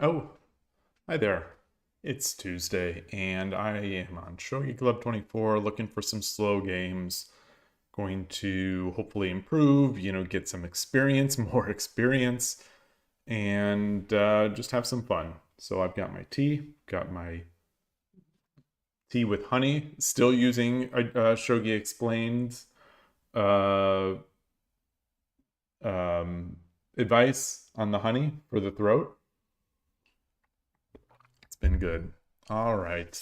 Oh, hi there. It's Tuesday, and I am on Shogi Club 24 looking for some slow games. Going to hopefully improve, get some experience, more experience, and just have some fun. So I've got my tea with honey, still using ShogiExplained uh, um, advice on the honey for the throat. It's been good. All right.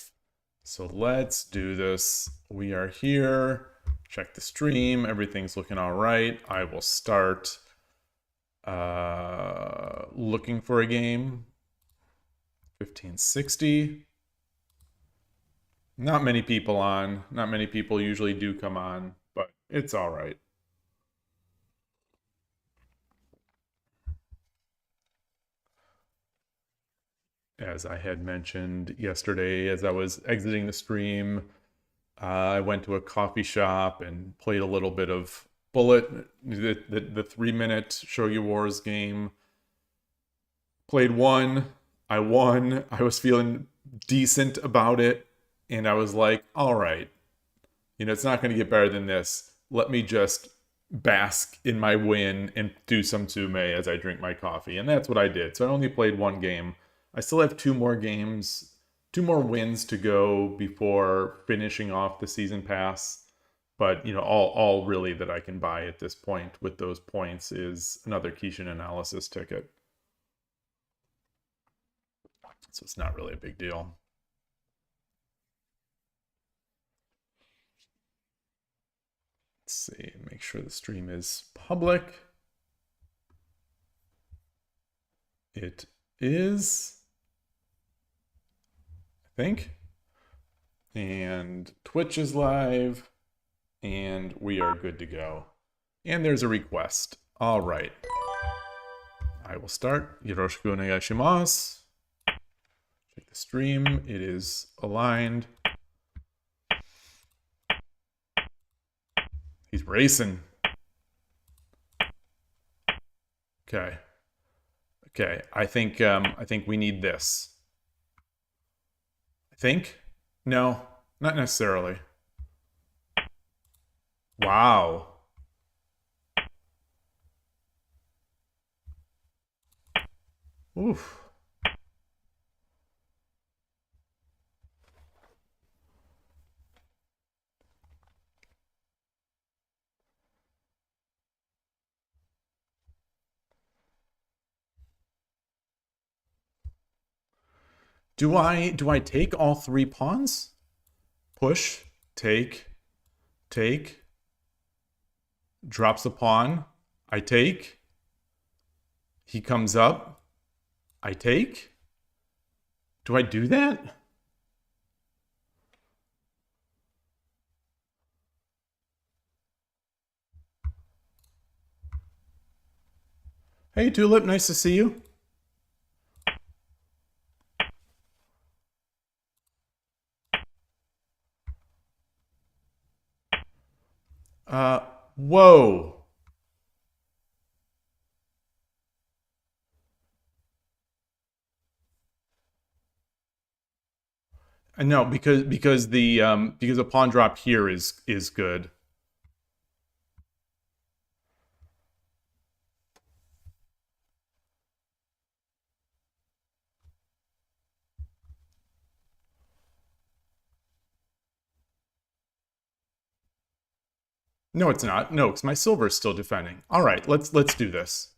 So let's do this. We are here. Check the stream. Everything's looking all right. I will start looking for a game. 1560. Not many people on. Not many people usually do come on, but it's all right. As I had mentioned yesterday, as I was exiting the stream, I went to a coffee shop and played a little bit of Bullet, the 3-minute Shogi Wars game. Played one, I won. I was feeling decent about it, and I was like, all right, it's not going to get better than this. Let me just bask in my win and do some Tsume as I drink my coffee. And that's what I did. So I only played one game. I still have two more games, two more wins to go before finishing off the season pass. But all really that I can buy at this point with those points is another Kishin analysis ticket. So it's not really a big deal. Let's see, make sure the stream is public. It is, I think. And Twitch is live. And we are good to go. And there's a request. All right. I will start. Yoroshiku onegaishimasu. Check the stream. It is aligned. He's racing. Okay. Okay. I think we need this. I think? No, not necessarily. Wow. Oof. Do I take all three pawns? Push, take, take. Drops the pawn. I take. He comes up. I take. Do I do that? Hey, Tulip, nice to see you. Whoa. No, because the pawn drop here is good. No, it's not. No, because my silver is still defending. All right, let's do this.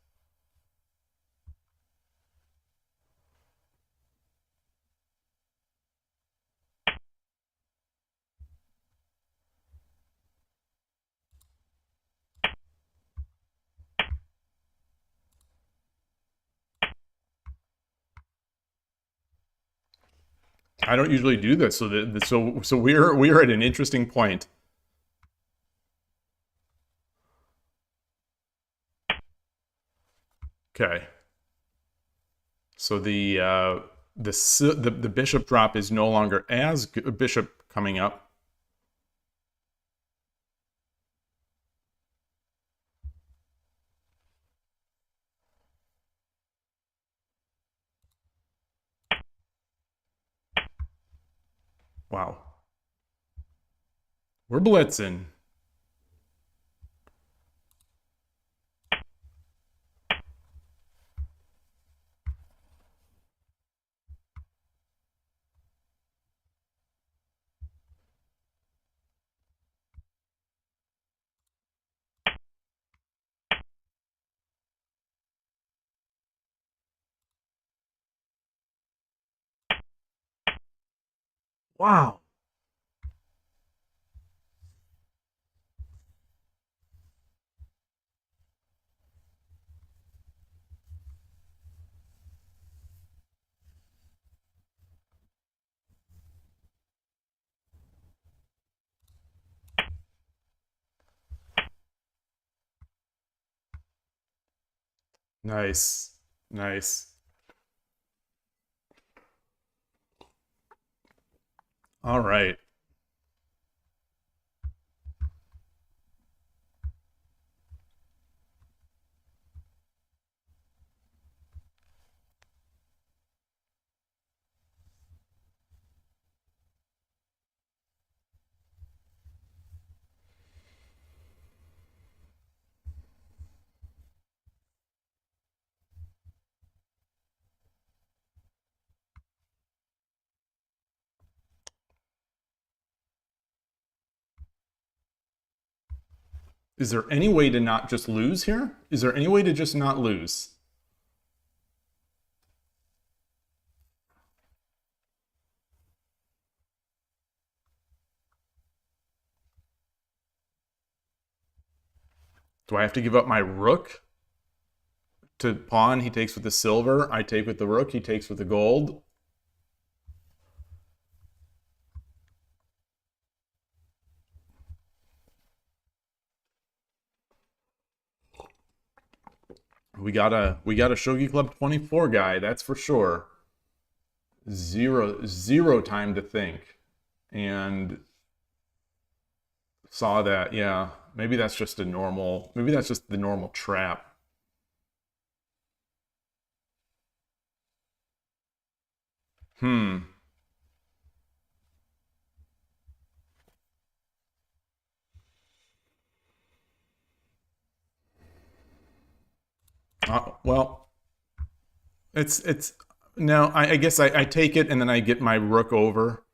I don't usually do this, so we're at an interesting point. Okay. So the bishop drop is no longer as good. Bishop coming up. Wow. We're blitzing. Wow. Nice. Nice. All right. Is there any way to not just lose here? Is there any way to just not lose? Do I have to give up my rook to pawn? He takes with the silver. I take with the rook. He takes with the gold. We got a Shogi Club 24 guy, that's for sure. Zero time to think. And saw that, yeah. Maybe that's just the normal trap. Hmm. Well, it's no, I guess I take it and then I get my rook over.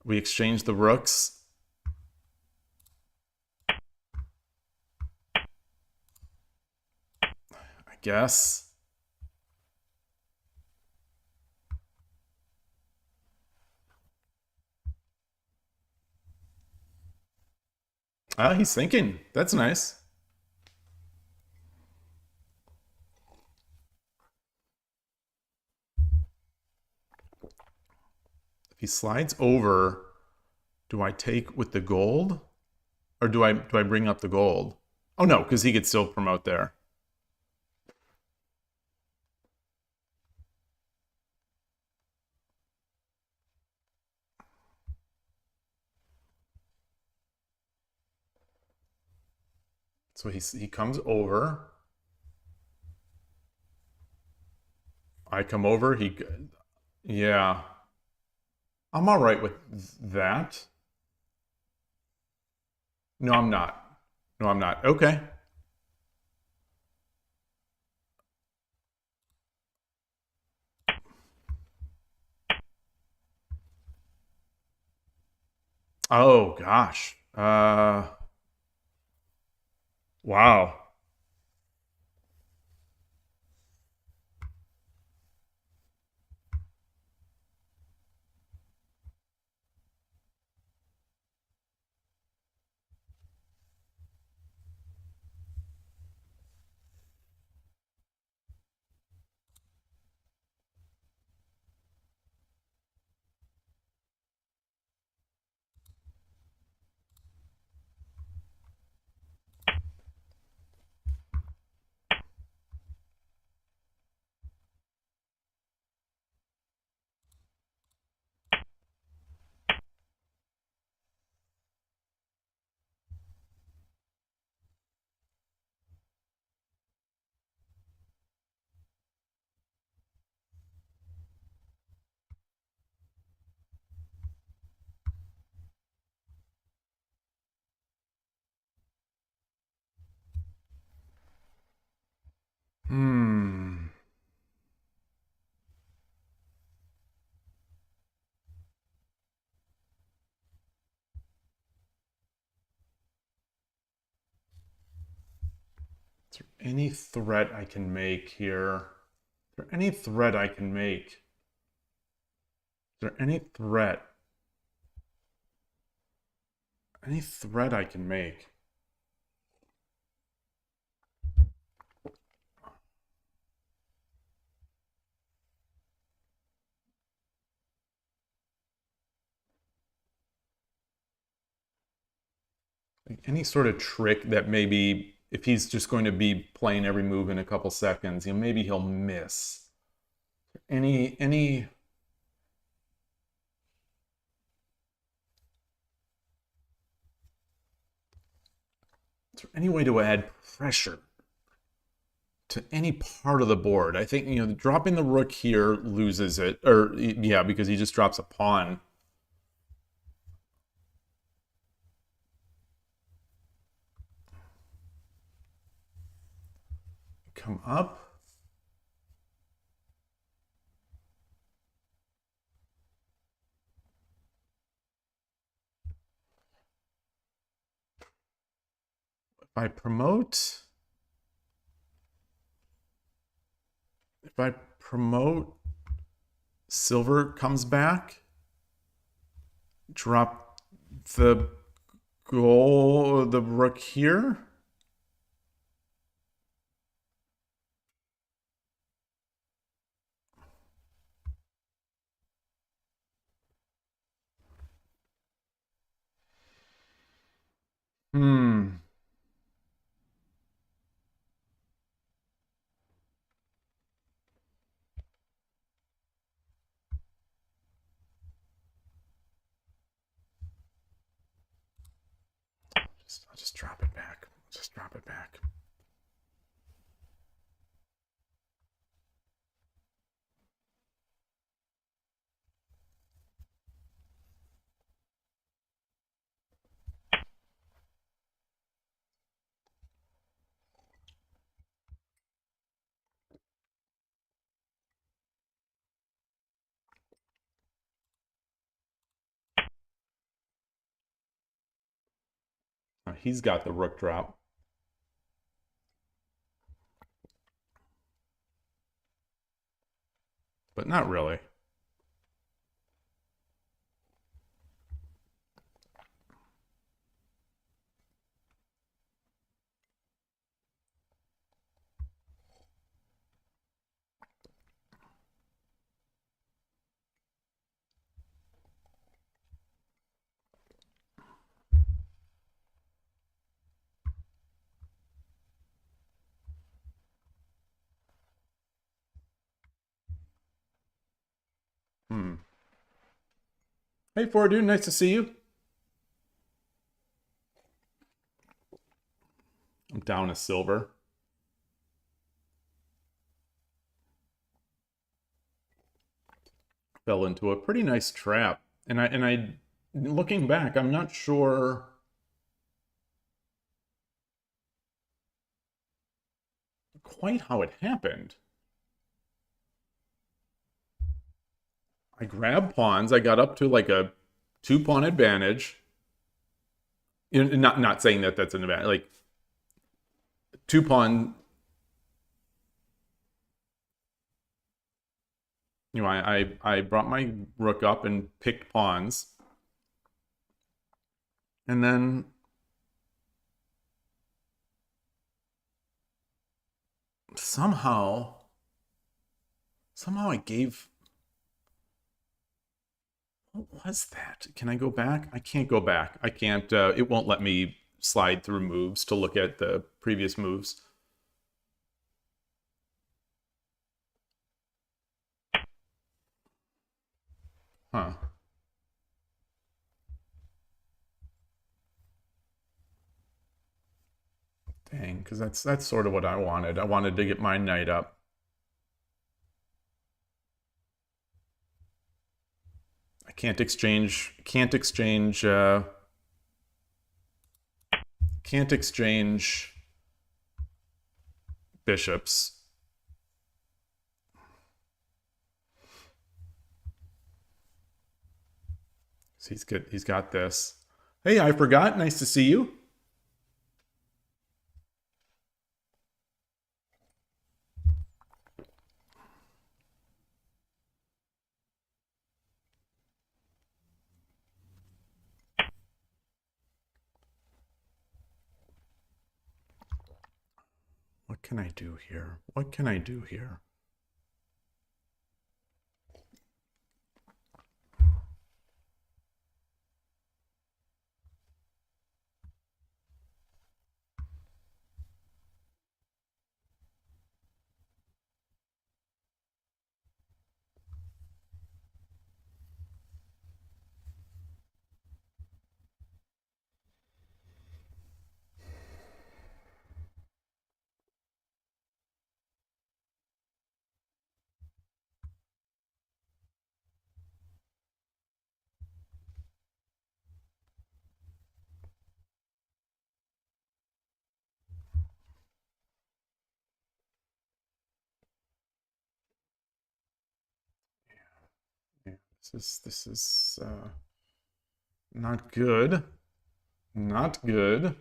We exchange the rooks. I guess. He's thinking. That's nice. If he slides over, do I take with the gold? Or do I bring up the gold? Oh no, because he could still promote there. So he comes over. I come over. Yeah. I'm all right with that. No, I'm not. No, I'm not. Okay. Oh gosh. Wow. there any threat I can make here? Is there any threat I can make? Is there any threat? Any threat I can make? Like any sort of trick that maybe if he's just going to be playing every move in a couple seconds, you know, maybe he'll miss. Any is there any way to add pressure to any part of the board? I think, you know, dropping the rook here loses it, or yeah, because he just drops a pawn. Come up. If I promote, silver comes back, drop the rook here. I'll just drop it back. Just drop it back. He's got the rook drop. But not really. Hey, Ford, dude, nice to see you. I'm down a silver. Fell into a pretty nice trap. And I looking back, I'm not sure quite how it happened. I grabbed pawns. I got up to like a 2-pawn advantage. You know, not saying that that's an advantage. Like 2-pawn. You know, I brought my rook up and picked pawns. And then somehow I gave... What was that? Can I go back? I can't go back. I can't, it won't let me slide through moves to look at the previous moves. Huh. Dang, because that's sort of what I wanted. I wanted to get my knight up. I can't exchange bishops. So he's good. He's got this. Hey, I forgot. Nice to see you. What can I do here? What can I do here? Yeah, this is not good. Not good.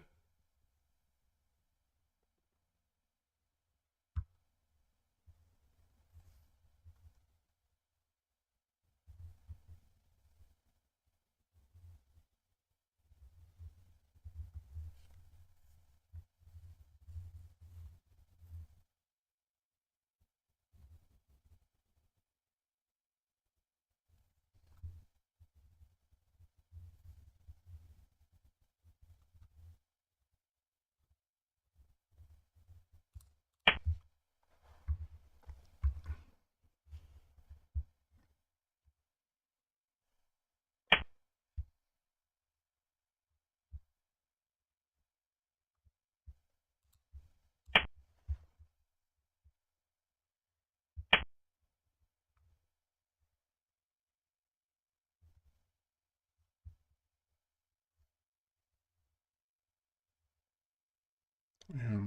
Yeah.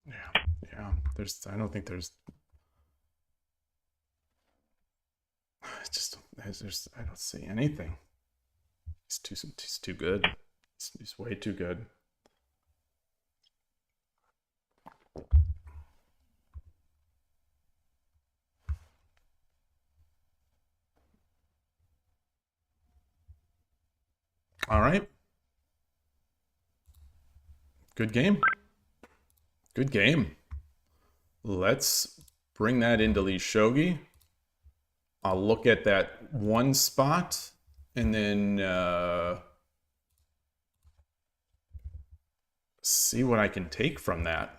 Yeah. Yeah. I don't think there's, I don't see anything. It's too good. It's way too good. All right. Good game. Good game. Let's bring that into Lee Shogi. I'll look at that one spot and then see what I can take from that.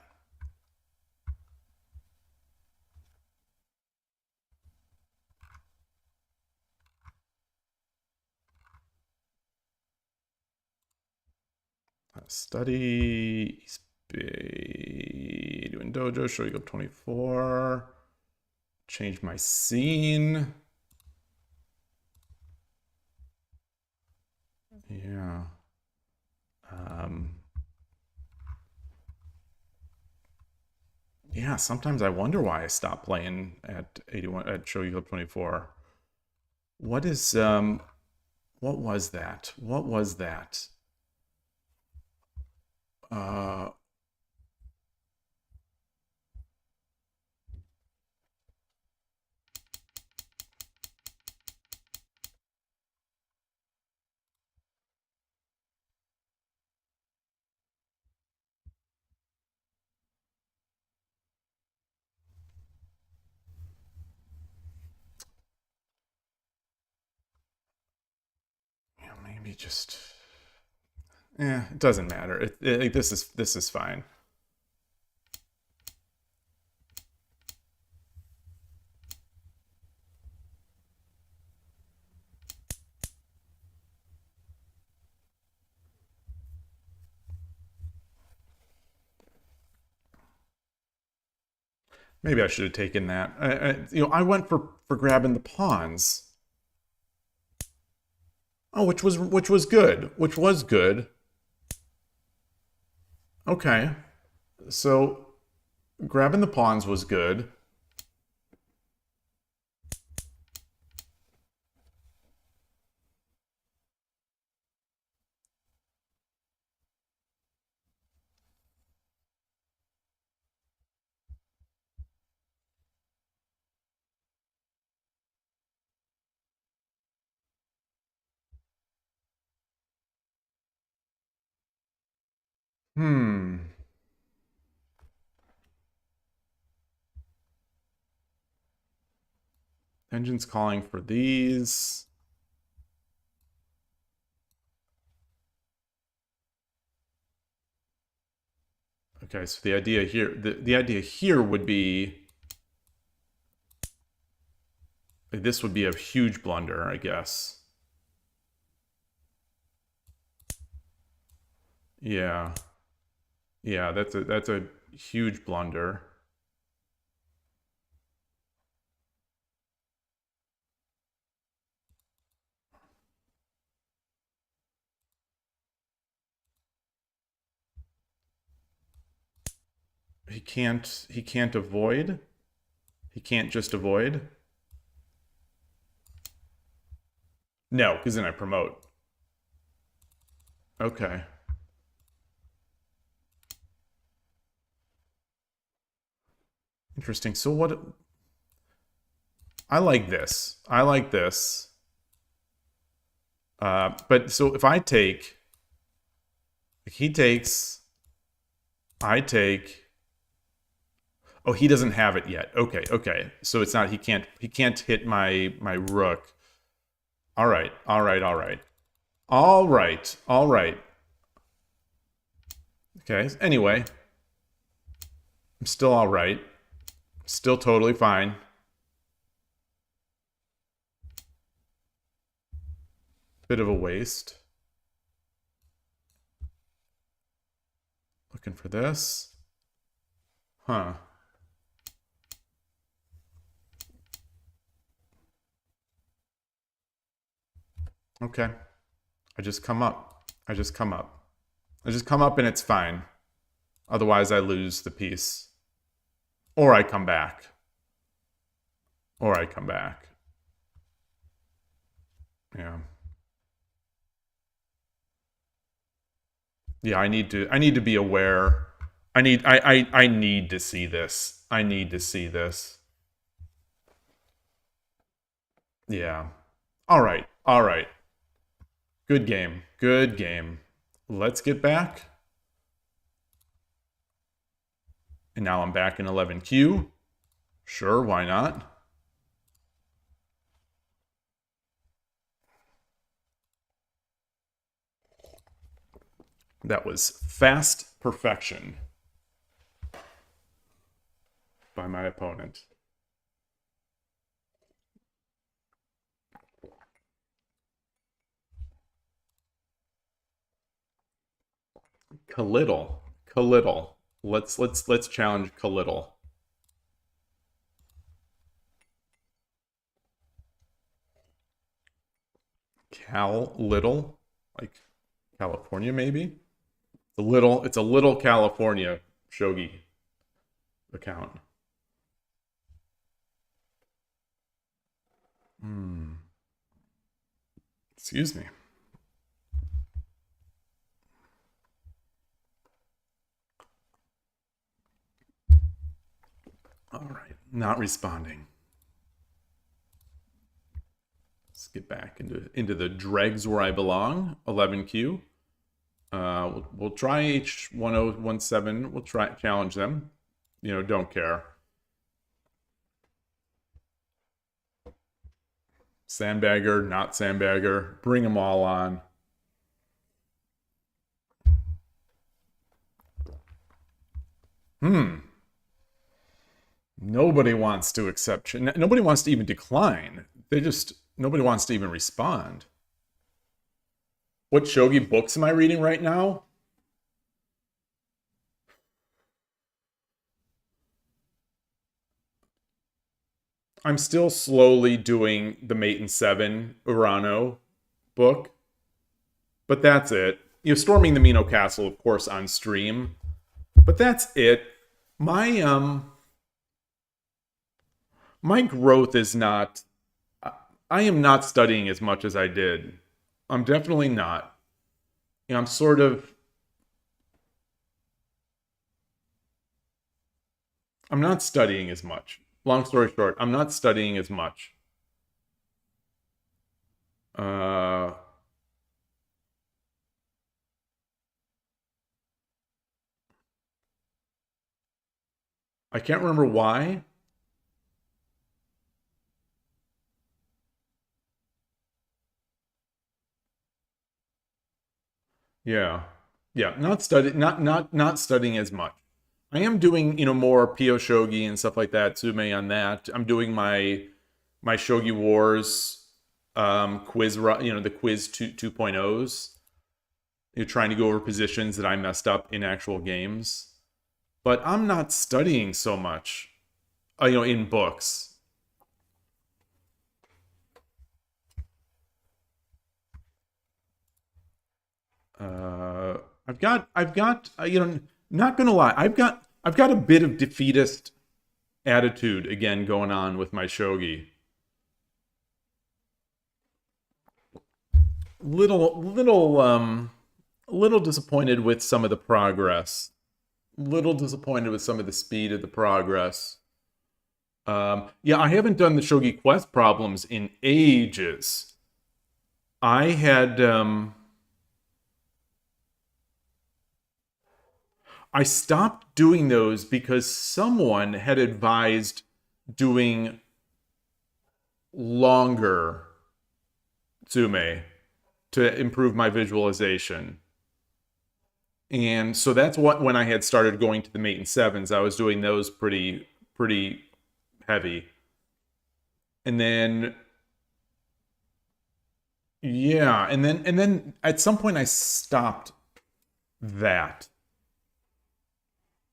Study, doing dojo, Shogi Club 24. Change my scene. Yeah. Yeah, sometimes I wonder why I stopped playing at 81 at Shogi Club 24. What is what was that? What was that? Uh yeah, maybe just it doesn't matter. This is fine. Maybe I should have taken that. I went for grabbing the pawns. Oh, which was good. Which was good. Okay. So grabbing the pawns was good. Engine's calling for these. Okay, so the idea here, the idea here would be, this would be a huge blunder, I guess. Yeah. Yeah, that's a huge blunder. He can't avoid. He can't just avoid. No, because then I promote. Okay. Interesting. So what? I like this. I like this. But so if I take, he takes, I take. Oh, he doesn't have it yet. Okay, okay. So it's not. He can't hit my rook. All right. All right. All right. All right. All right. Okay. Anyway, I'm still all right. Still totally fine. Bit of a waste. Looking for this. Huh. Okay. I just come up. I just come up. I just come up and it's fine. Otherwise, I lose the piece. Or I come back. Or I come back. Yeah. Yeah, I need to be aware. I need to see this. I need to see this. Yeah. All right. All right. Good game. Good game. Let's get back. And now I'm back in 11Q. Sure, why not? That was fast perfection by my opponent. Kalittle. Kalittle. Let's challenge Kalittle. Cal Little? Like California maybe? It's a little California Shogi account. Excuse me. All right, not responding. Let's get back into the dregs where I belong. 11Q. We'll try H1017. We'll try challenge them. You know, don't care. Sandbagger, not sandbagger. Bring them all on. Nobody wants to accept. Nobody wants to even decline. Nobody wants to even respond. What shogi books am I reading right now? I'm still slowly doing the Mate and Seven Urano book, but that's it. You know, storming the Mino Castle, of course, on stream, but that's it. My growth is not. I am not studying as much as I did. I'm definitely not. You know, I'm sort of. I'm not studying as much. Long story short, I'm not studying as much. I can't remember why. Yeah. Yeah, not studying as much. I am doing, more Pyo Shogi and stuff like that, Tsume on that. I'm doing my Shogi Wars quiz, the quiz 2.0s. You're trying to go over positions that I messed up in actual games. But I'm not studying so much, in books. I've got, not gonna lie, I've got a bit of defeatist attitude again going on with my shogi. Little disappointed with some of the progress. Little disappointed with some of the speed of the progress. Yeah, I haven't done the Shogi Quest problems in ages. I had I stopped doing those because someone had advised doing longer Tsume to improve my visualization. And so that's what when I had started going to the mate and sevens, I was doing those pretty heavy. And then yeah, and then at some point I stopped that.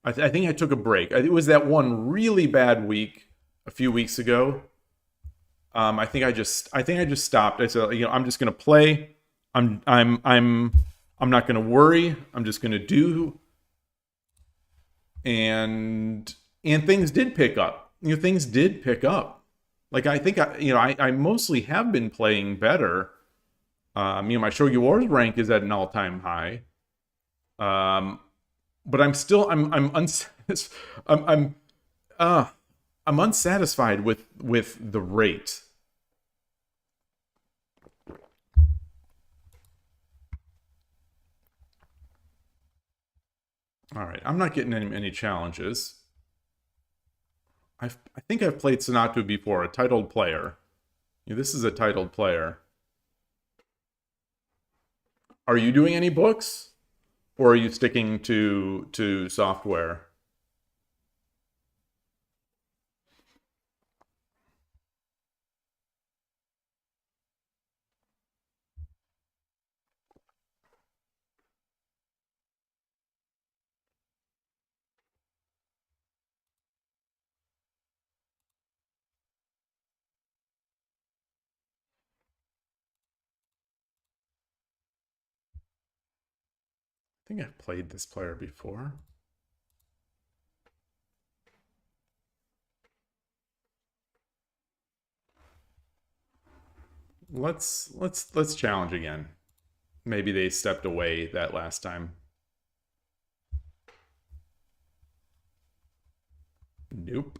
I think I took a break. It was that one really bad week a few weeks ago. I think I just stopped. I said, I'm just gonna play. I'm not gonna worry. I'm just gonna do. And things did pick up. Things did pick up. Like I think I mostly have been playing better. My Shogi Wars rank is at an all-time high. But I'm still I'm unsatisfied with the rate. All right, I'm not getting any challenges. I think I've played Sonatu before, a titled player. This is a titled player. Are you doing any books? Or are you sticking to software? I think I've played this player before. Let's challenge again. Maybe they stepped away that last time. Nope.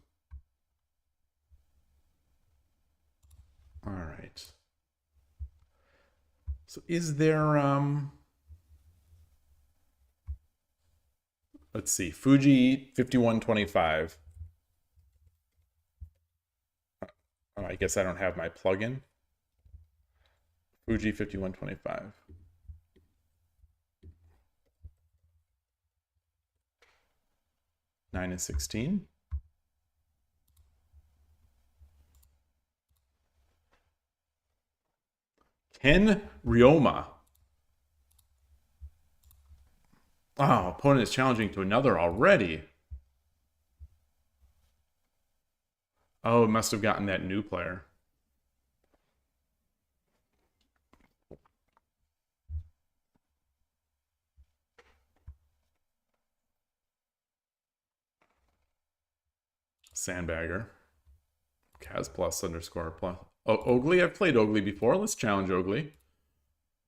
All right. So is there let's see, Fuji 5125. Oh, I guess I don't have my plugin. Fuji 5125. Nine and 16. Ken Ryoma. Oh, opponent is challenging to another already. Oh, it must have gotten that new player. Sandbagger. Kaz plus underscore plus. Oh, Oakley? I've played Oakley before. Let's challenge Oakley.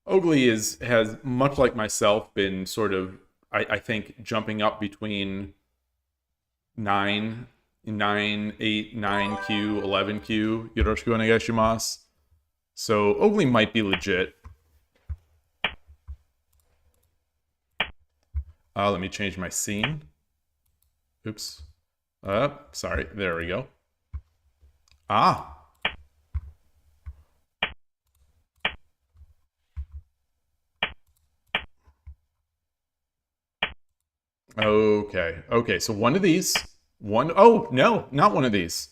Oakley has, much like myself, been sort of, I think, jumping up between 9, 8, 9Q, 11Q. Yoroshiku onegaishimasu. So Oakley might be legit. Let me change my scene. Oops. Sorry. There we go. Ah. Okay. Okay. So one of these. One. Oh no, not one of these.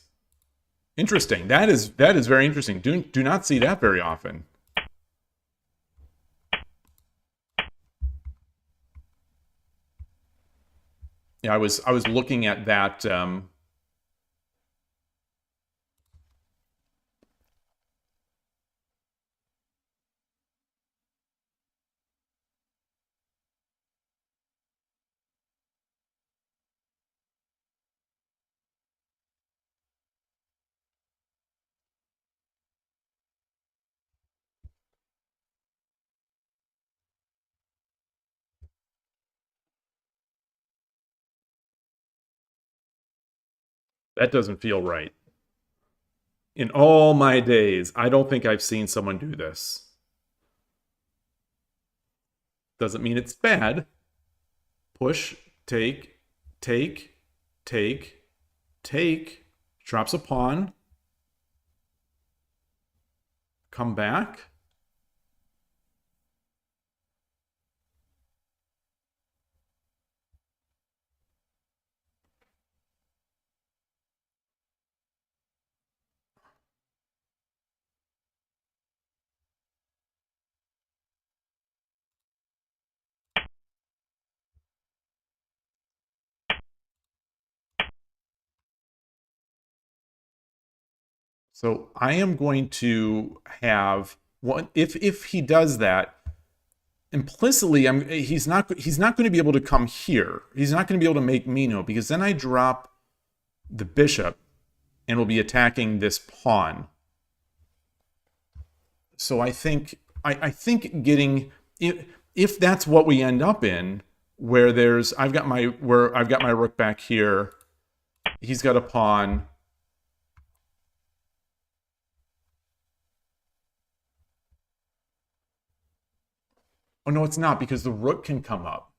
Interesting. That is very interesting. Do not see that very often. Yeah, I was looking at that. That doesn't feel right. In all my days, I don't think I've seen someone do this. Doesn't mean it's bad. Push, take, take, take, take. Drops a pawn. Come back. So I am going to have one. If he does that, implicitly, he's not going to be able to come here. He's not going to be able to make Mino because then I drop the bishop and will be attacking this pawn. So I think getting if that's what we end up in, where I've got my rook back here, he's got a pawn. Oh no, it's not because the rook can come up.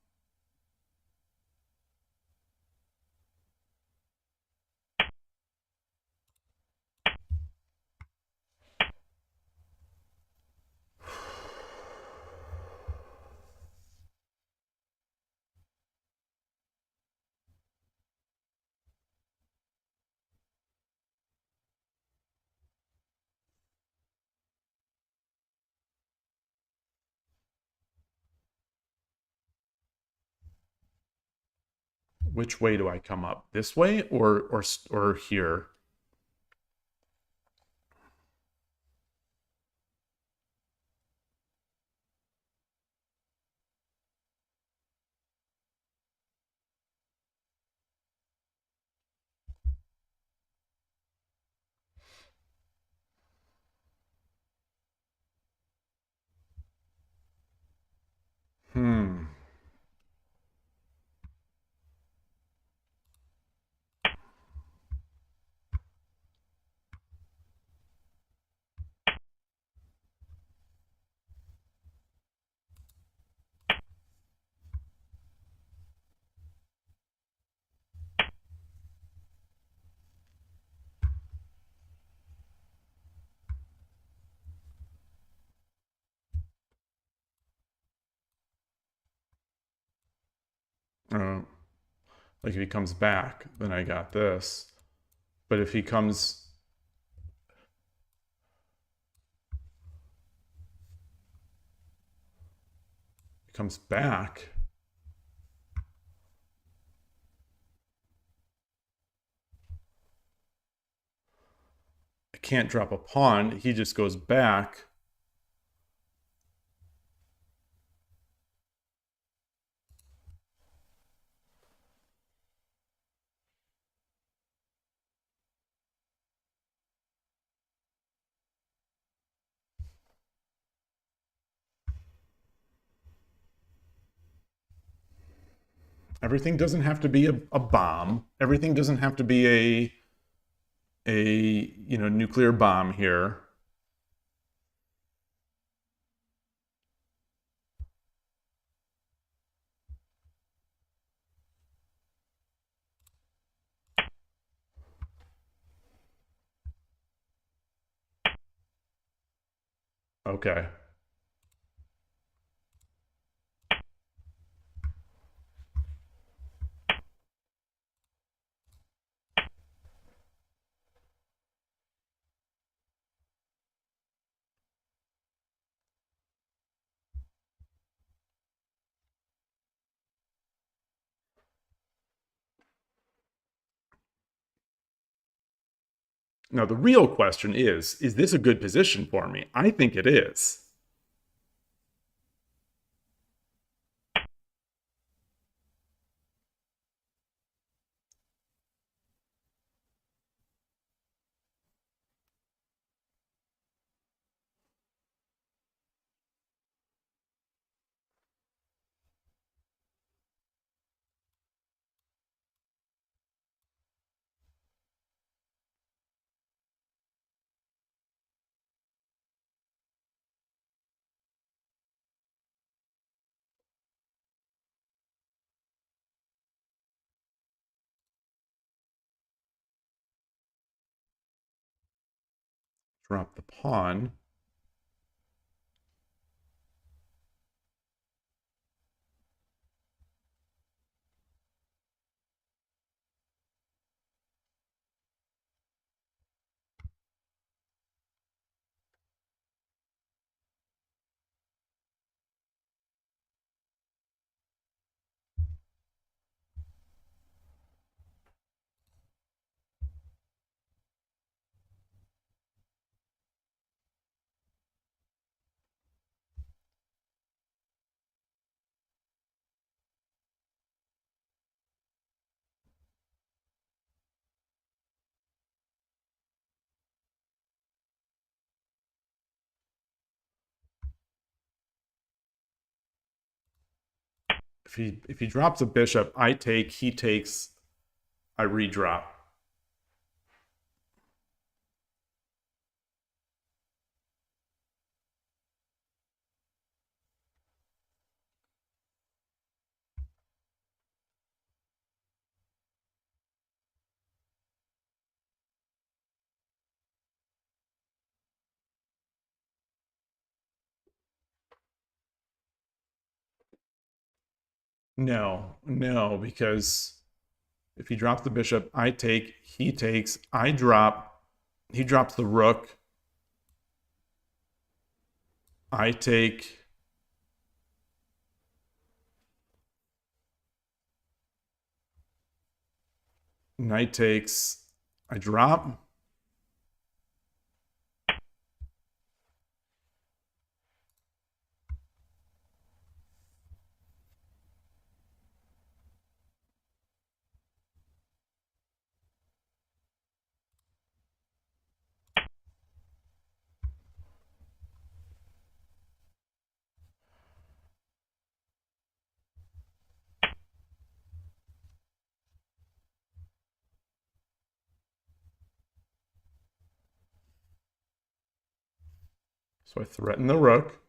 Which way do I come up? This way or here? Hmm. Uh, like if he comes back, then I got this. But if he comes back, I can't drop a pawn. He just goes back. Everything doesn't have to be a bomb. Everything doesn't have to be a nuclear bomb here. Okay. Now, the real question is this a good position for me? I think it is. Drop the pawn. If he drops a bishop, I take, he takes, I redrop. No, because if he drops the bishop, I take, he takes, I drop, he drops the rook, I take, knight takes, I drop. So I threaten the rook.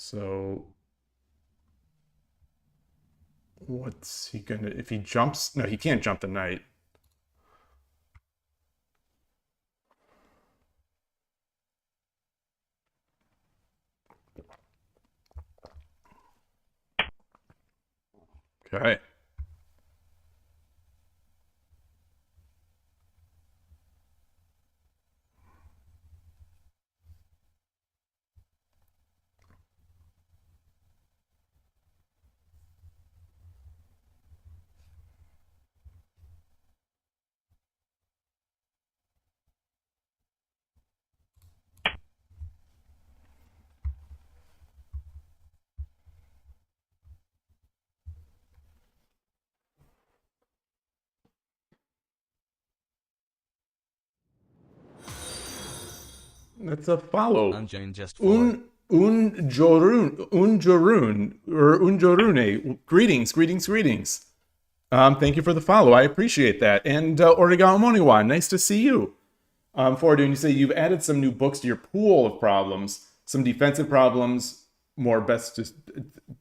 So what's he gonna, if he jumps, no, he can't jump the knight. Okay. That's a follow. Unjane just followed. Unjorune. Greetings, greetings, greetings. Thank you for the follow. I appreciate that. And Origamoniwa, nice to see you. Forward, and you say you've added some new books to your pool of problems, some defensive problems, more best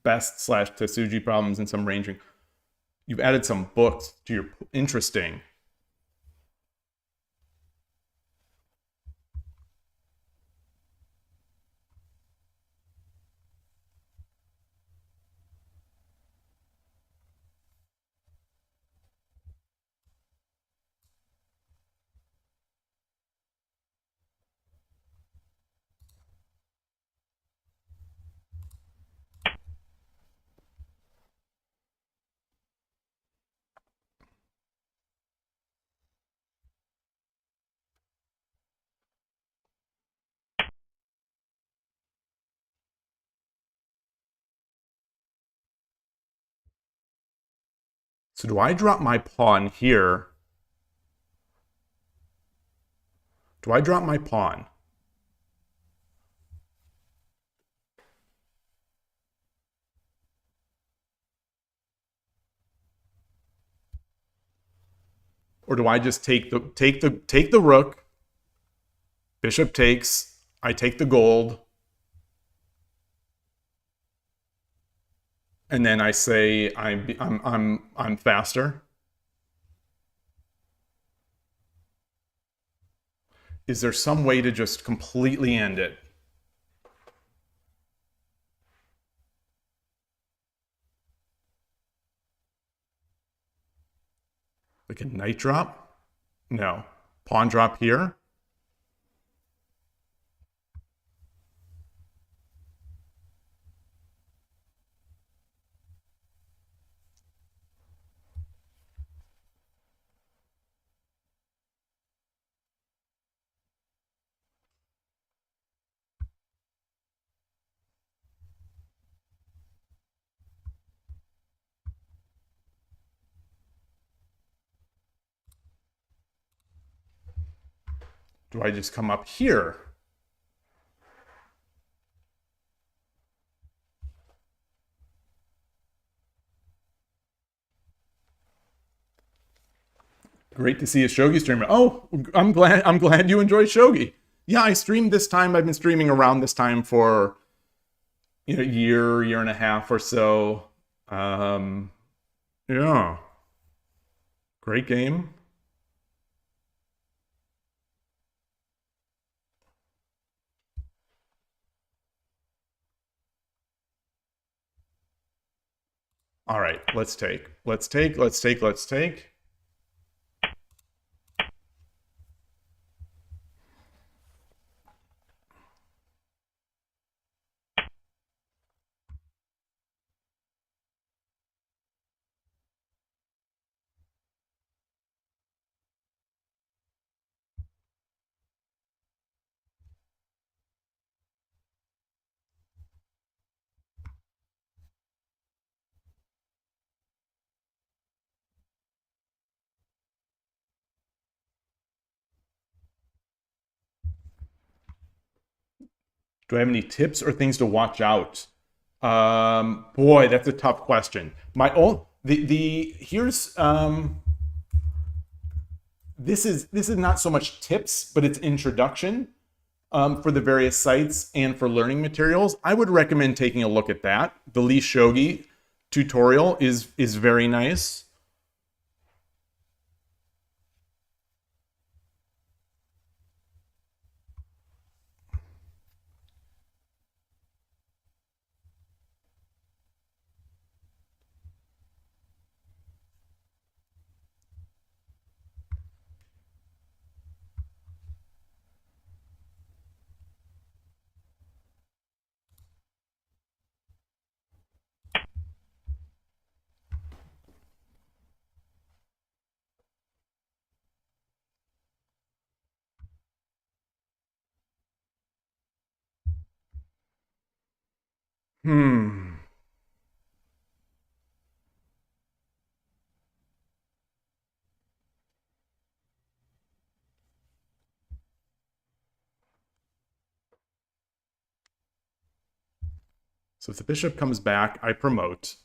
slash Tsuji problems, and some ranging. You've added some books to your interesting. So do I drop my pawn here? Do I drop my pawn? Or do I just take the rook? Bishop takes. I take the gold. And then I say I'm faster. Is there some way to just completely end it? Like a knight drop? No. Pawn drop here? Do I just come up here? Great to see a Shogi streamer. Oh, I'm glad you enjoy Shogi. Yeah, I streamed this time. I've been streaming around this time for a year and a half or so. Yeah. Great game. All right, let's take. Do I have any tips or things to watch out? Boy, that's a tough question. My own the here's this is not so much tips, but it's introduction for the various sites and for learning materials. I would recommend taking a look at that. The Lee Shogi tutorial is very nice. Hmm. So if the bishop comes back, I promote.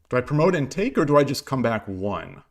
Do I promote and take, or do I just come back one?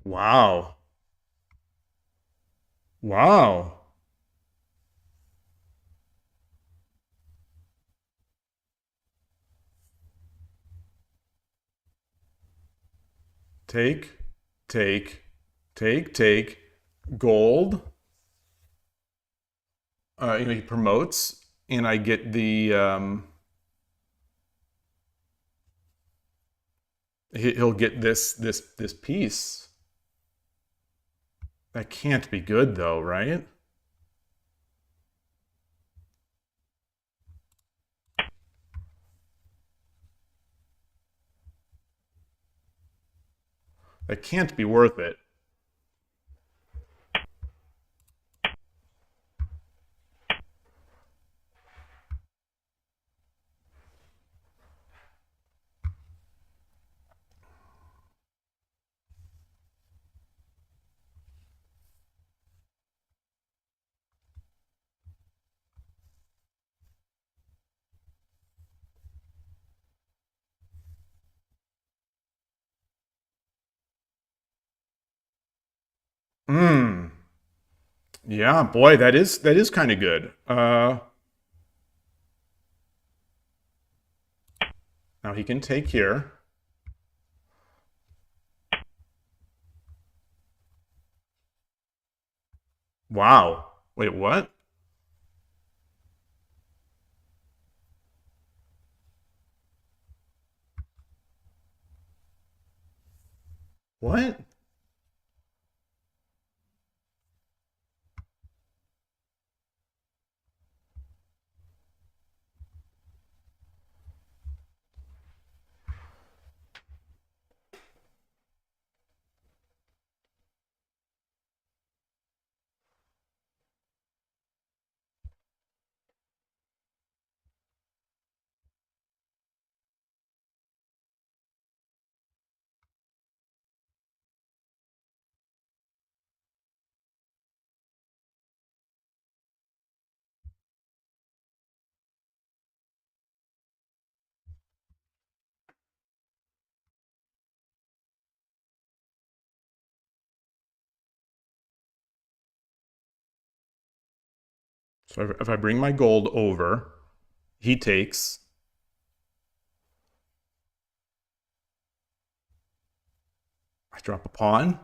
Wow. Wow. Take, take, take. Gold. He promotes, and I get the he'll get this piece. That can't be good though, right? That can't be worth it. Hmm. Yeah, boy, that is kind of good. Now he can take here. Wow. Wait, what? What? So if I bring my gold over, he takes. I drop a pawn.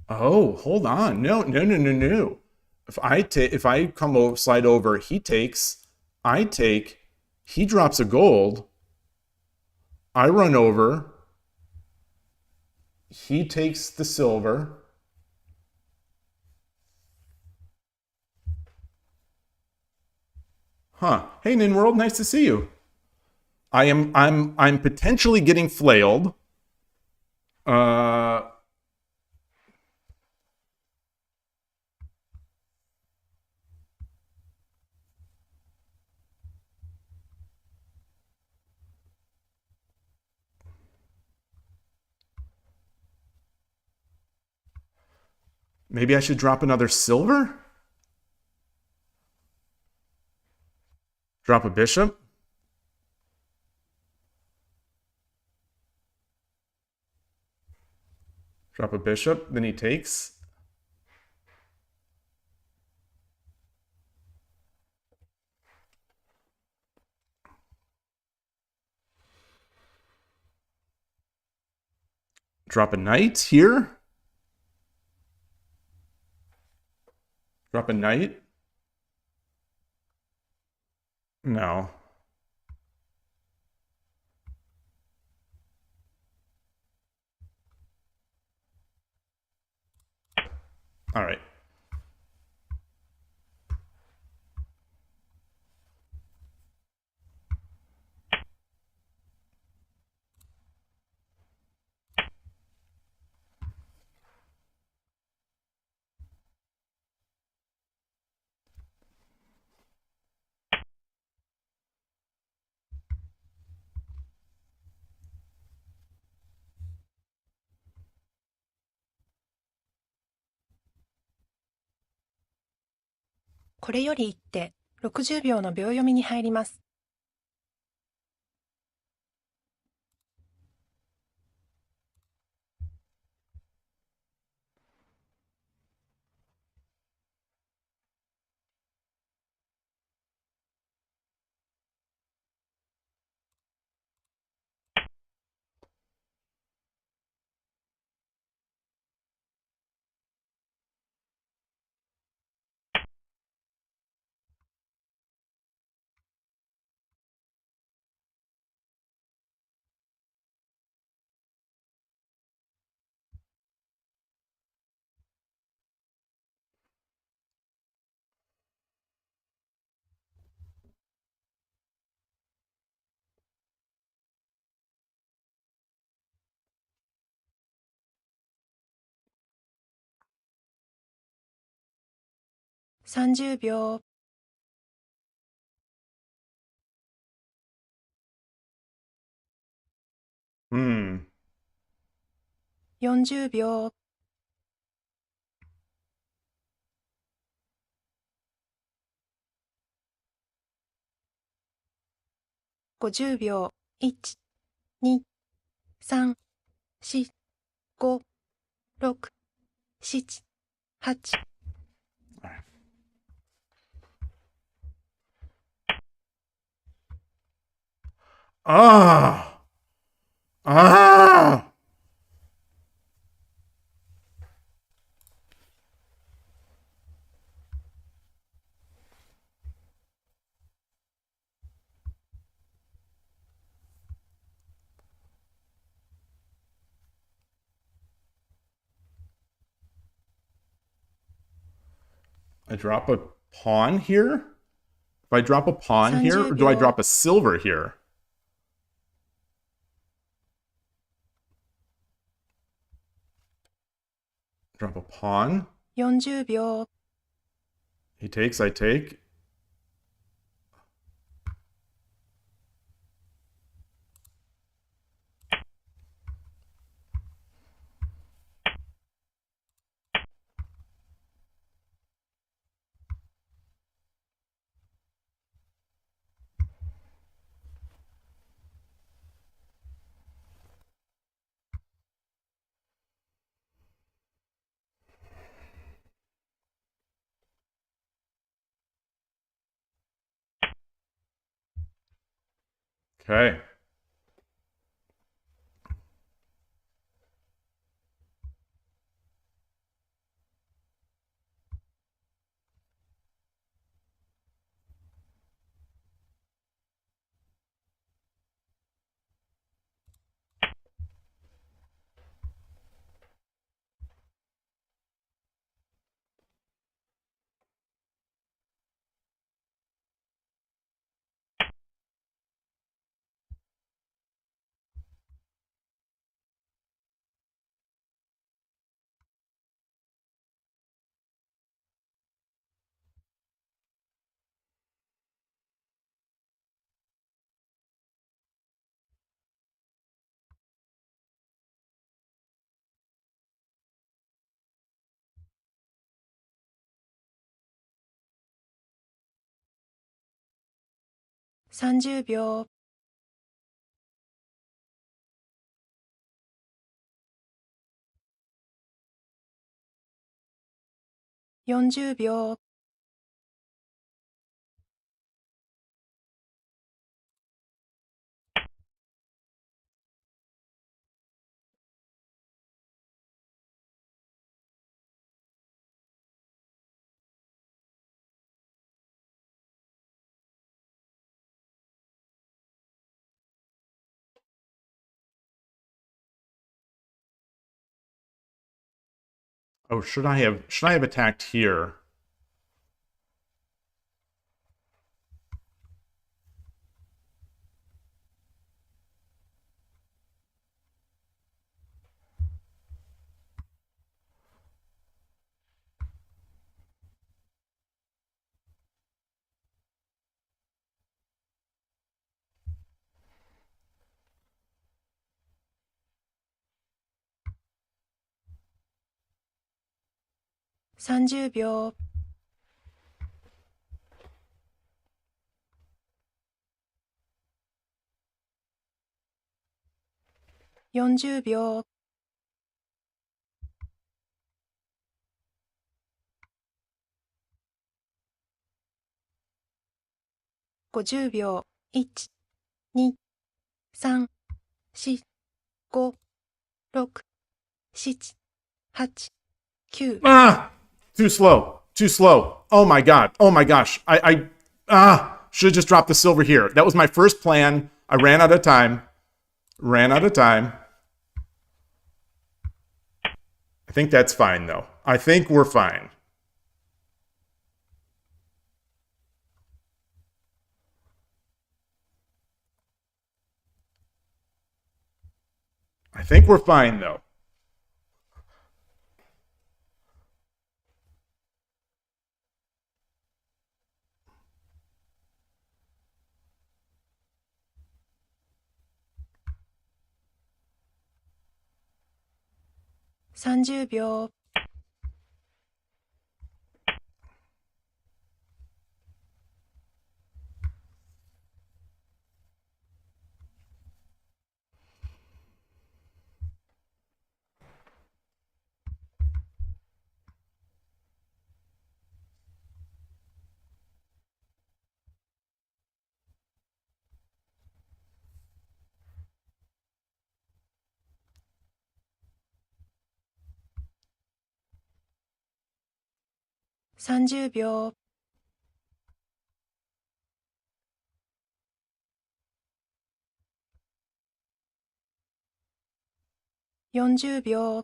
Oh, hold on. No, no, no, no, no. If I come over, slide over, he takes. I take. He drops a gold. I run over. He takes the silver. Huh. Hey, Ninworld, nice to see you. I'm potentially getting flailed. Uh Maybe I should drop another silver? Drop a bishop? Drop a bishop, then he takes. Drop a knight here. Drop a knight. No. All right.これより一手60秒の秒読みに入ります。30秒。40秒。50秒。1、2、3、4、5、6、7、8。Ah! Ah! I drop a pawn here? If I drop a pawn here, or do I drop a silver here? Drop a pawn. 40秒。He takes, I take. Okay.30秒。40秒 Oh, should I have attacked here?30秒 40秒 50秒 1、2、3、4、5、6、7、8、9 Ah! Too slow. Too slow. Oh my god. Oh my gosh. Should have just dropped the silver here. That was my first plan. I ran out of time. Ran out of time. I think that's fine though. I think we're fine. I think we're fine though.30秒 30秒 40秒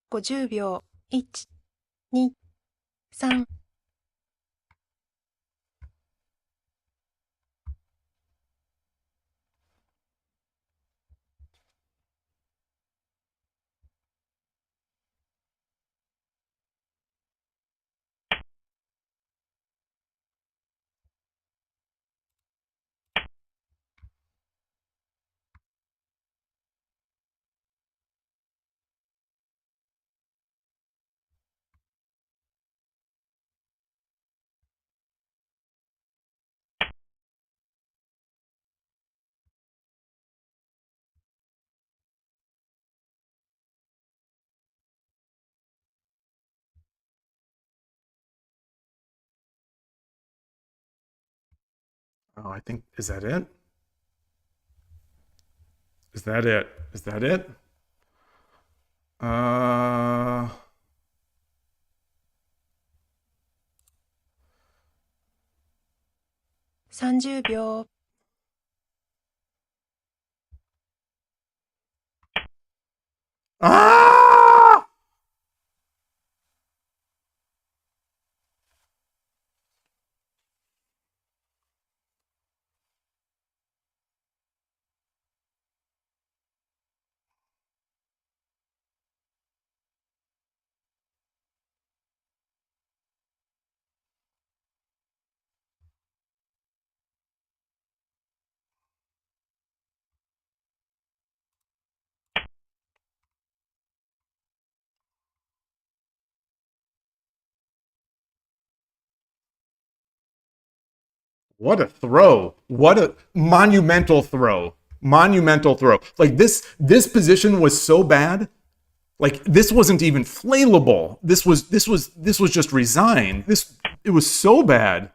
50秒 1、2、3Oh, I think, is that it? Is that it? Is that it? Uh, 30秒 ah! What a throw. What a monumental throw. Monumental throw. Like this position was so bad. Like this wasn't even flailable. This was just resigned. It was so bad.30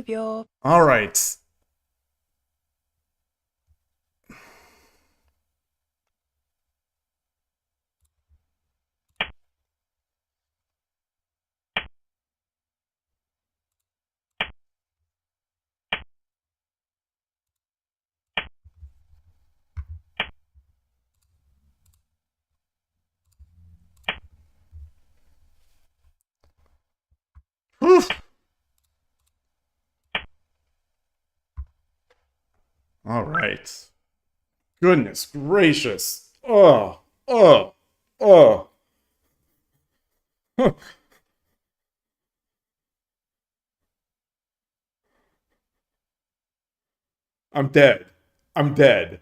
秒。All right. Whew. All right. Goodness gracious. Oh, oh, oh. I'm dead. I'm dead.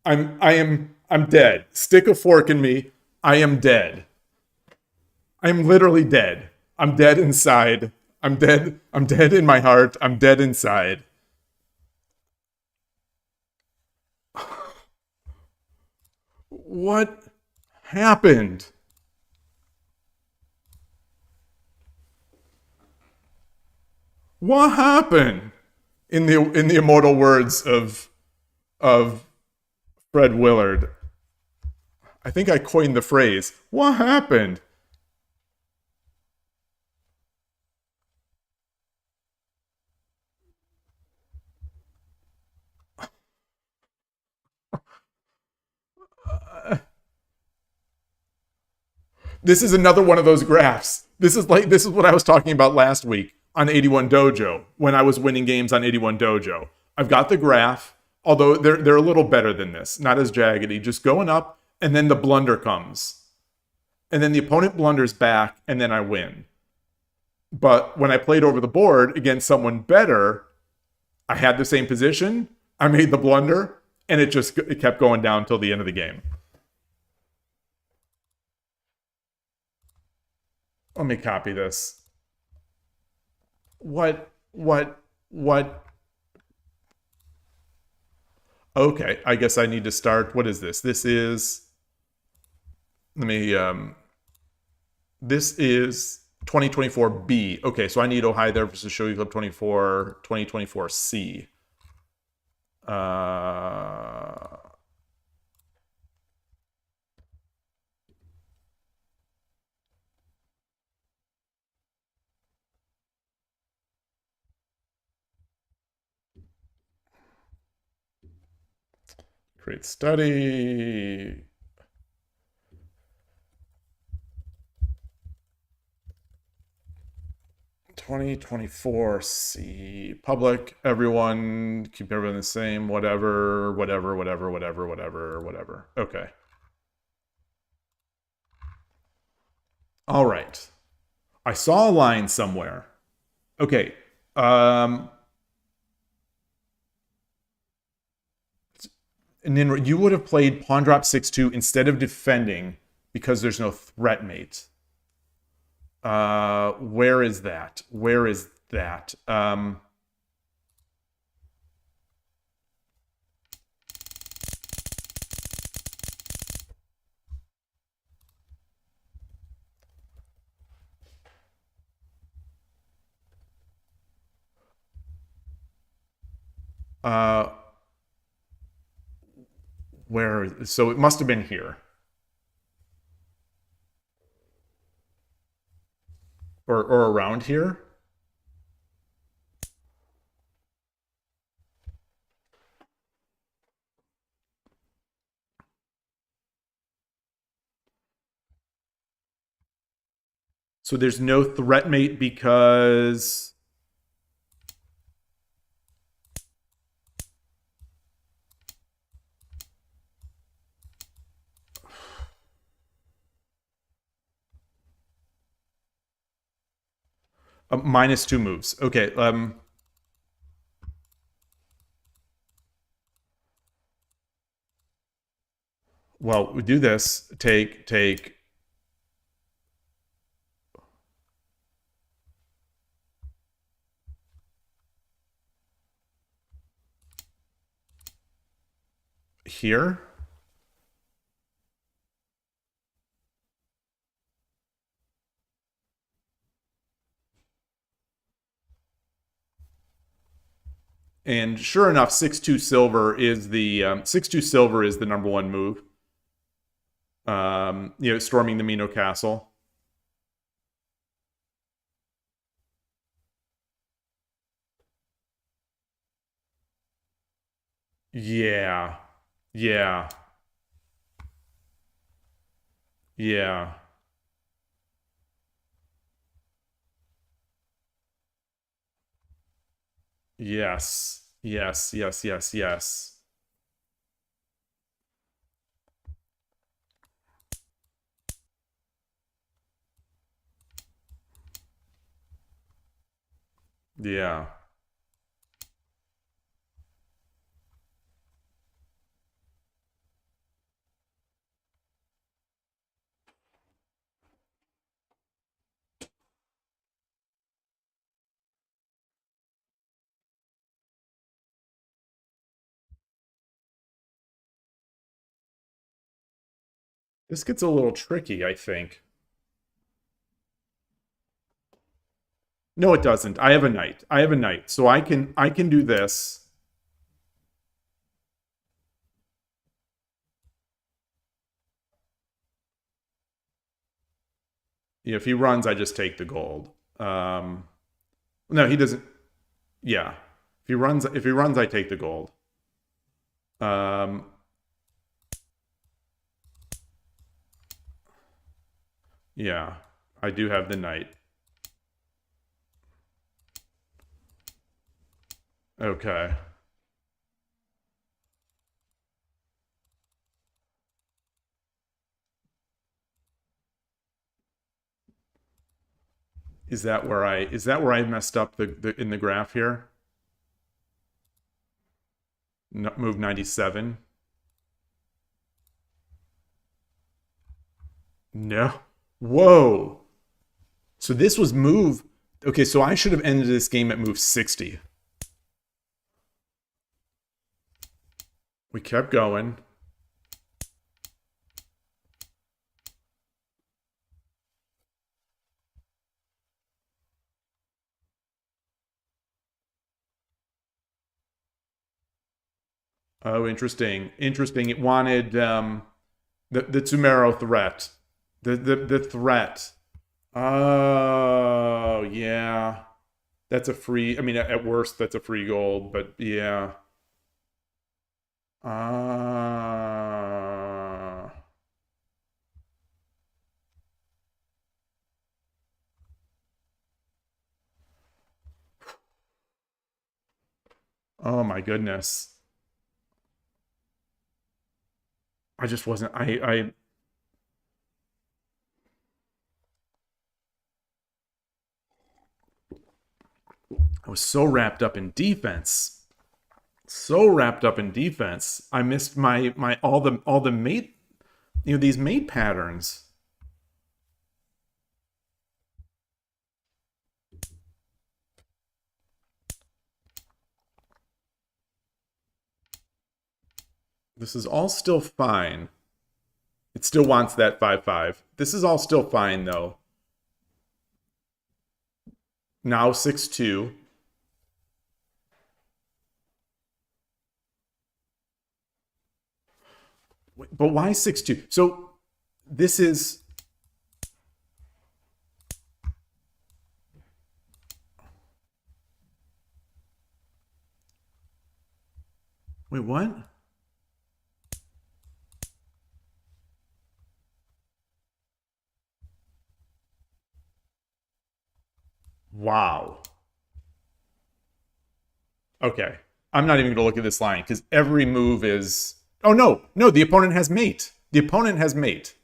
I'm dead. Stick a fork in me. I am dead. I'm literally dead. I'm dead inside. I'm dead. I'm dead in my heart. I'm dead inside. What happened? What happened? In the immortal words of Fred Willard. I think I coined the phrase. What happened? This is another one of those graphs. This is what I was talking about last week on 81 Dojo when I was winning games on 81 Dojo. I've got the graph, although they're a little better than this, not as jaggedy, just going up, and then the blunder comes. And then the opponent blunders back, and then I win. But when I played over the board against someone better, I had the same position, I made the blunder, and it kept going down till the end of the game. Let me copy this. What? Okay, I guess I need to start. What is this? This is, let me, this is 2024B. Okay, so I need Ohio there versus Shogi Club 24, 2024C. Create study. (2024C) public, everyone, keep everyone the same, whatever. Okay. All right. I saw a line somewhere. Okay. And then you would have played pawn drop 6-2 instead of defending because there's no threat mate. Where is that? Where is that? Where? So it must have been here. Or around here. So there's no threat mate because minus 2 moves. Okay. Well, we do this. Take. Here. And sure enough, 6-2 silver is the 6-2 silver is the number one move. Storming the Mino Castle. Yeah. Yeah. Yeah. Yes. Yes. Yes. Yes. Yes. Yeah. This gets a little tricky, I think. No, it doesn't. I have a knight. I have a knight. So I can do this. Yeah, if he runs, I just take the gold. No, he doesn't. Yeah. If he runs, I take the gold. Yeah. I do have the knight. Okay. Is that where I messed up the in the graph here? No, move 97. No. Whoa. So this was move. Okay, so I should have ended this game at move 60. We kept going. Oh, interesting. Interesting. It wanted the Tsumero threat. The threat. Oh, yeah. That's a free, I mean, at worst, that's a free gold, but yeah. Oh my goodness. I just wasn't, I was so wrapped up in defense. So wrapped up in defense. I missed my all the mate, these mate patterns. This is all still fine. It still wants that 5-5. This is all still fine though. Now 6-2. But why 6-2? So this is... Wait, what? Wow. Okay. I'm not even going to look at this line because every move is... Oh, no. No, the opponent has mate. The opponent has mate.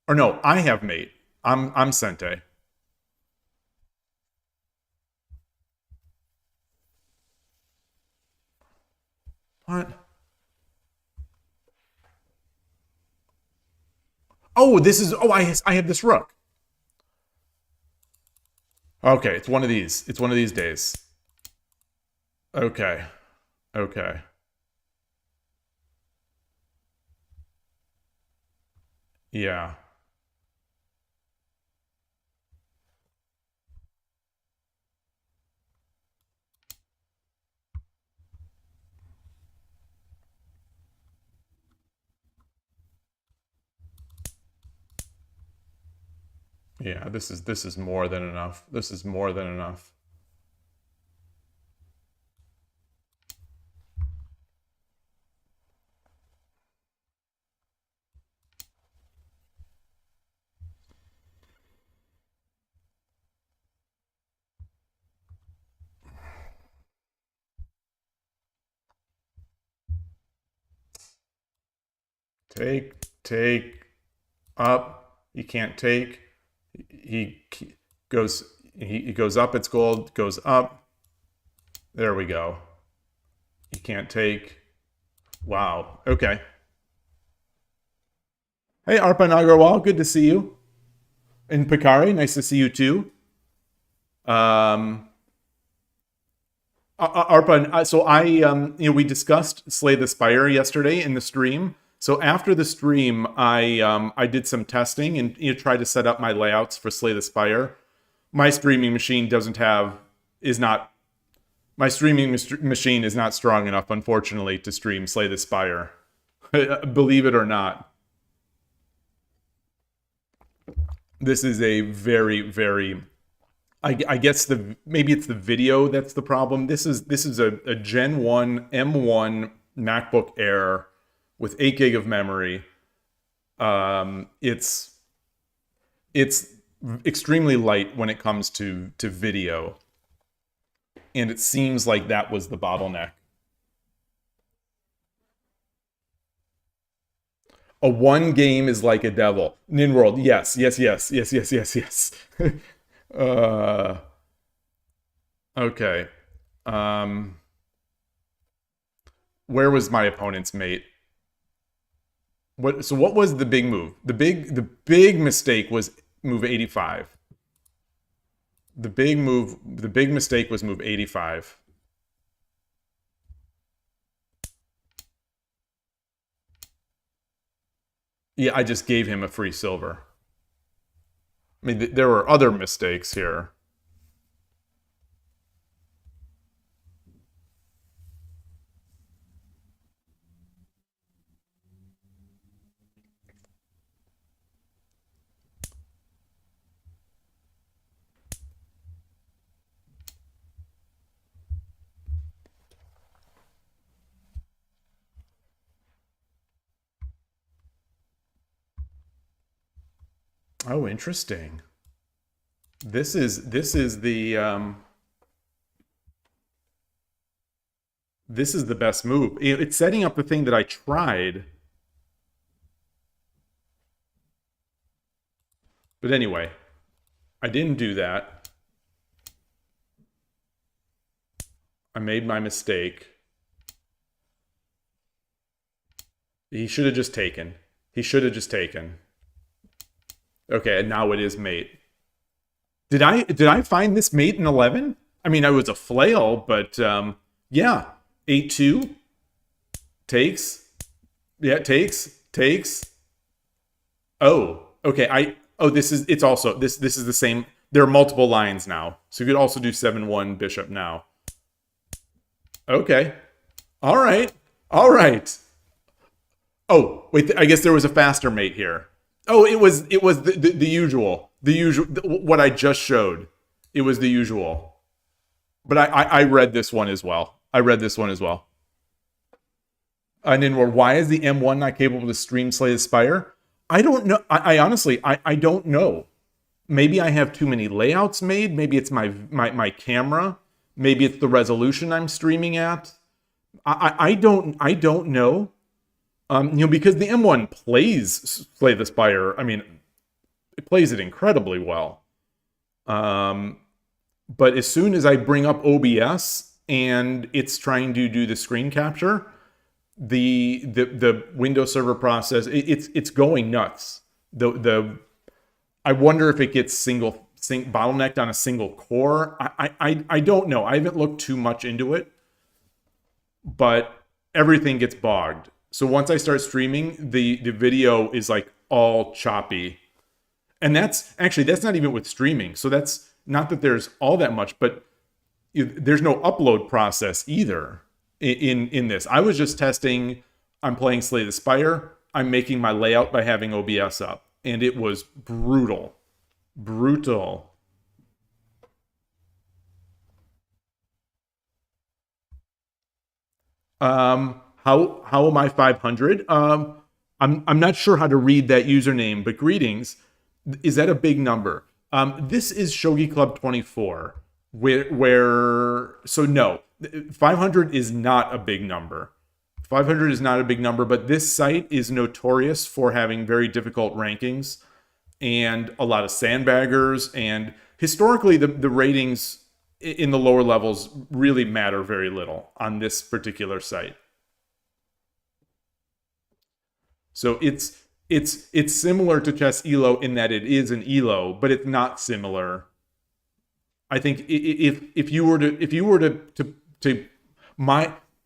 Or no, I have mate. I'm Sente. What? Oh, this is... Oh, I have this rook. Okay, it's one of these. It's one of these days. Okay. Okay. Yeah. Yeah, this is more than enough. This is more than enough. Take up. He can't take. He goes he goes up, it's gold, goes up. There we go. He can't take. Wow. Okay. Hey, Arpan Agarwal, good to see you. And Pikari, nice to see you too. Arpan, so we discussed Slay the Spire yesterday in the stream. So after the stream, I did some testing and tried to set up my layouts for Slay the Spire. My streaming machine my streaming machine is not strong enough, unfortunately, to stream Slay the Spire. Believe it or not. This is a very, very... I guess maybe it's the video that's the problem. This is a Gen 1 M1 MacBook Air with 8 gig of memory. It's extremely light when it comes to video. And it seems like that was the bottleneck. A one game is like a devil. Ninworld, yes. Okay. Where was my opponent's mate? So what was the big move? The big mistake was move 85. The big mistake was move 85. Yeah, I just gave him a free silver. I mean, there were other mistakes here. Oh, interesting. This is the best move. It's setting up the thing that I tried. But anyway, I didn't do that. I made my mistake. He should have just taken. Okay, and now it is mate. Did I find this mate in 11? I mean, I was a flail, but yeah. 8-2 takes. Yeah, takes. Oh, okay. This is the same. There are multiple lines now. So you could also do 7-1 bishop now. Okay. All right. Oh, wait, I guess there was a faster mate here. Oh, it was the usual. What I just showed. It was the usual. But I read this one as well. And then why is the M1 not capable to stream Slay the Spire? I don't know. I honestly don't know. Maybe I have too many layouts made. Maybe it's my camera. Maybe it's the resolution I'm streaming at. I don't know. Because the M1 plays Slay the Spire. I mean, it plays it incredibly well. But as soon as I bring up OBS and it's trying to do the screen capture, the Windows Server process, it's going nuts. I wonder if it gets bottlenecked on a single core. I don't know. I haven't looked too much into it, but everything gets bogged. So once I start streaming, the video is like all choppy. And that's not even with streaming. So that's not that there's all that much, but there's no upload process either in this. I was just testing. I'm playing Slay the Spire. I'm making my layout by having OBS up, and it was brutal. How am I 500? I'm not sure how to read that username, but greetings. Is that a big number? This is Shogi Club 24, so no, 500 is not a big number. 500 is not a big number, but this site is notorious for having very difficult rankings and a lot of sandbaggers. And historically, the ratings in the lower levels really matter very little on this particular site. So it's similar to Chess Elo in that it is an Elo, but it's not similar. I think if you were to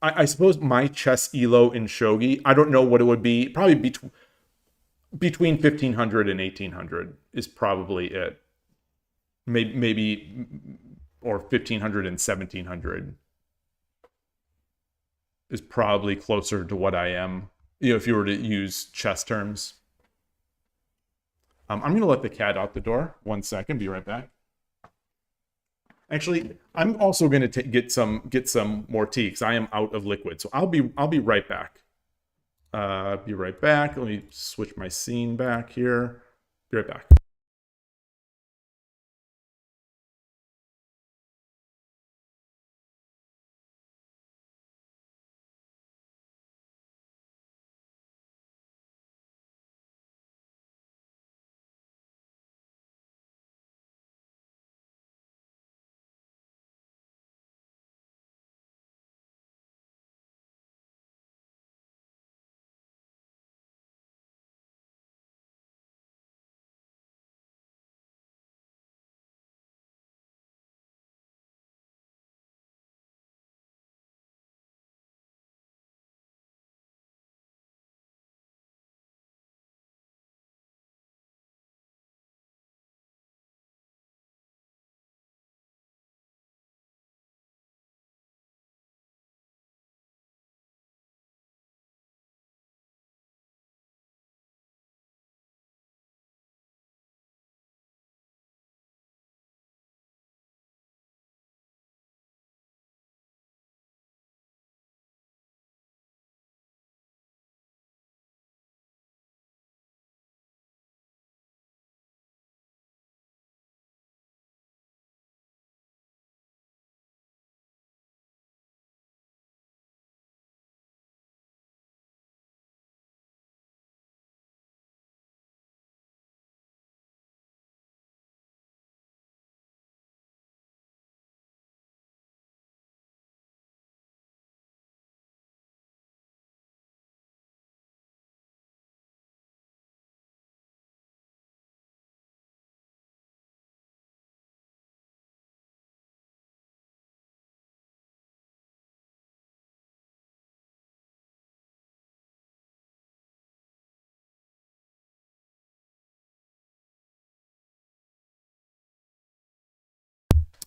I suppose my Chess Elo in Shogi, I don't know what it would be. Probably between 1500 and 1800 is probably it. Maybe or 1500 and 1700 is probably closer to what I am. If you were to use chess terms. I'm going to let the cat out the door. 1 second. Be right back. Actually, I'm also going to get some more tea because I am out of liquid. So I'll be right back. Be right back. Let me switch my scene back here. Be right back.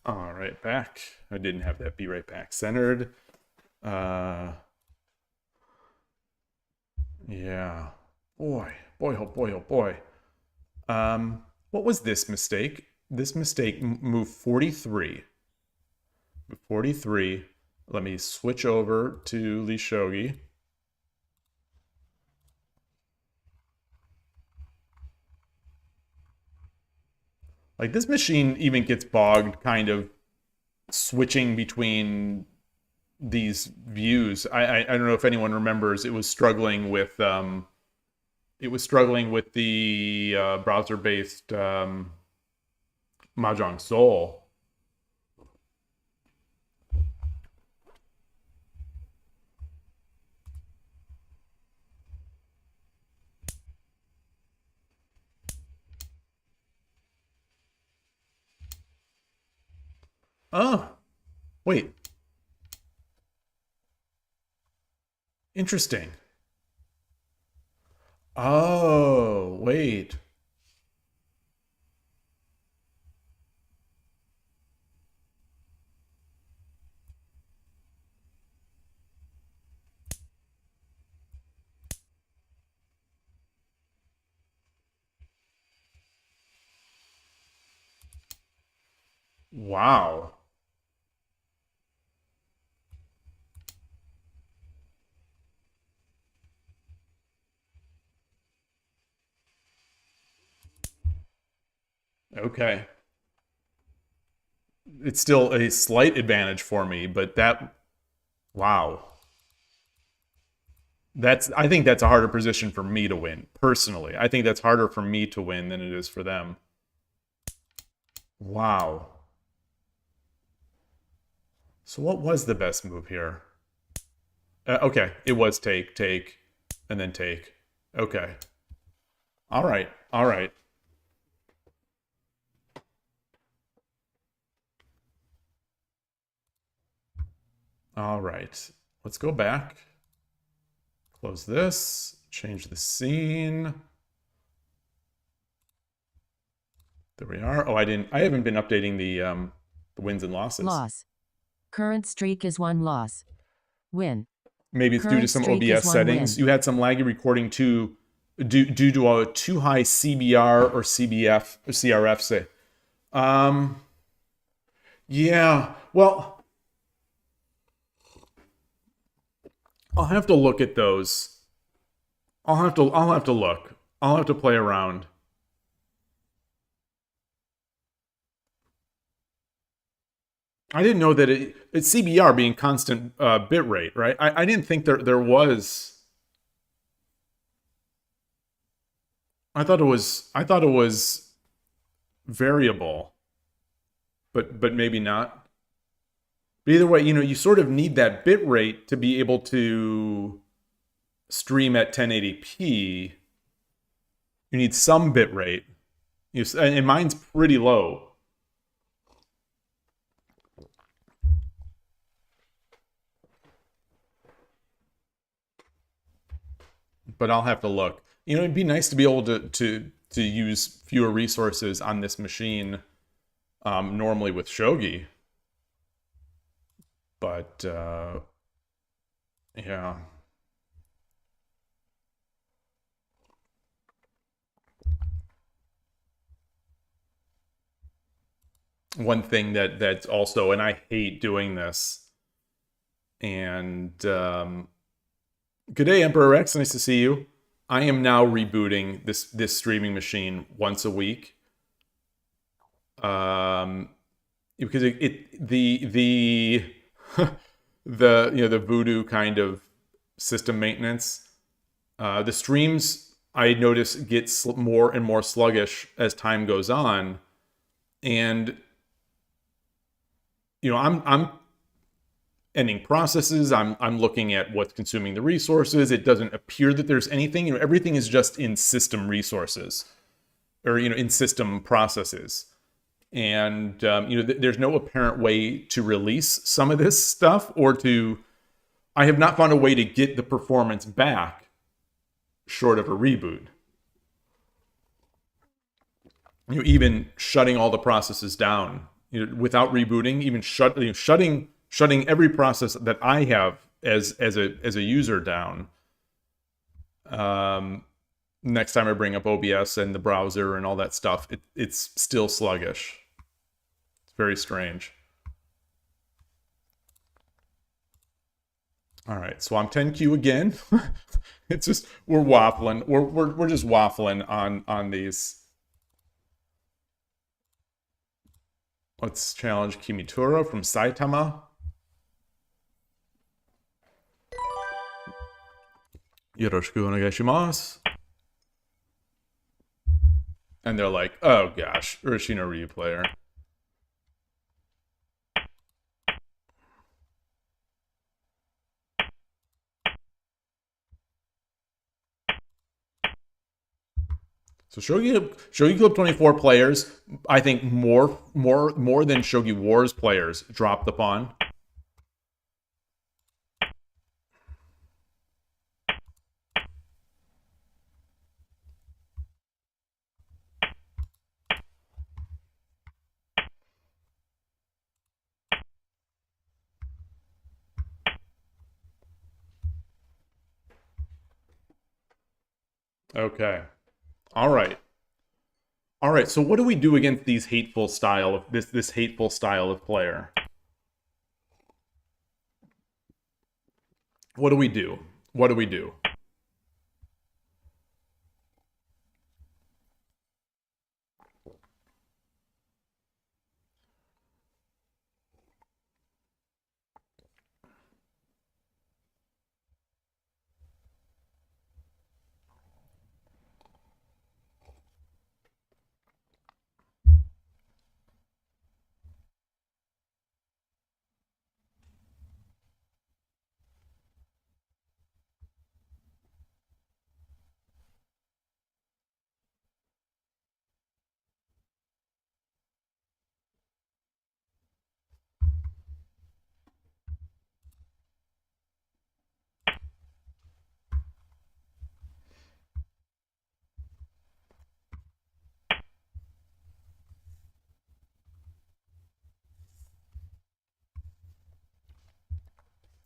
All right, back. I didn't have that be right back centered. Yeah. Boy, oh boy, oh boy. What was this mistake? This mistake moved 43. 43. Let me switch over to the Shogi. Like this machine even gets bogged kind of switching between these views. I don't know if anyone remembers, it was struggling with the browser-based Mahjong Soul. Oh, wait. Interesting. Oh, wait. Wow. Okay. It's still a slight advantage for me, but that, wow. I think that's a harder position for me to win, personally. I think that's harder for me to win than it is for them. Wow. So what was the best move here? Okay, it was take, take, and then take. Okay. All right. All right. All right. Let's go back. Close this. Change the scene. There we are. Oh, I haven't been updating the wins and losses. Loss. Current streak is 1 loss. Win. Maybe it's due to some OBS settings. You had some laggy recording too, due to a too high CBR or CBF or CRF say. Yeah. Well, I'll have to look at those. I'll have to look. I'll have to play around. I didn't know that it's CBR being constant bit rate, right? I didn't think there was. I thought it was variable, but maybe not. But either way, you sort of need that bit rate to be able to stream at 1080p. You need some bit rate. And mine's pretty low. But I'll have to look. It'd be nice to be able to use fewer resources on this machine normally with Shogi. But yeah. One thing that's also, and I hate doing this, and good day, Emperor X. Nice to see you. I am now rebooting this streaming machine once a week. Because the the voodoo kind of system maintenance, the streams I notice get more and more sluggish as time goes on, and I'm ending processes. I'm looking at what's consuming the resources. It doesn't appear that there's anything. Everything is just in system resources, or in system processes. And there's no apparent way to release some of this stuff, or I have not found a way to get the performance back short of a reboot. Even shutting all the processes down without rebooting, even shutting every process that I have as a user down. Next time I bring up OBS and the browser and all that stuff, it's still sluggish. It's very strange. All right, so I'm 10Q again. It's just we're waffling. We're just waffling on these. Let's challenge Kimitura from Saitama. Yoroshiku onegaishimasu. And they're like, oh gosh, Urashino Ryu player. So Shogi Club 24 players, I think more than Shogi Wars players drop the pawn. Okay. All right. All right. So what do we do against these hateful style of this hateful style of player? What do we do? What do we do?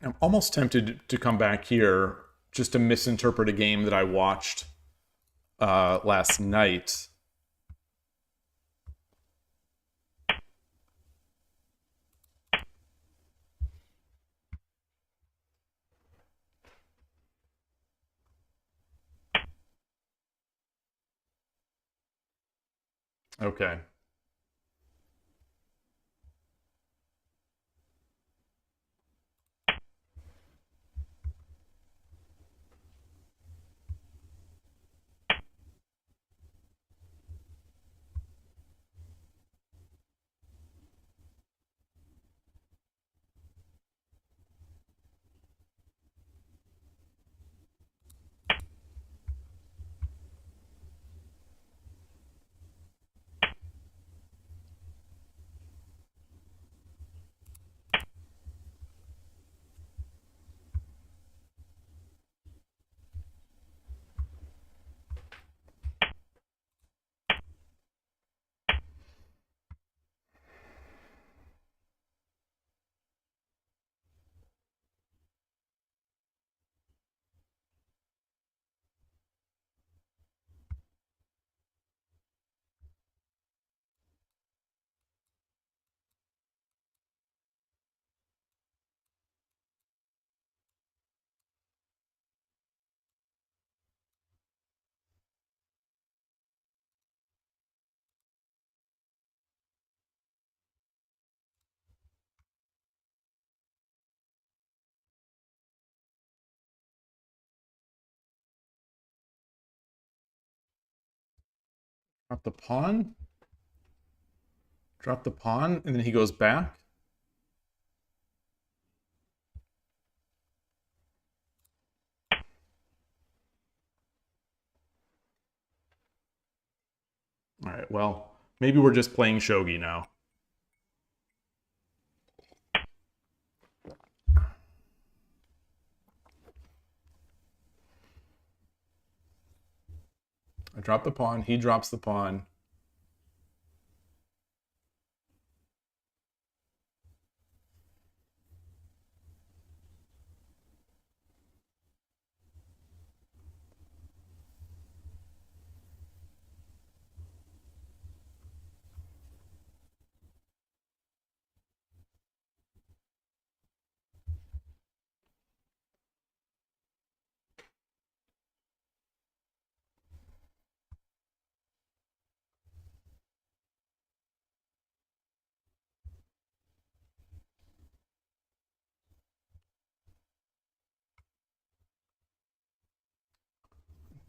I'm almost tempted to come back here just to misinterpret a game that I watched last night. Okay. Drop the pawn. Drop the pawn, and then he goes back. All right, well, maybe we're just playing shogi now. I drop the pawn, he drops the pawn.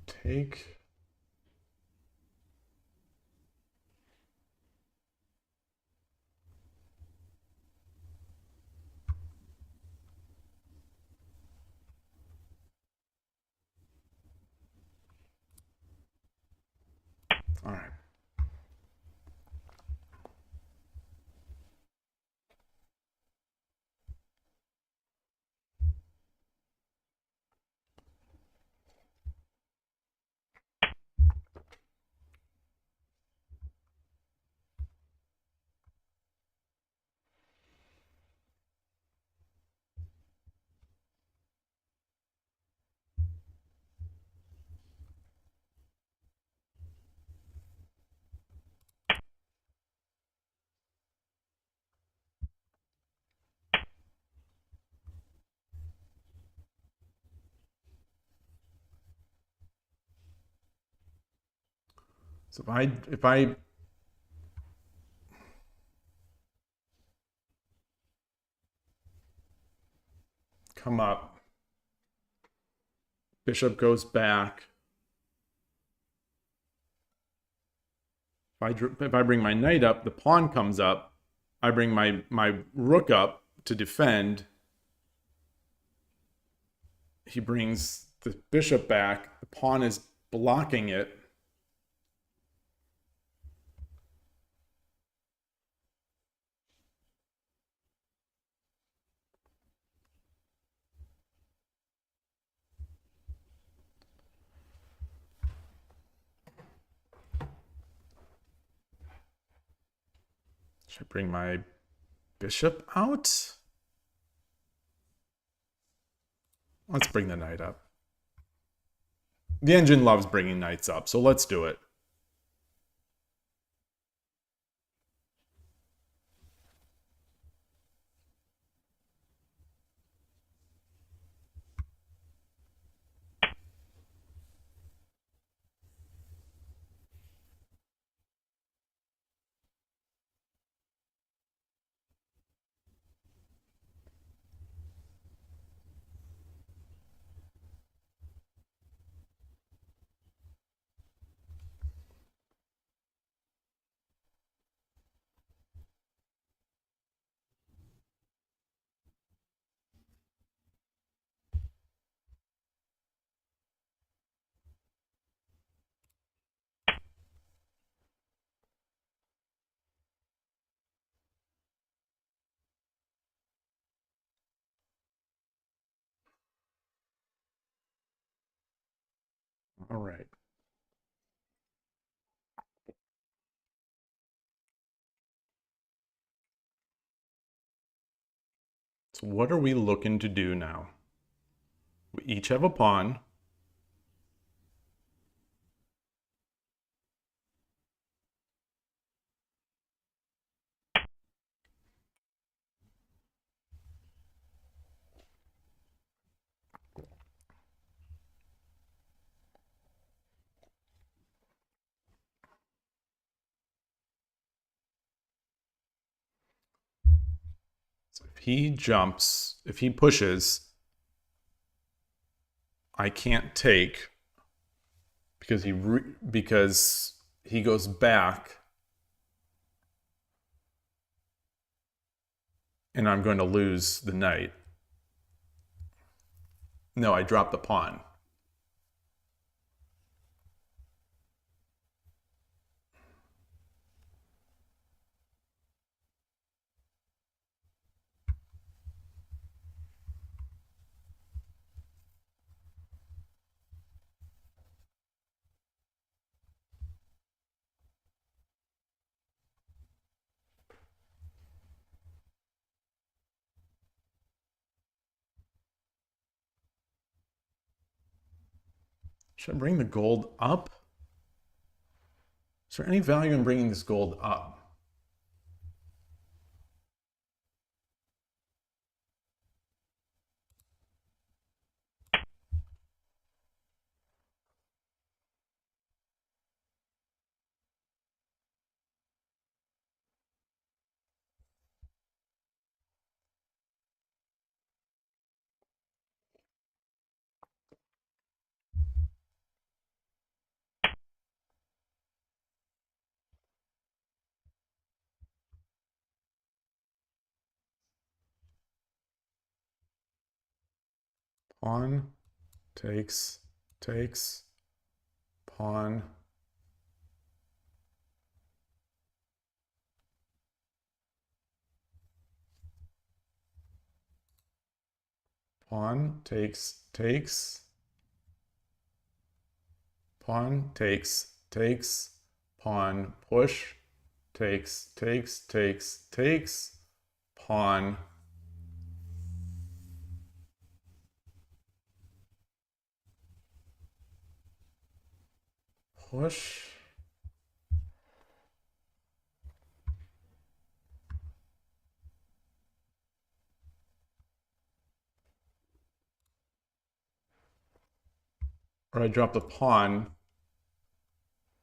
Take. All right. So if I come up, bishop goes back. If I bring my knight up, the pawn comes up. I bring my rook up to defend. He brings the bishop back. The pawn is blocking it. Should I bring my bishop out? Let's bring the knight up. The engine loves bringing knights up, so let's do it. All right. So what are we looking to do now? We each have a pawn. So if he jumps, if he pushes, I can't take because he goes back, and I'm going to lose the knight. No, I dropped the pawn. Should I bring the gold up? Is there any value in bringing this gold up? Pawn takes, pawn Pawn takes, takes. Pawn takes, takes. Pawn push, takes, takes, takes, takes. Pawn. Push. Or I drop the pawn.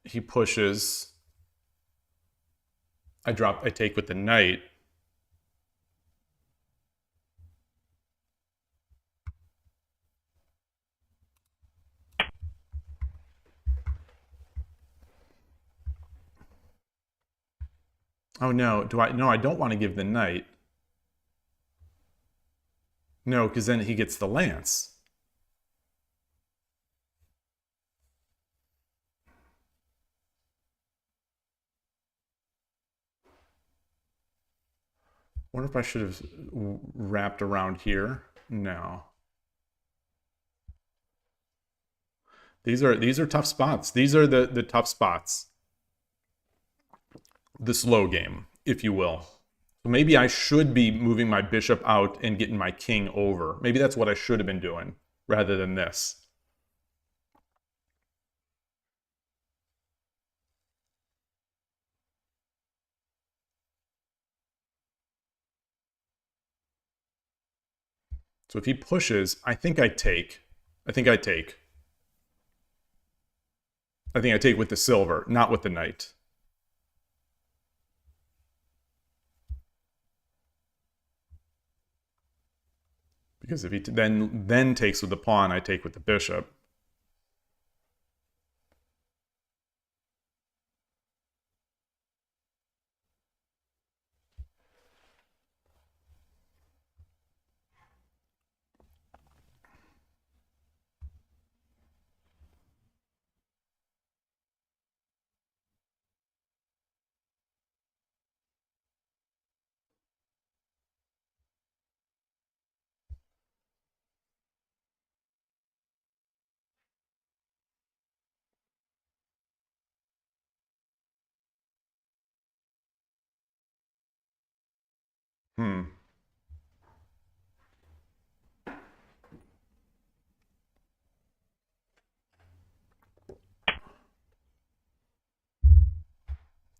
He pushes. I take with the knight. Oh no, no, I don't want to give the knight. No, because then he gets the lance. Wonder if I should have wrapped around here. No. These are tough spots. These are the tough spots. The slow game, if you will. So maybe I should be moving my bishop out and getting my king over. Maybe that's what I should have been doing rather than this. So if he pushes, I think I take. I think I take. I think I take with the silver, not with the knight. Because if he then takes with the pawn, I take with the bishop.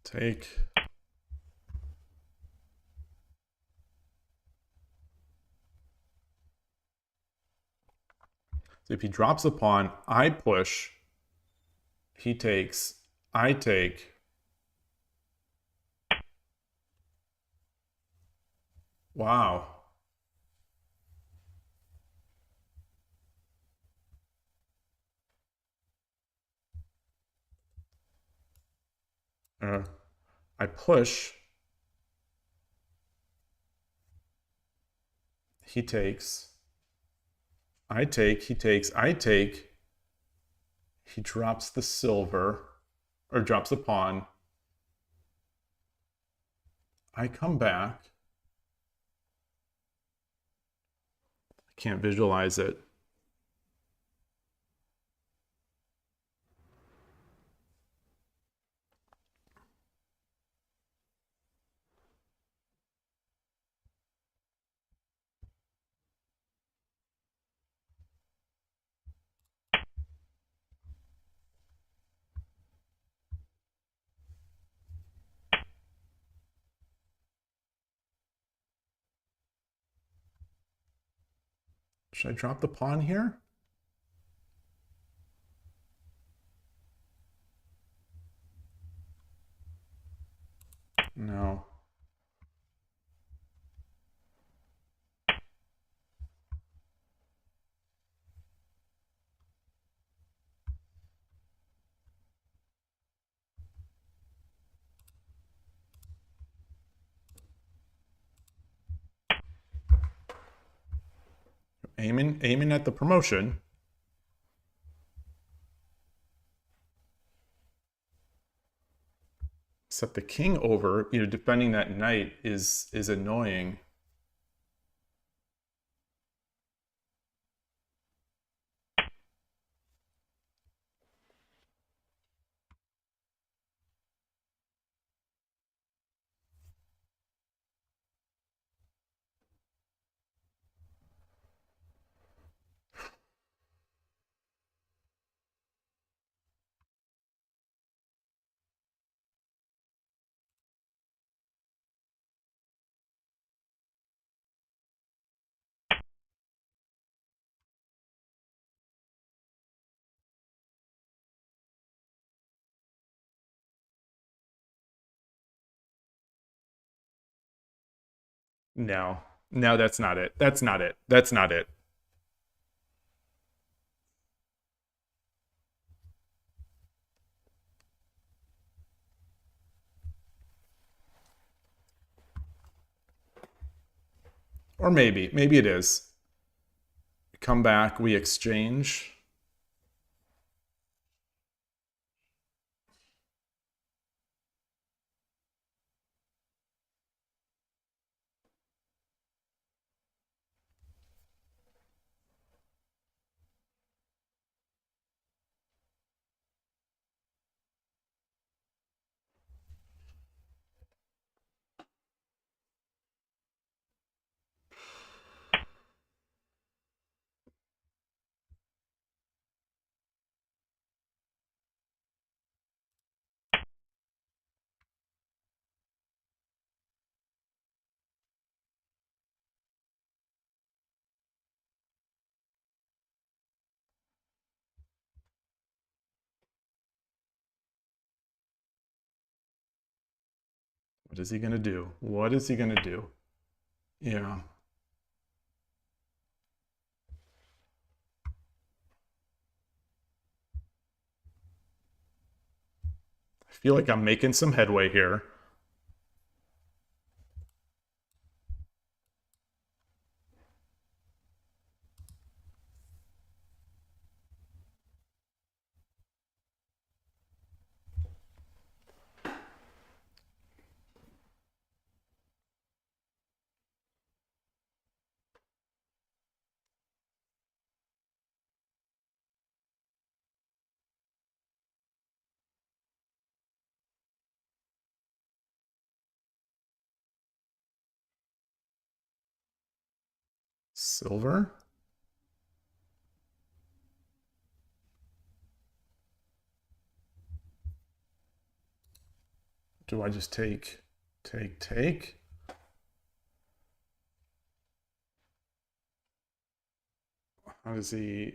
Take. So if he drops the pawn, I push. He takes. I take. Wow. I push. He takes. I take. He takes. I take. He drops the silver, or drops the pawn. I come back. I can't visualize it. Should I drop the pawn here? No. Aiming at the promotion. Except the king over, defending that knight is annoying. No. No, that's not it. That's not it. That's not it. Or maybe. Maybe it is. Come back, we exchange. What is he going to do? What is he going to do? Yeah. I feel like I'm making some headway here. Silver? Do I just take? How does he?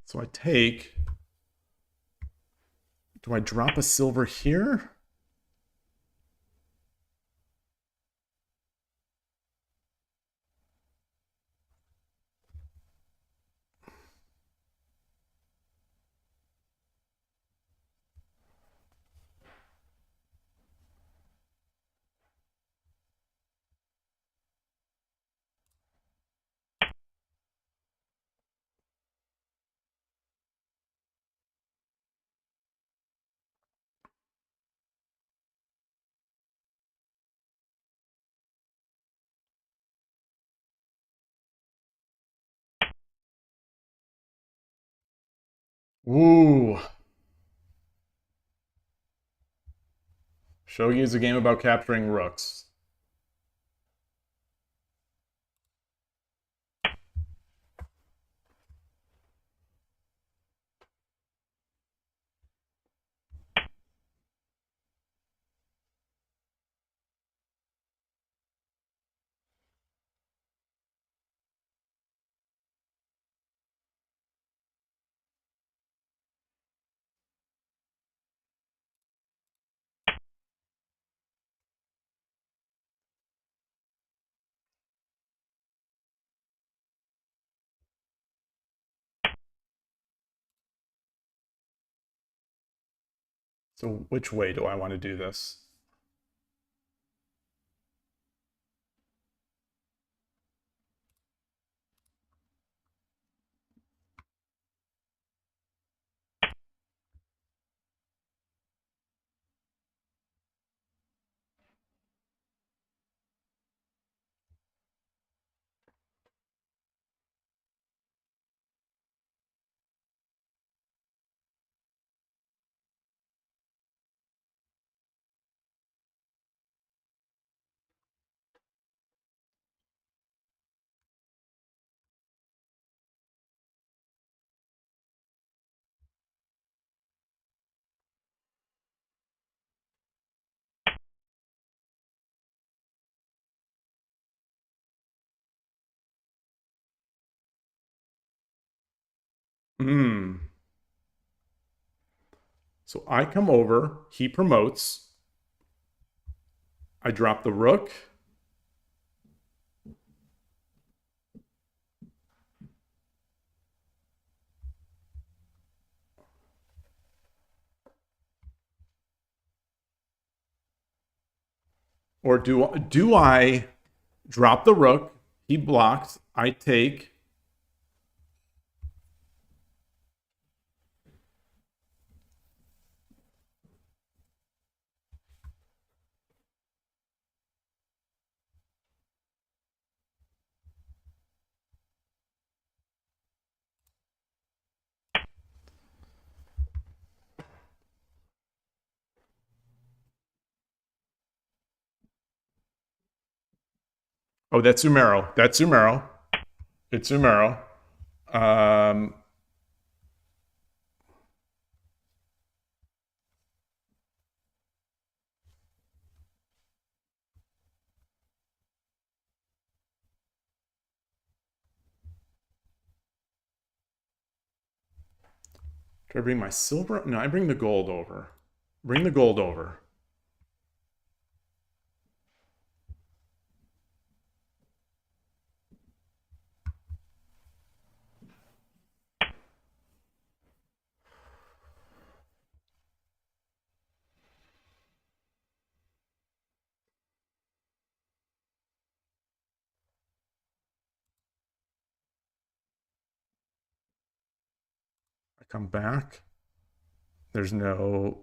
So I take. Do I drop a silver here? Ooh. Shogi is a game about capturing rooks. So which way do I want to do this? So I come over, he promotes, I drop the rook. Or do I drop the rook, he blocks, I take. Oh, that's Umero. That's Umero. It's Umero. Um, do I bring my silver? No, I bring the gold over. Bring the gold over. I come back. There's no.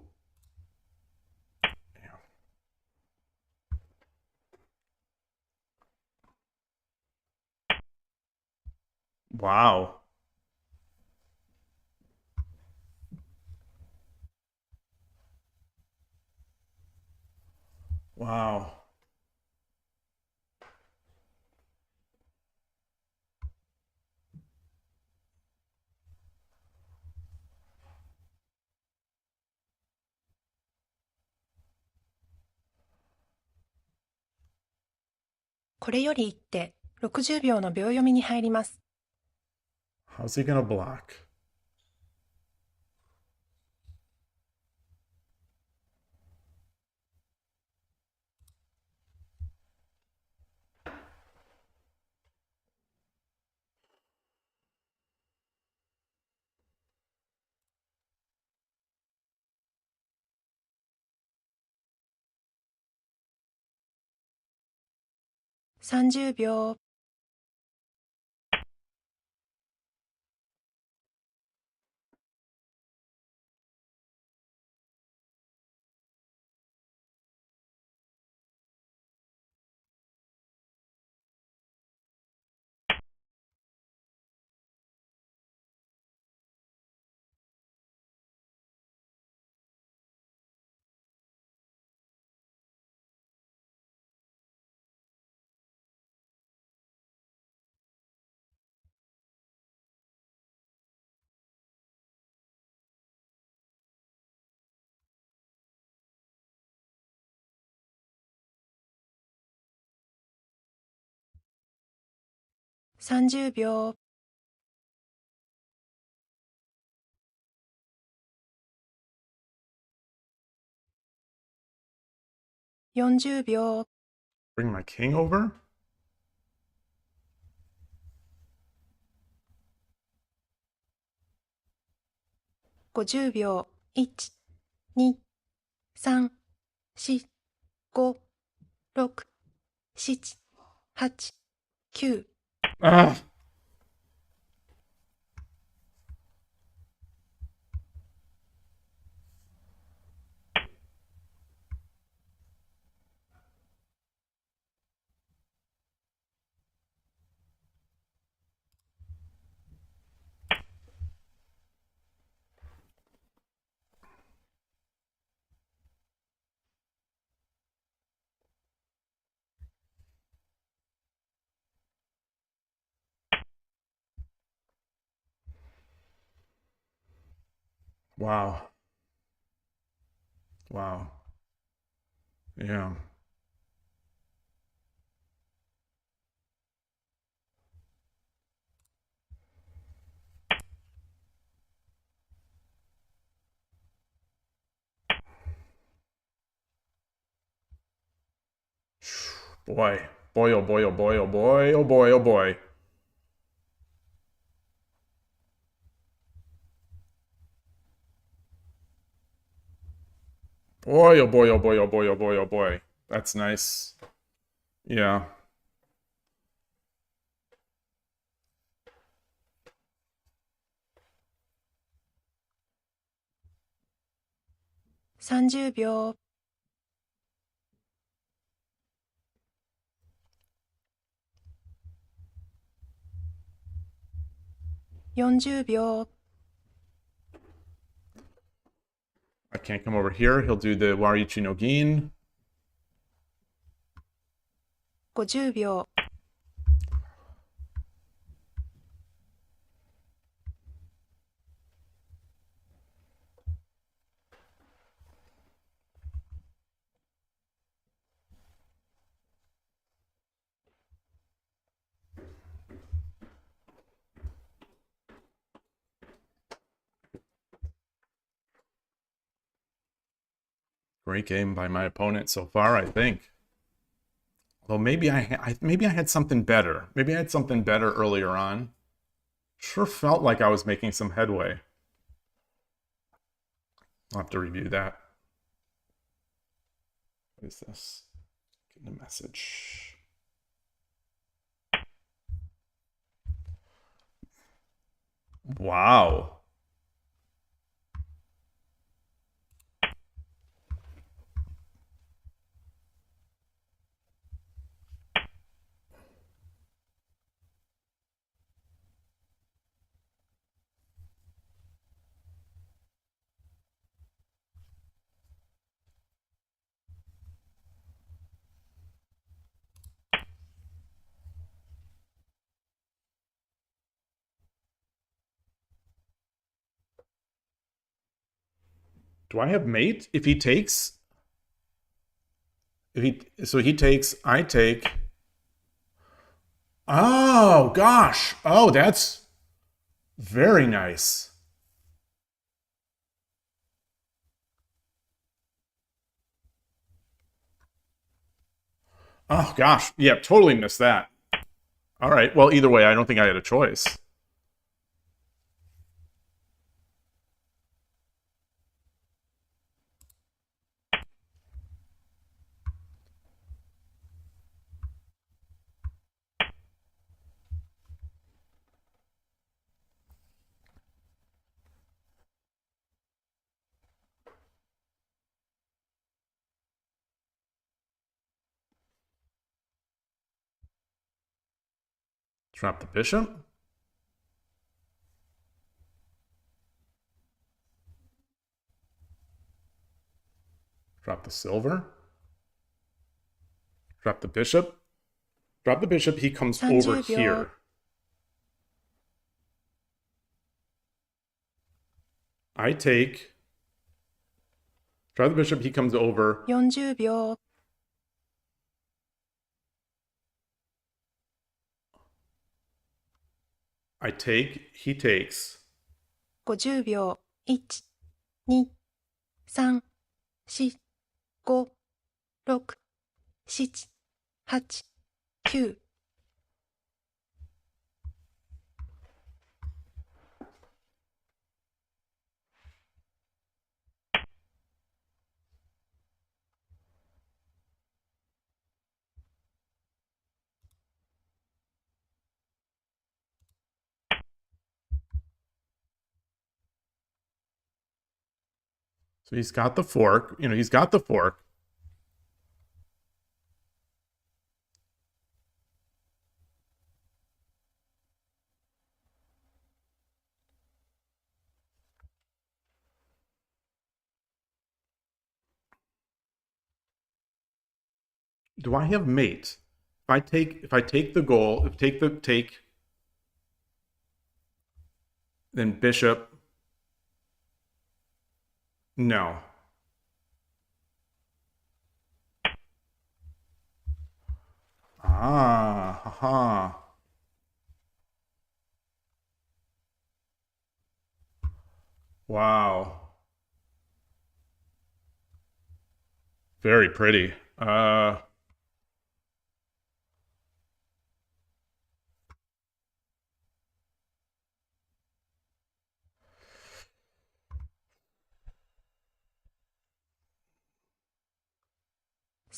Wow. Wow.「これより一手60秒の秒読みに入ります。 How's he gonna block? ?30 秒。30秒。40秒。 Bring my king over? 50秒。1、2、3、4、5、6、7、8、9。 Ah! Wow. Wow. Yeah. Boy. Boy, oh boy, oh boy, oh boy, oh boy, oh boy. Boy, oh boy, oh boy, oh boy, oh boy, oh boy. That's nice. Yeah.30秒。40秒。I can't come over here. He'll do the Wariichi no Gin. 50秒。Great game by my opponent so far, I think. Although maybe I had something better. Maybe I had something better earlier on. Sure felt like I was making some headway. I'll have to review that. What is this? Getting a message. Wow. Do I have mate? If he takes, he takes, I take. Oh gosh. Oh, that's very nice. Oh gosh. Yeah, totally missed that. All right. Well, either way, I don't think I had a choice. Drop the bishop. Drop the silver. Drop the bishop. Drop the bishop. He comes over 30秒。here. I take. Drop the bishop. He comes over. 40秒。I take. He takes. 50秒。1、2、3、4、5、6、7、8、9。So he's got the fork. He's got the fork. Do I have mate? If I take the goal, then bishop. No. Ah, haha. Wow. Very pretty.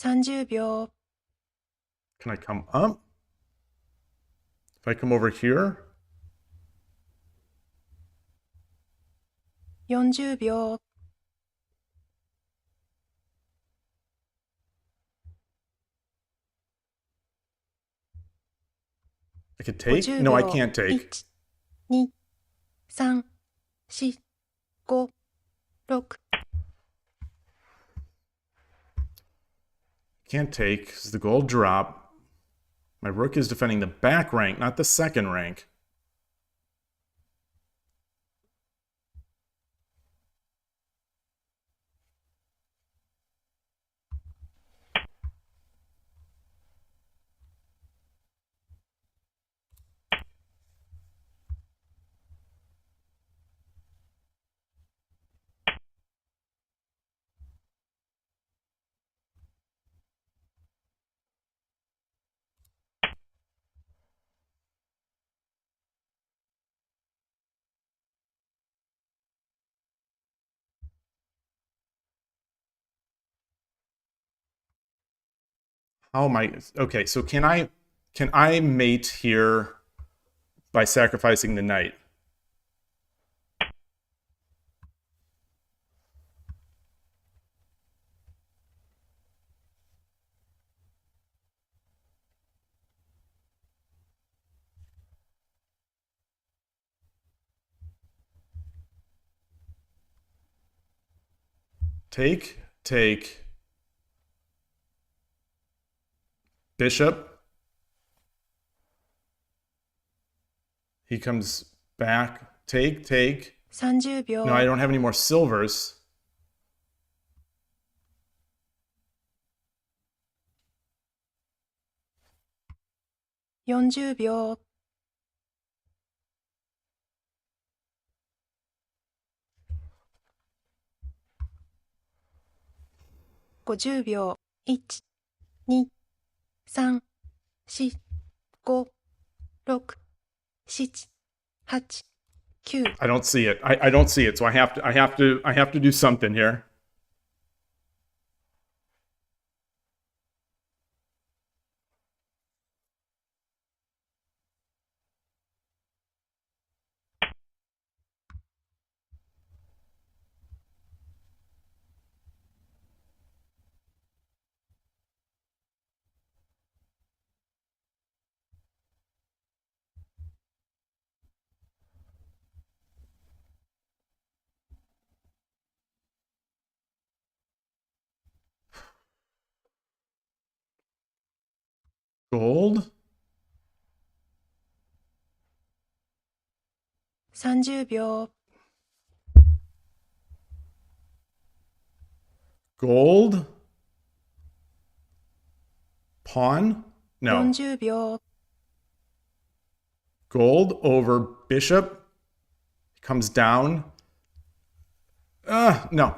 30秒 Can I come up? If I come over here, 40秒 I could take? 50 No, I 秒 can't take. 1、2、3、4、5、6 Can't take because the gold drop. My rook is defending the back rank, not the second rank. How am I? Okay, so can I mate here by sacrificing the knight? Take, take, bishop. He comes back. Take, take. 30秒 No, I don't have any more silvers. ,40 秒 50秒 1、2、3、4、5、6、7、8、9 I don't see it. I don't see it. So I have to do something here. Gold? 30秒 Gold? Pawn? No. 40秒 Gold over bishop. Comes down. No.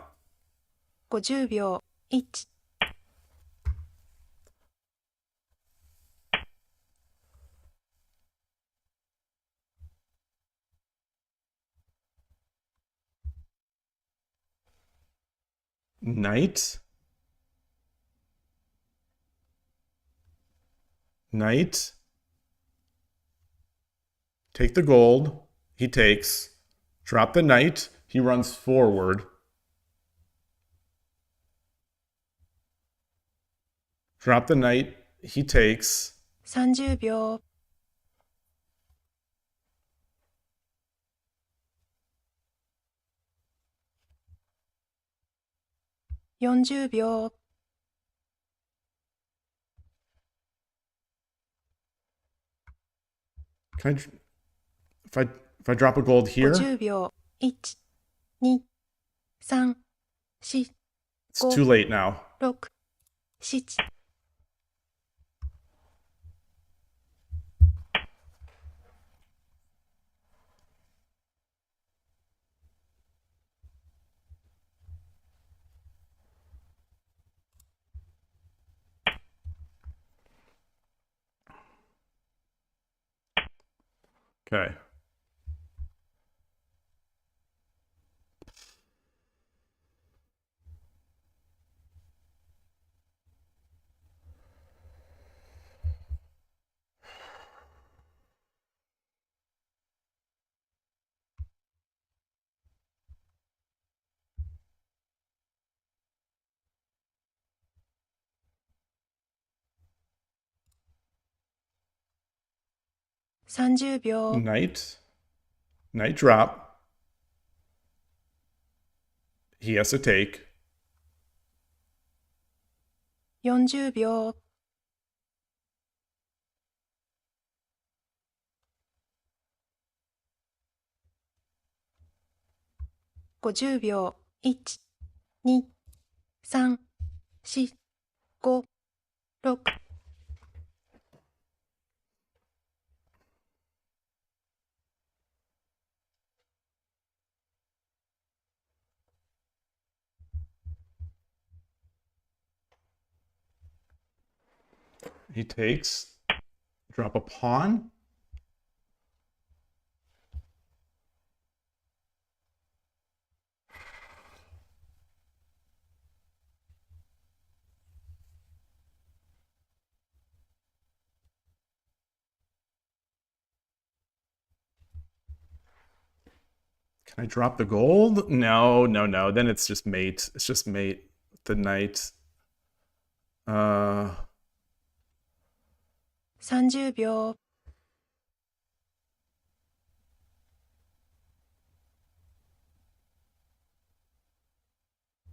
50秒 1、Knight. Knight. Take the gold. He takes. Drop the knight. He runs forward. Drop the knight. He takes. 30秒 40秒 Can if I drop a gold here? 50秒 1、2、3、4、 It's too late now. 6、7 Okay. 30秒、 Knight drop. He has to take. 40秒、 50秒、1、2、3、4、5、6。He takes. Drop a pawn. Can I drop the gold? No. Then it's just mate. It's just mate. The knight. 30秒、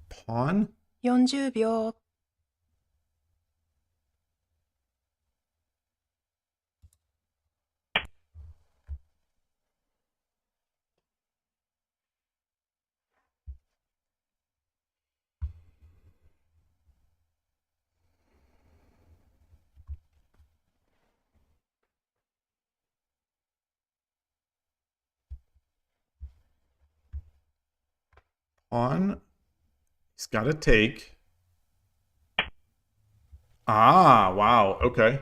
pawn. 40秒、 Pawn. He's got to take. Ah, wow. Okay.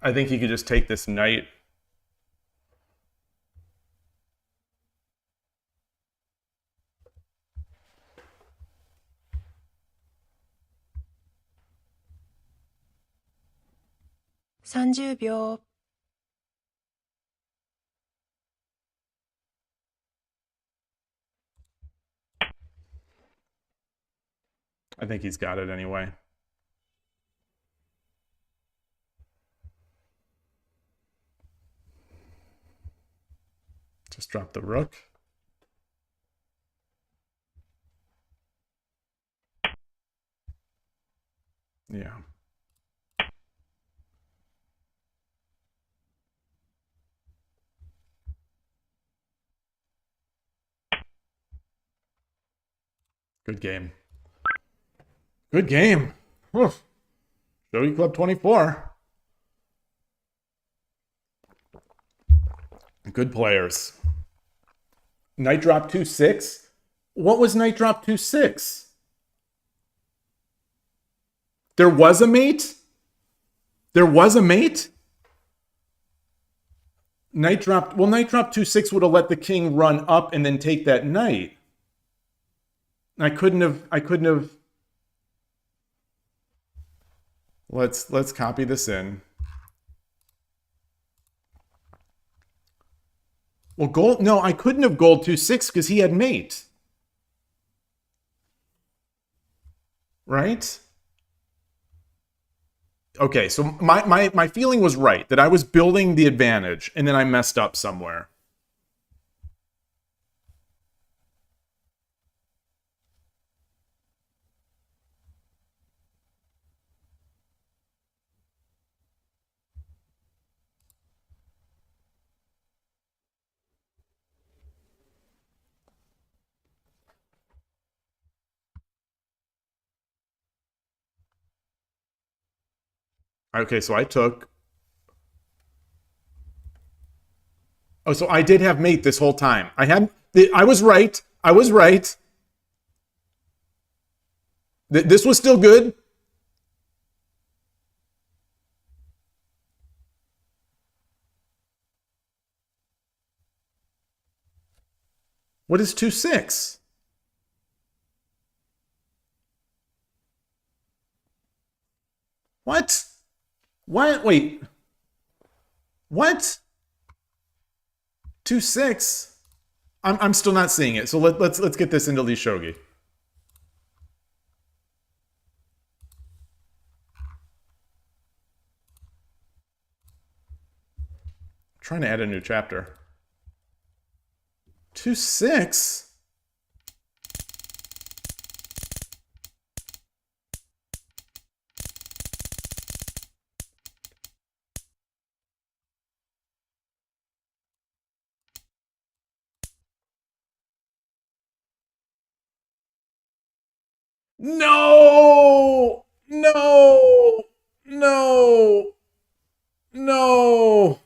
I think he could just take this knight.30秒、 I think he's got it anyway. Just drop the rook. Yeah. Good game. Good game. Oof. Shogi Club 24. Good players. Knight drop 2-6. What was knight drop 2-6? There was a mate? There was a mate? Knight dropped. Well, knight drop 2-6 would have let the king run up and then take that knight. I couldn't have. Let's copy this in. Well, gold. No, I couldn't have gold 2-6 because he had mate. Right? Okay, so my feeling was right, that I was building the advantage, and then I messed up somewhere. Okay, so I took... Oh, so I did have mate this whole time. I was right. I was right. This was still good. What is 2-6? What? What? Wait. What? 2-6? I'm still not seeing it. So let's get this into Lee Shogi. Trying to add a new chapter. 2-6? No! No! No! No!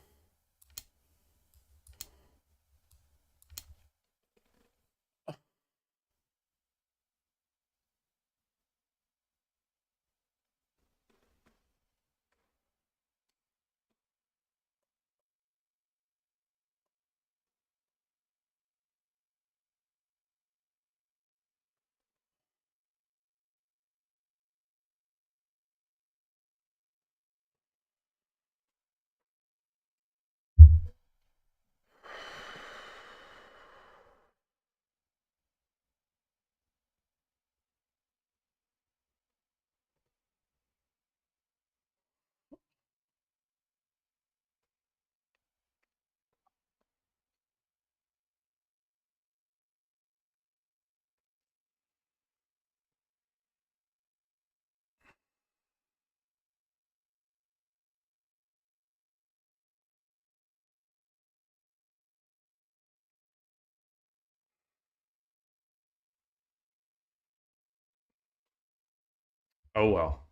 Oh well.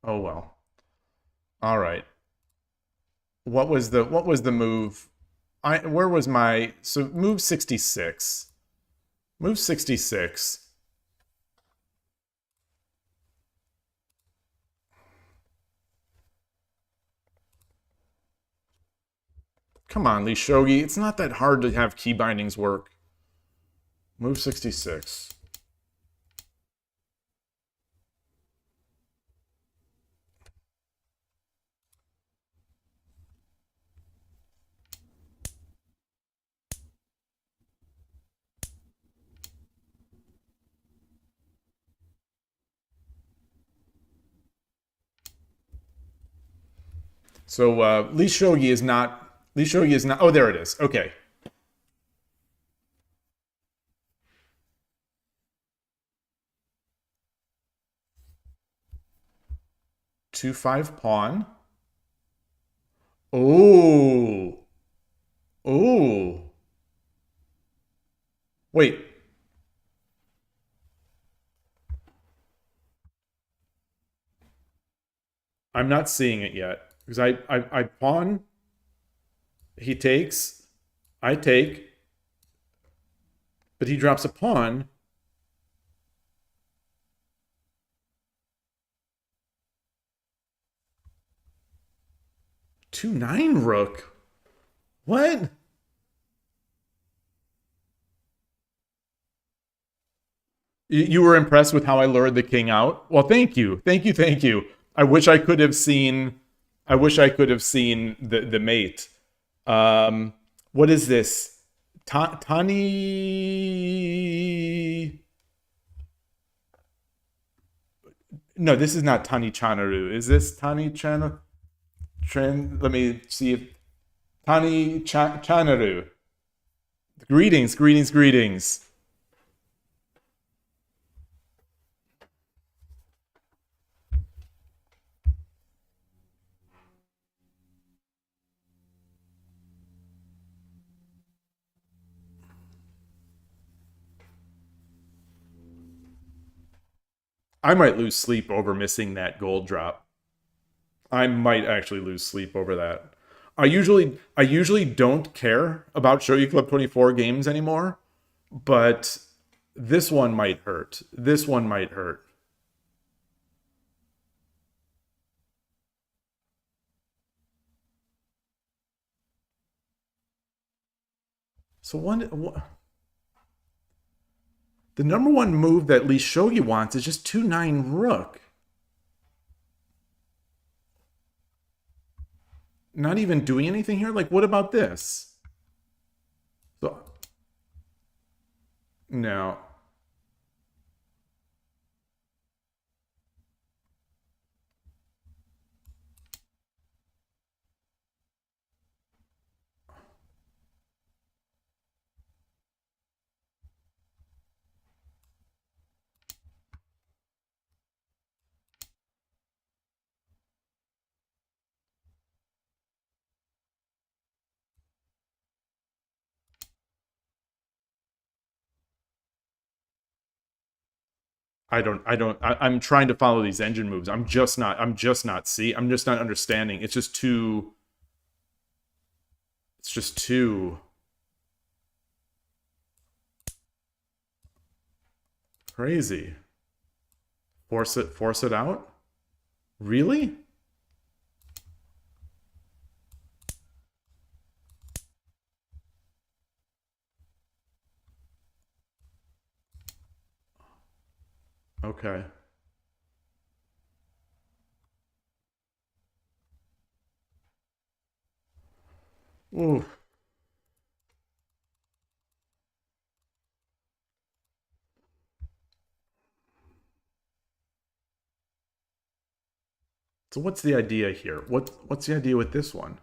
Oh well. All right. What was the move? Where was my so move 66. Move 66. Come on, Lee Shogi. It's not that hard to have key bindings work. Move 66. So Lee Shogi is not. Lee Shogi is not. Oh, there it is. Okay. Two five pawn. Oh. Oh. Wait. I'm not seeing it yet because I pawn. He takes. I take. But he drops a pawn. Two nine rook. What? You were impressed with how I lured the king out? Well, thank you. Thank you, thank you. I wish I could have seen the mate. What is this? Tani. No, this is not Tani Chanaru. Is this Tani Chanaru? Let me see if Tani Chanaru. Greetings, greetings, greetings. I might lose sleep over missing that gold drop. I might actually lose sleep over that. I usually don't care about Shogi Club 24 games anymore, but this one might hurt. This one might hurt. So the number one move that Lee Shogi wants is just 2-9 rook. Not even doing anything here? Like, what about this? So Now, I'm trying to follow these engine moves. I'm just not understanding. It's just too crazy. Force it out? Really? Okay. Ooh. So what's the idea here? What's the idea with this one?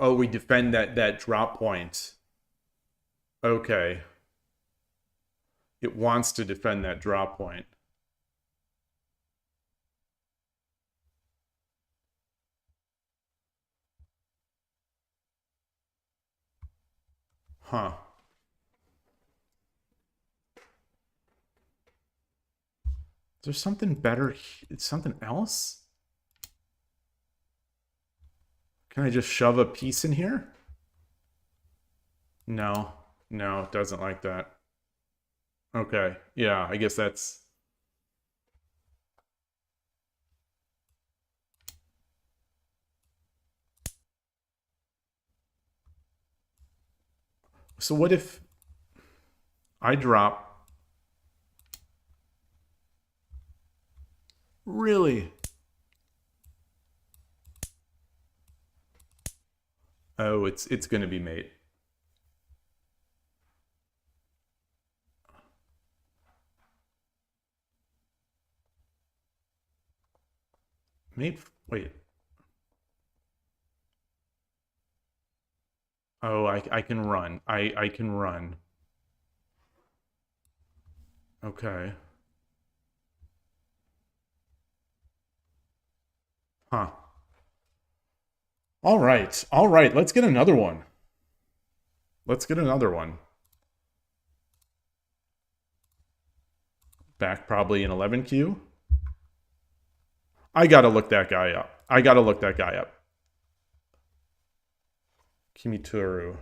Oh, we defend that drop point. Okay. It wants to defend that drop point. Huh. Is there something better? Something else? Can I just shove a piece in here? No. No, it doesn't like that. Okay. Yeah, I guess that's... So what if I drop... Really? Oh, it's going to be mate. Mate, wait. Oh, I can run. I can run. Okay. Huh. All right. All right. Let's get another one. Let's get another one. Back probably in 11Q. I gotta look that guy up. I gotta look that guy up. Kimituru.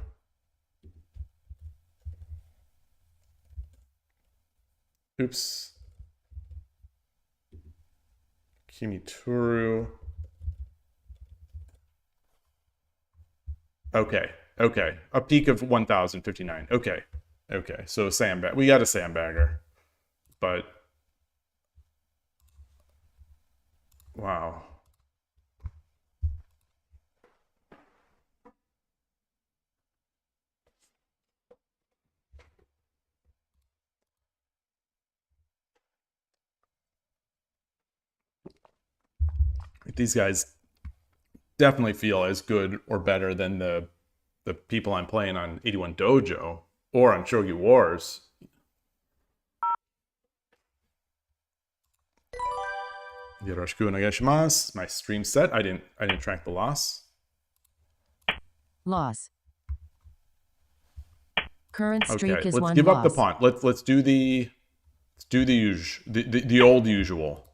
Oops. Kimituru. Okay. Okay. A peak of 1,059. Okay. Okay. So sandbag. We got a sandbagger. But wow. These guys definitely feel as good or better than the people I'm playing on 81 Dojo or on Shogi Wars. Yoroshiku onegaishimasu. My stream set. I didn't track the loss. Loss. Current streak Okay, is let's one give loss. up the punt. Let's do the the old usual.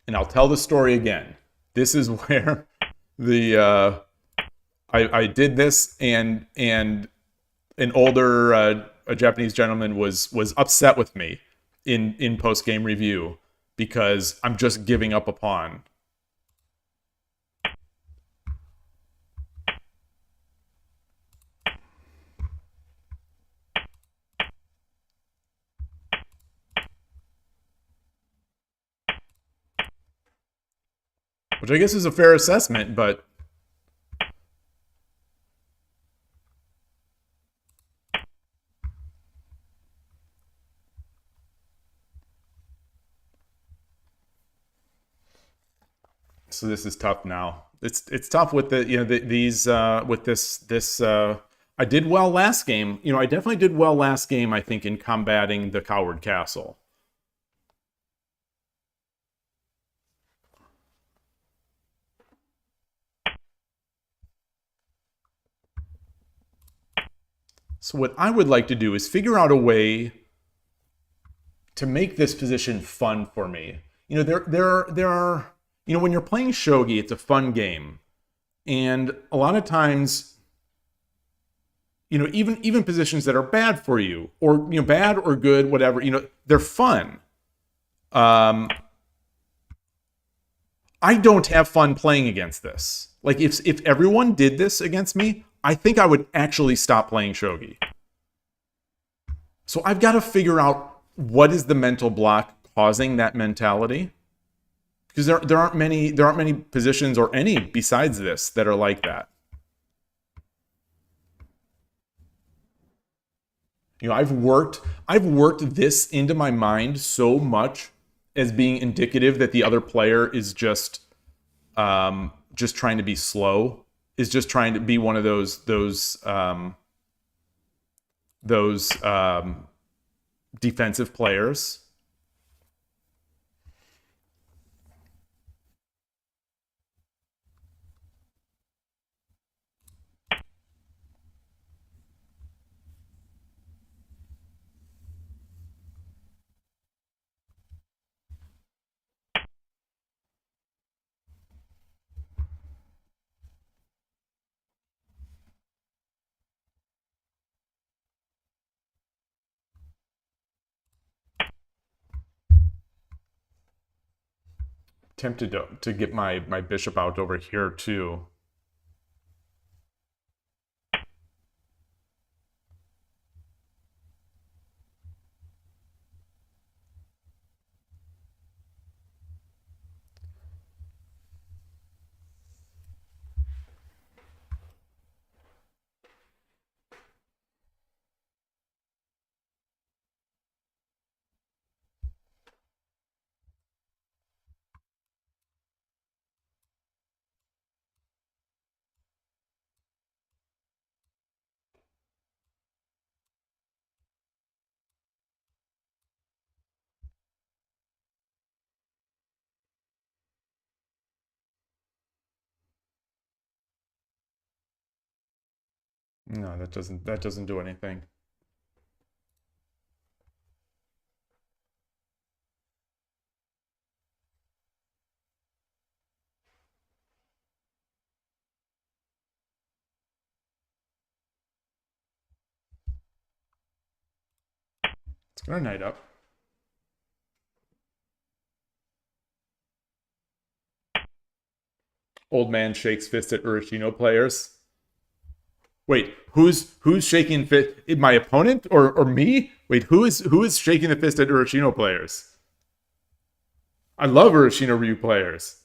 And I'll tell the story again. This is where the I did this, and an older a Japanese gentleman was upset with me in post game review because I'm just giving up a pawn. which I guess is a fair assessment, but so this is tough now. It's tough with the these with this I did well last game. I definitely did well last game, I think, in combating the coward castle. So what I would like to do is figure out a way to make this position fun for me. There are when you're playing shogi, it's a fun game, and a lot of times, even positions that are bad for you, or bad or good, whatever, they're fun. I don't have fun playing against this. Like if everyone did this against me, I think I would actually stop playing shogi. So I've got to figure out what is the mental block causing that mentality. Because there aren't many positions or any besides this that are like that. I've worked this into my mind so much as being indicative that the other player is just trying to be slow, is just trying to be one of those defensive players. Tempted to get my bishop out over here too. No, that doesn't do anything. Let's get our knight up. Old man shakes fist at Urashino players. Wait, who's shaking fist? My opponent or me? Wait, who is shaking the fist at Urashino players? I love Urashino Ryu players.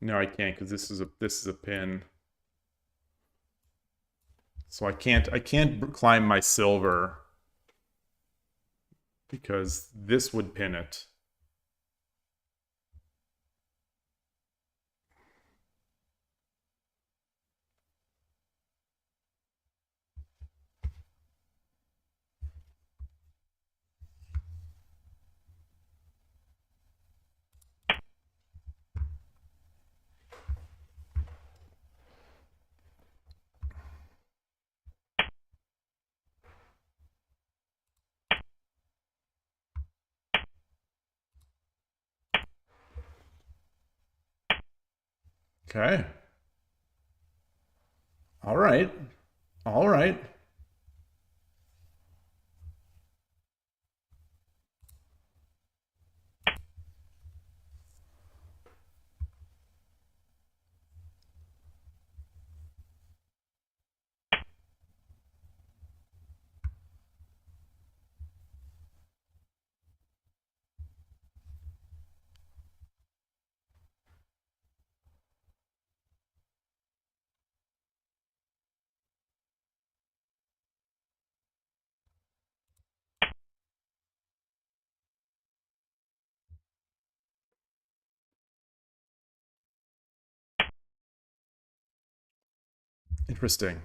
No, I can't because this is a pin. So I can't climb my silver because this would pin it. Okay. All right. All right. Interesting.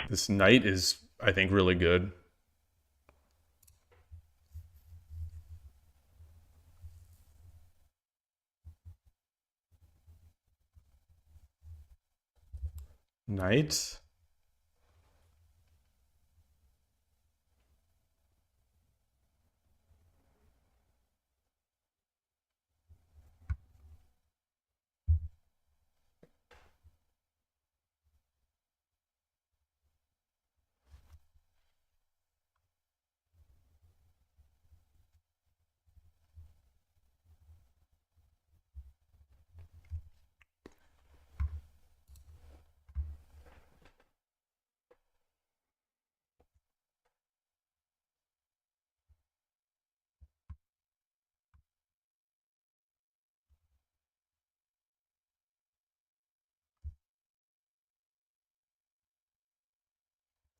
This knight is, I think, really good. Knight.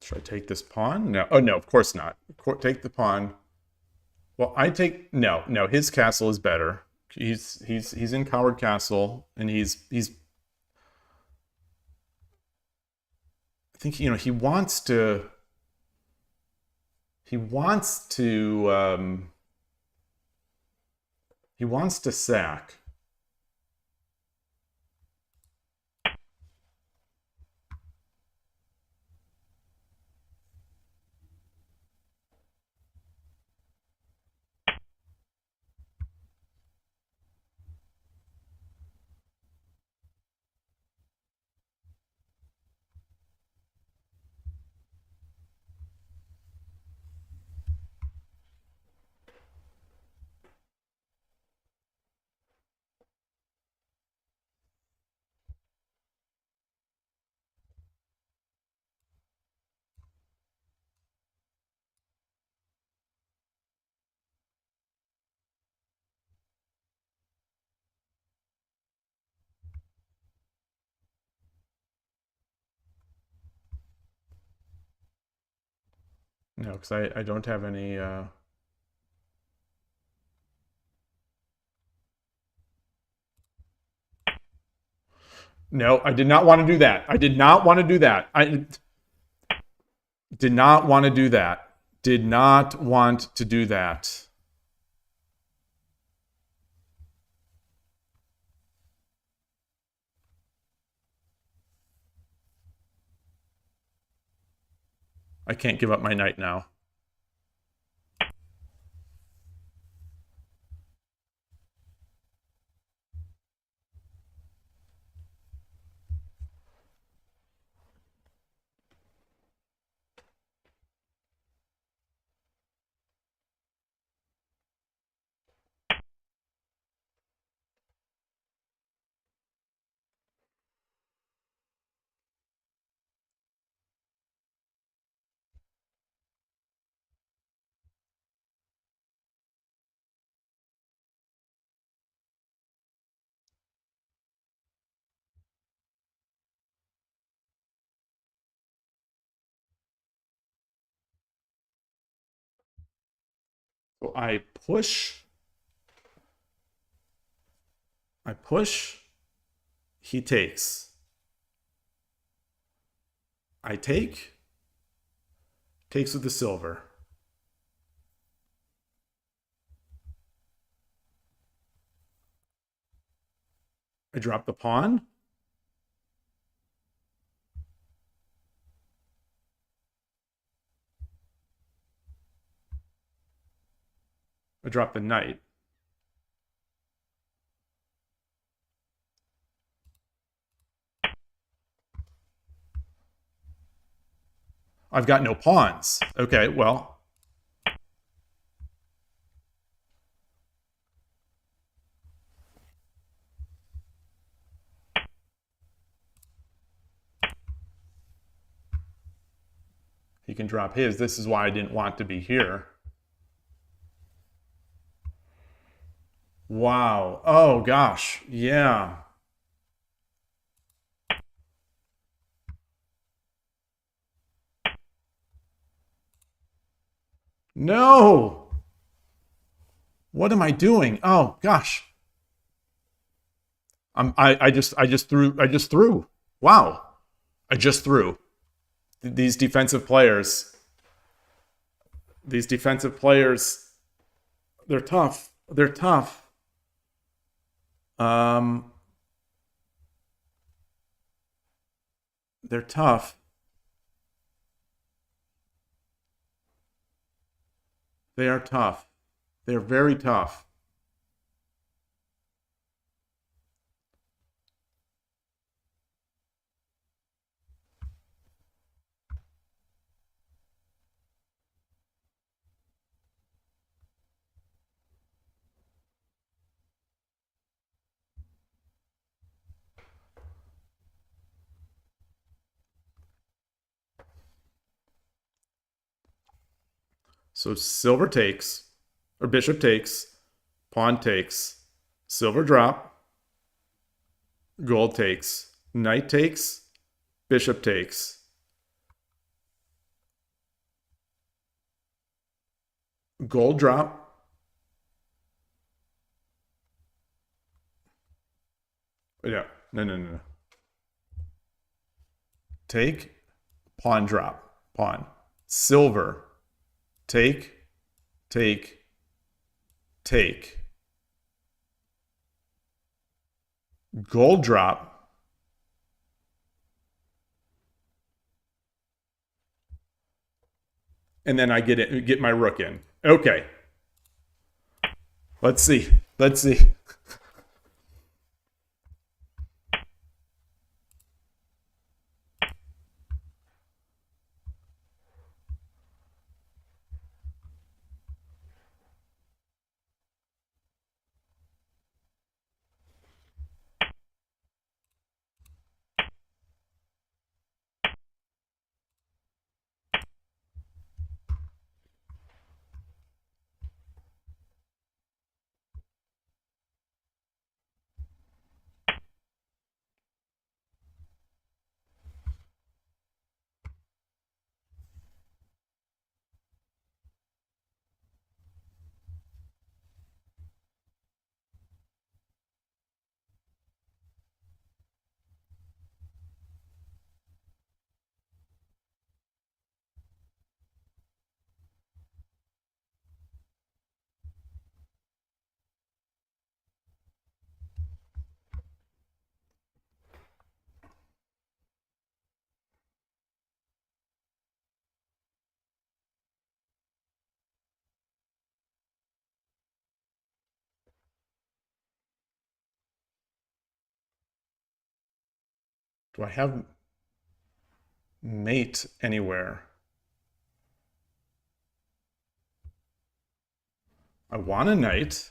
Should I take this pawn? No. Oh, no, of course not. Take the pawn. Well, I take no. His castle is better. He's in Coward Castle, and he's. I think he wants to. He wants to. He wants to sack. No, because I don't have any. No, I did not want to do that. I did not want to do that. I did not want to do that. Did not want to do that. I can't give up my knight now. So I push. I push. He takes. I take. Takes with the silver. I drop the pawn. I drop the knight. I've got no pawns. Okay, well. He can drop his. This is why I didn't want to be here. Wow. Oh, gosh. Yeah. No. What am I doing? Oh, gosh. I just threw. Wow. I just threw. These defensive players, they're tough. They're tough. They're tough. They are tough. They're very tough. So silver takes, or bishop takes, pawn takes, silver drop, gold takes, knight takes, bishop takes, gold drop, yeah, no. Take, pawn drop, pawn, silver, take, gold drop, and then I get my rook in. Okay. Let's see. Do I have mate anywhere? I want a knight.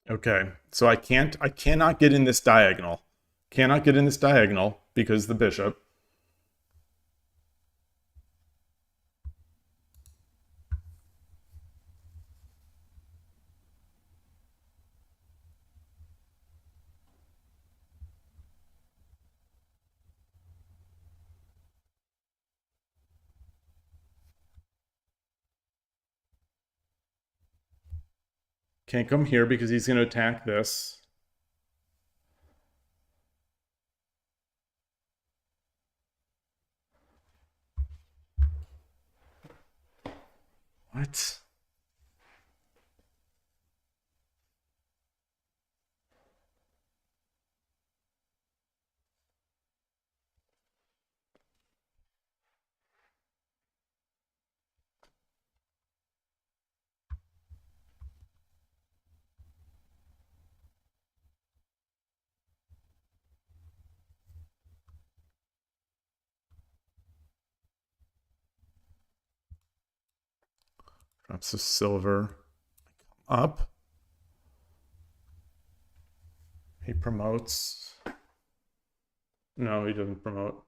Okay, so I cannot get in this diagonal. Cannot get in this diagonal because the bishop. Can't come here because he's going to attack this. What? Drops the silver. Up. He promotes. No, he doesn't promote.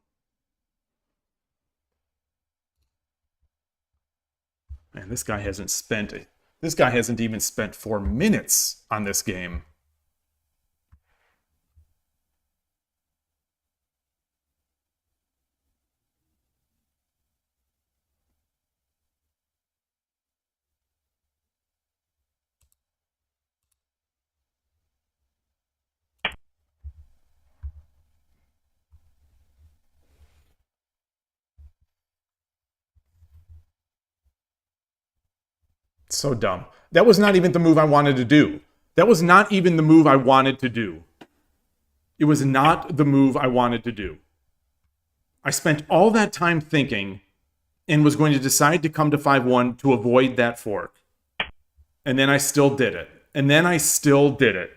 Man, this guy hasn't spent it. This guy hasn't even spent 4 minutes on this game. So dumb. That was not even the move I wanted to do. That was not even the move I wanted to do. It was not the move I wanted to do. I spent all that time thinking and was going to decide to come to 5-1 to avoid that fork. And then I still did it. And then I still did it.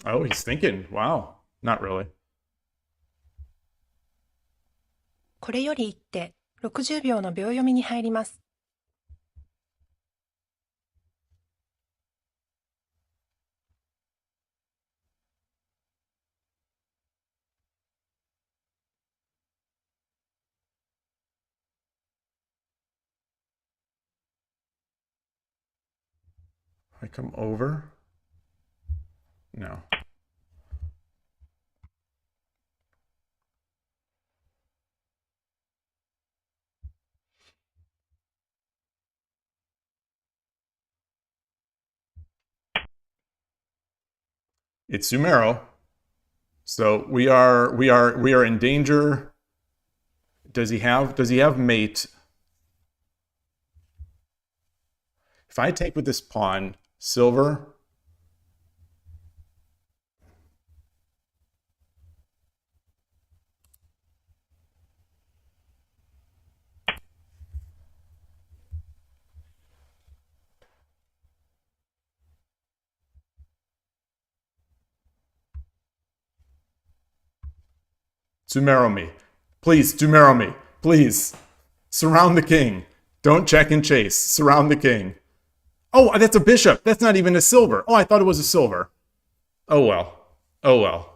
Oh, he's thinking. Wow. Not really. これより一手、60秒の秒読みに入ります。I come over? No. It's Sumero. So we are in danger. Does he have mate? If I take with this pawn, silver. Sumero me. Please, Sumero me. Please. Surround the king. Don't check and chase. Surround the king. Oh, that's a bishop. That's not even a silver. Oh, I thought it was a silver. Oh well. Oh well.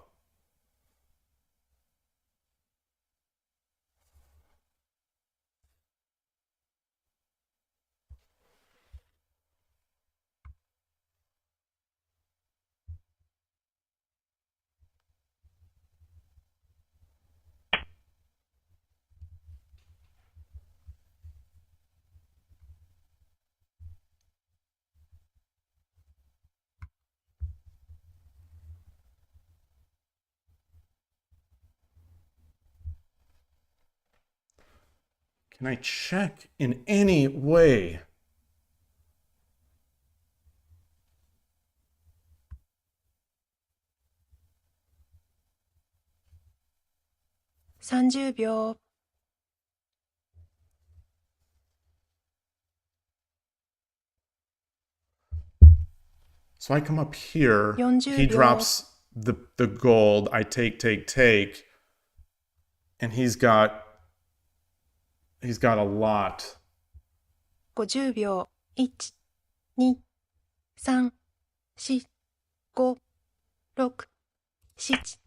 Can I check in any way? ?30 秒。So I come up here. 40 He 秒。 drops the gold. I take, and he's got a lot. 50 秒。1、2、3、4、5、6、7。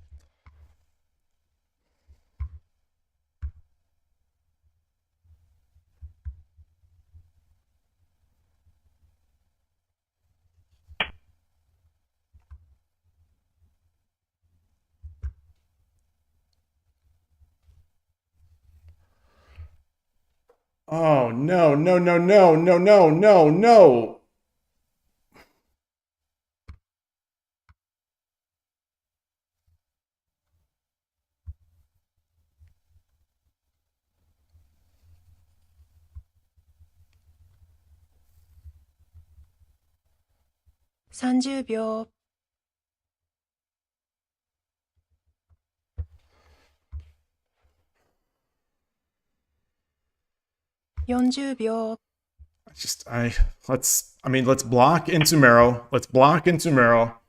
Oh no, no, no, no, no, no, no, no. ?30 秒。40秒。let's block into Marrow. Let's block into Marrow.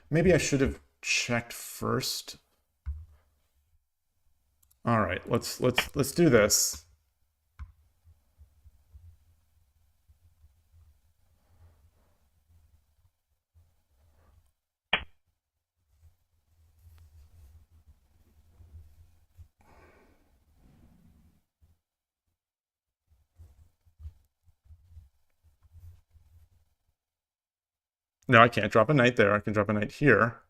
Maybe I should have checked first. All right, let's do this. No, I can't drop a knight there. I can drop a knight here.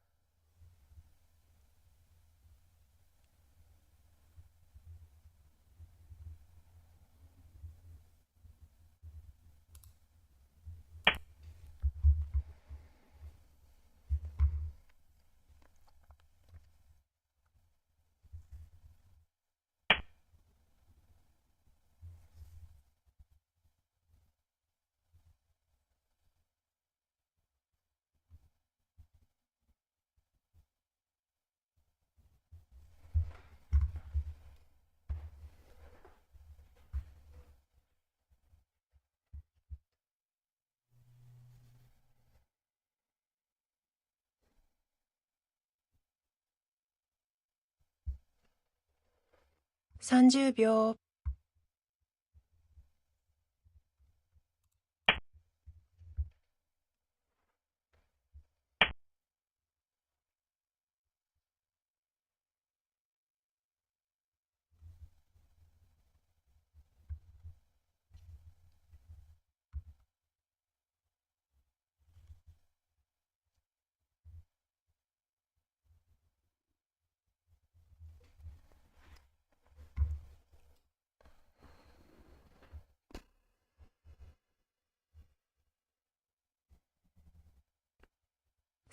?30 秒。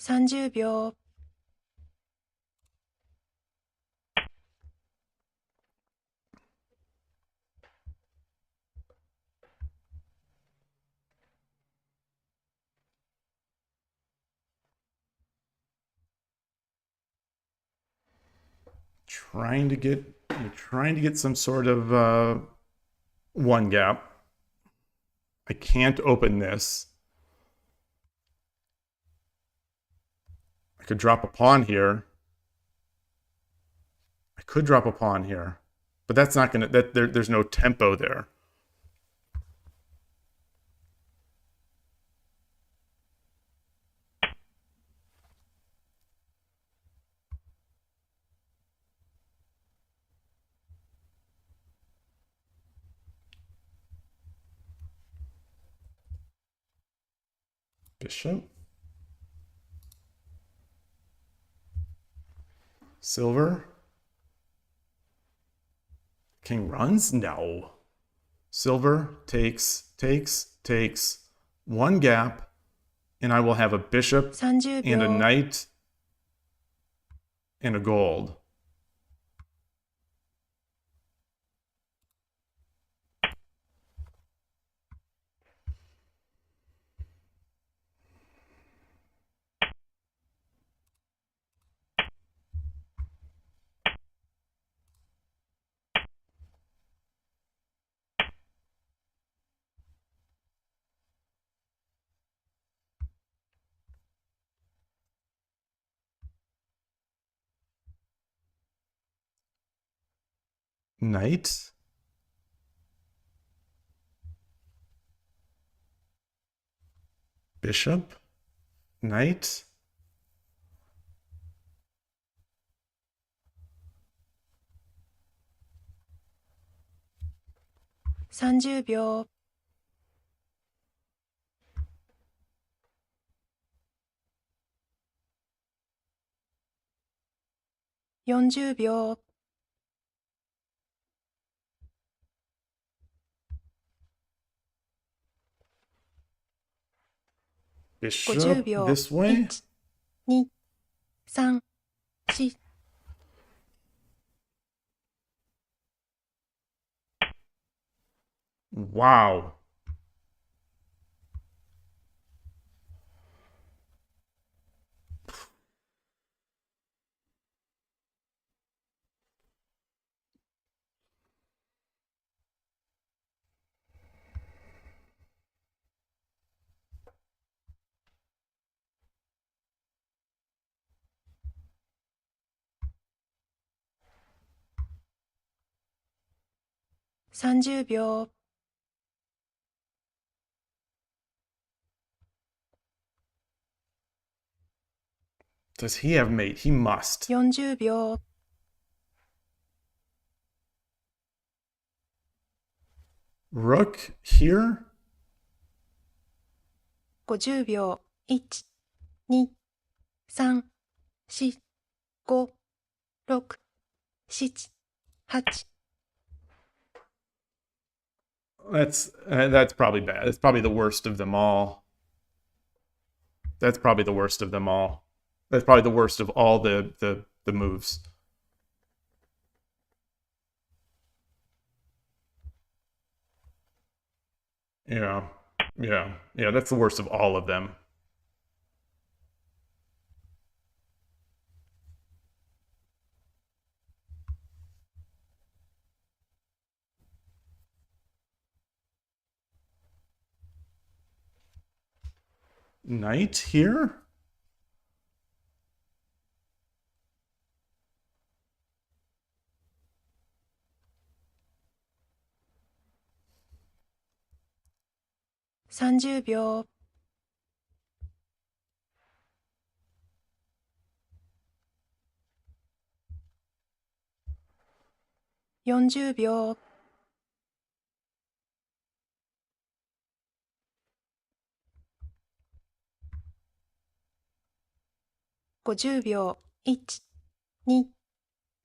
30秒 You're trying to get some sort of one gap. I can't open this. I could drop a pawn here. I could drop a pawn here, but that's not gonna. There's no tempo there. Bishop. Silver. King runs? No. Silver takes. One gap, and I will have a bishop 30 and a 秒 knight and a gold. Knight. Bishop. Knight.30秒 40秒 50 Bishop 秒 this way. 1、2、3、4 Wow.30秒 Does he have mate? He must. 40秒 Rook here? 50秒 1、2、3、4、5、6、7、8 That's probably bad. It's probably the worst of them all. That's probably the worst of them all. That's probably the worst of all the moves. Yeah. That's the worst of all of them. Knight here?30秒 40秒 50秒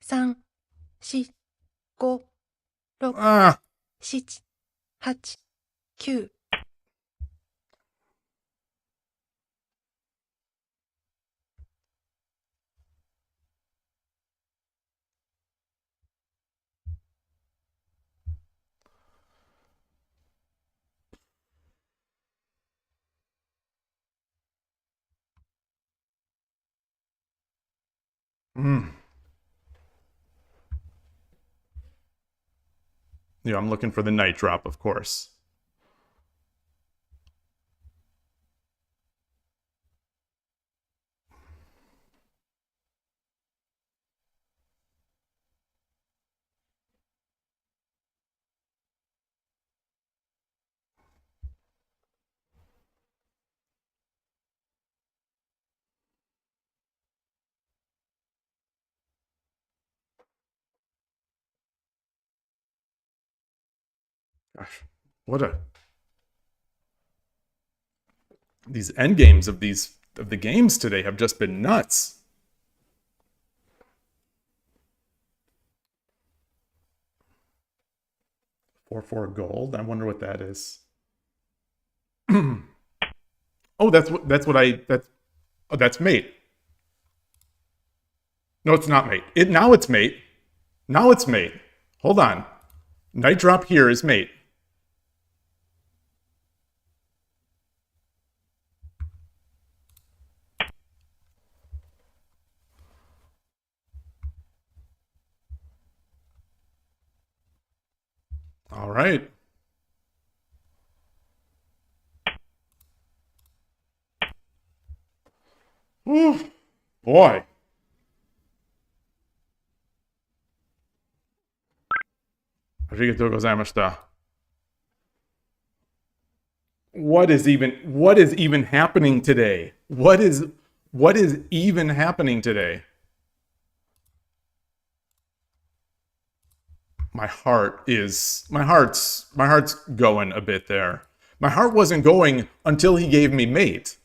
1、2、3、4、5、6、Ah! 7、8、9 Yeah, I'm looking for the night drop, of course. Gosh, what a these end games of the games today have just been nuts. 4/4 gold. I wonder what that is. Oh, that's mate. No, it's not mate. Now it's mate. Now it's mate. Hold on. Night drop here is mate. All right. Ooh, boy. Arigatou gozaimashita. What is even happening today? What is even happening today? My heart's going a bit there. My heart wasn't going until he gave me mate.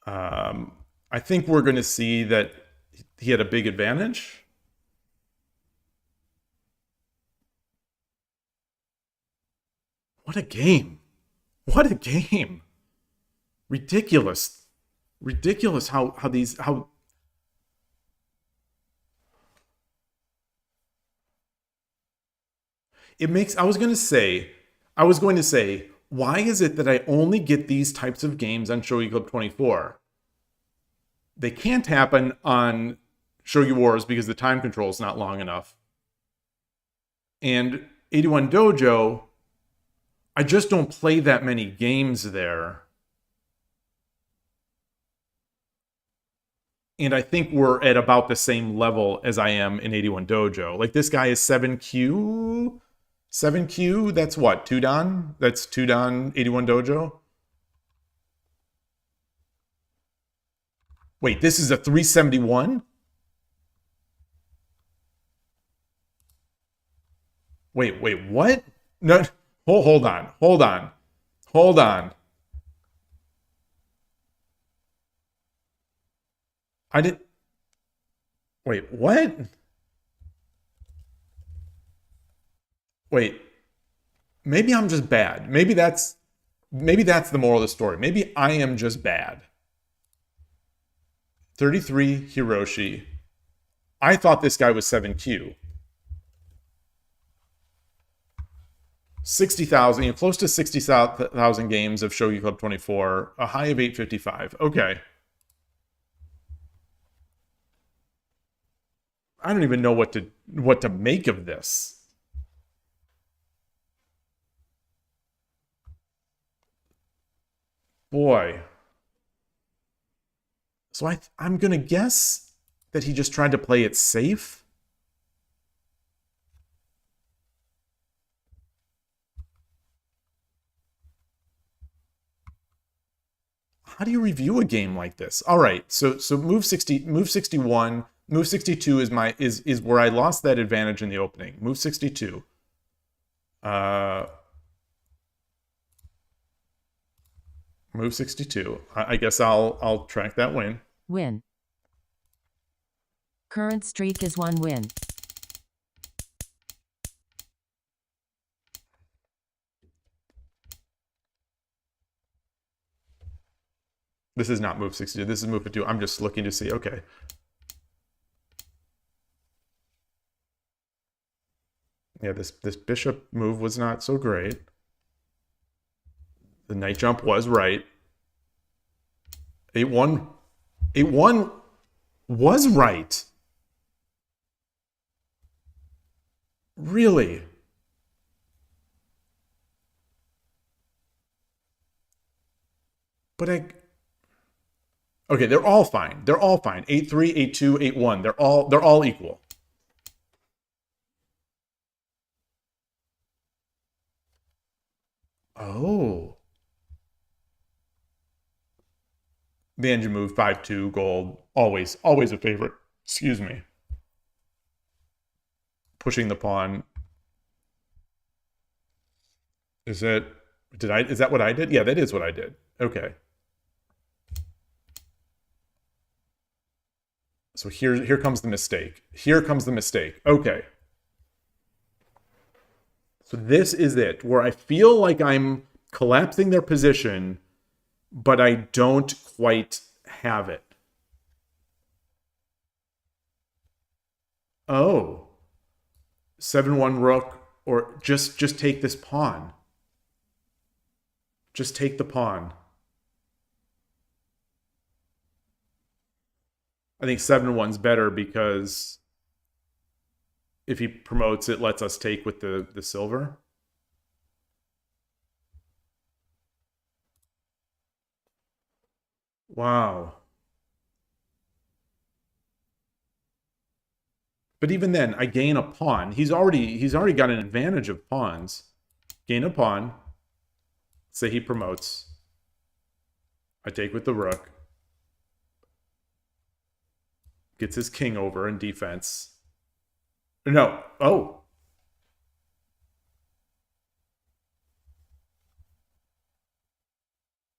I think we're going to see that he had a big advantage. What a game. What a game. Ridiculous. Ridiculous how it makes I was going to say, why is it that I only get these types of games on Shogi Club 24? They can't happen on Shogi Wars because the time control is not long enough. And 81 Dojo, I just don't play that many games there. And I think we're at about the same level as I am in 81 Dojo. Like, this guy is 7Q. 7Q, that's what? 2 Dan? That's 2 Dan 81 Dojo? Wait, this is a 371? Wait, what? No, hold on. I did. Wait, what? Wait, maybe I'm just bad. Maybe that's the moral of the story. Maybe I am just bad. 33 Hiroshi. I thought this guy was 7Q. 60,000, close to 60,000 games of Shogi Club 24, a high of 855. Okay. I don't even know what to make of this. Boy. So I'm going to guess that he just tried to play it safe. How do you review a game like this? All right. So move 61, move 62 is where I lost that advantage in the opening. Move 62. Move 62. I guess I'll track that win. Win. Current streak is 1 win. This is not move 62. This is move 52. I'm just looking to see. Okay. Yeah, this bishop move was not so great. The knight jump was right. 8-1. 8-1 was right. Really? But okay, they're all fine. They're all fine. 8-3, 8-2, 8-1. They're all equal. Oh. The engine move, 5-2, gold. Always a favorite. Excuse me. Pushing the pawn. Is that what I did? Yeah, that is what I did. Okay. So here comes the mistake. Here comes the mistake. Okay. So this is it, where I feel like I'm collapsing their position, but I don't quite have it. Oh. 7-1 rook, or just take this pawn. Just take the pawn. I think 7-1's better because if he promotes, it lets us take with the silver. Wow. But even then, I gain a pawn. He's already got an advantage of pawns. Gain a pawn. Say he promotes. I take with the rook. Gets his king over in defense. No. Oh.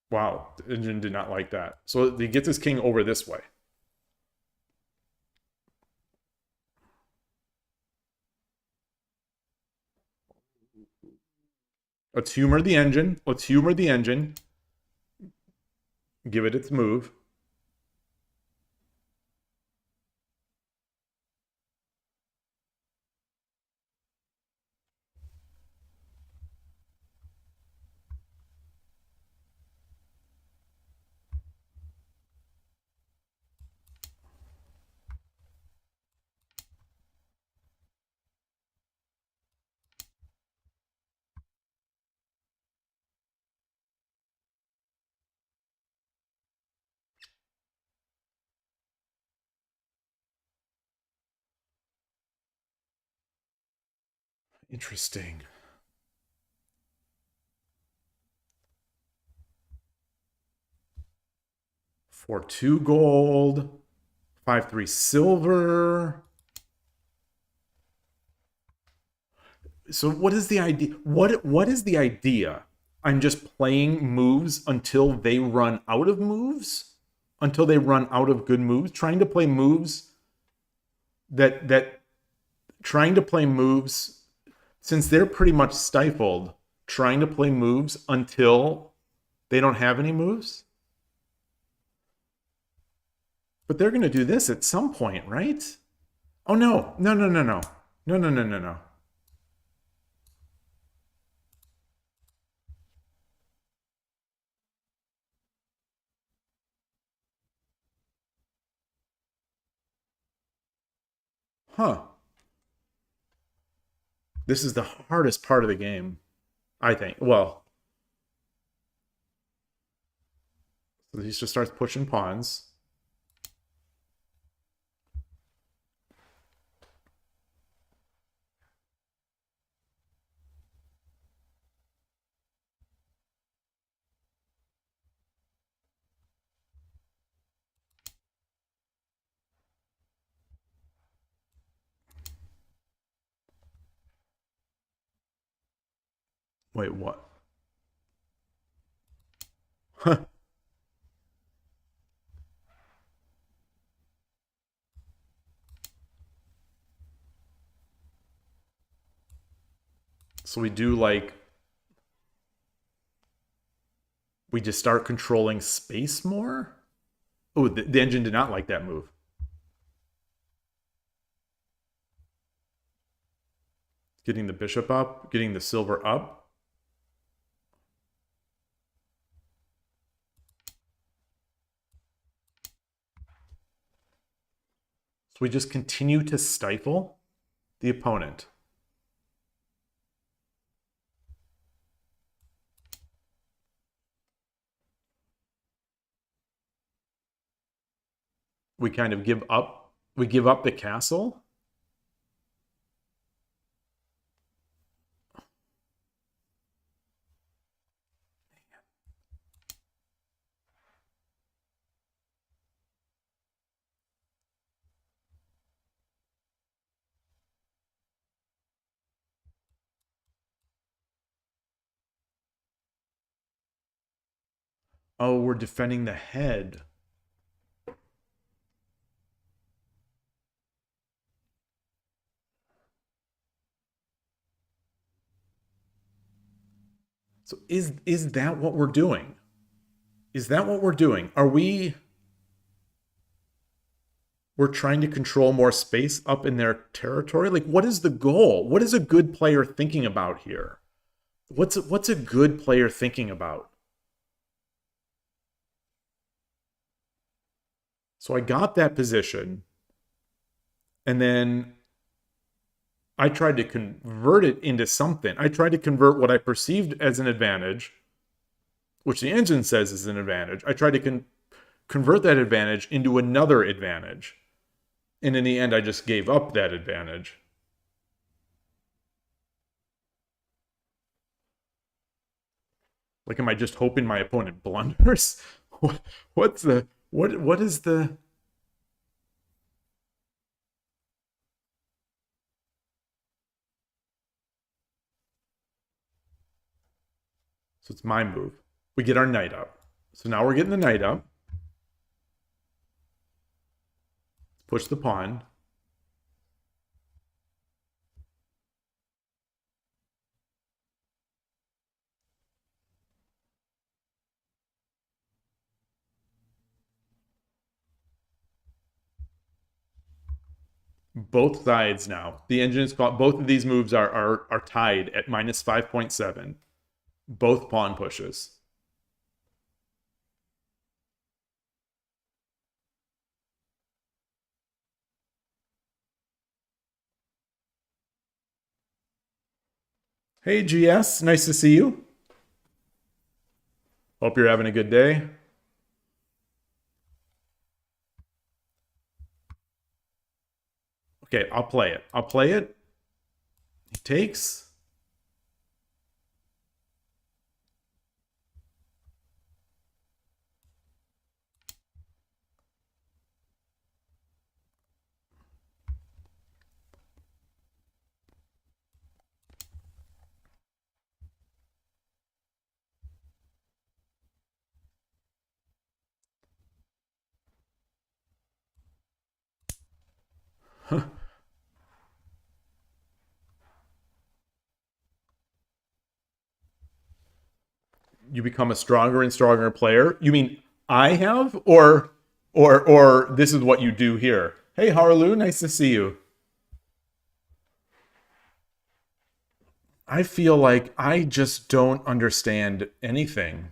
Wow. The engine did not like that. So he gets his king over this way. Let's humor the engine. Let's humor the engine. Give it its move. Interesting. 4-2 gold. 5-3 silver. So what is the idea? What is the idea? I'm just playing moves until they run out of moves? Until they run out of good moves? Trying to play moves trying to play moves, since they're pretty much stifled, trying to play moves until they don't have any moves? But they're going to do this at some point, right? Oh, no. No, no, no, no. No, no, no, no, no. Huh. This is the hardest part of the game, I think. Well, so he just starts pushing pawns. Wait, what? Huh. So we do like... We just start controlling space more? Oh, the engine did not like that move. Getting the bishop up, getting the silver up. So we just continue to stifle the opponent. We kind of give up. We give up the castle. Oh, we're defending the head. So is that what we're doing? Is that what we're doing? We're trying to control more space up in their territory? Like, what is the goal? What is a good player thinking about here? What's a good player thinking about? So I got that position, and then I tried to convert it into something. I tried to convert what I perceived as an advantage, which the engine says is an advantage. I tried to convert that advantage into another advantage. And in the end, I just gave up that advantage. Like, am I just hoping my opponent blunders? What is the... So it's my move. We get our knight up. So now we're getting the knight up. Push the pawn. Both sides now. The engine is called. Both of these moves are tied at minus 5.7. Both pawn pushes. Hey, GS. Nice to see you. Hope you're having a good day. Okay, I'll play it. I'll play it. He takes. You become a stronger and stronger player. You mean I have, or this is what you do here? Hey, Harlu, nice to see you. I feel like I just don't understand anything.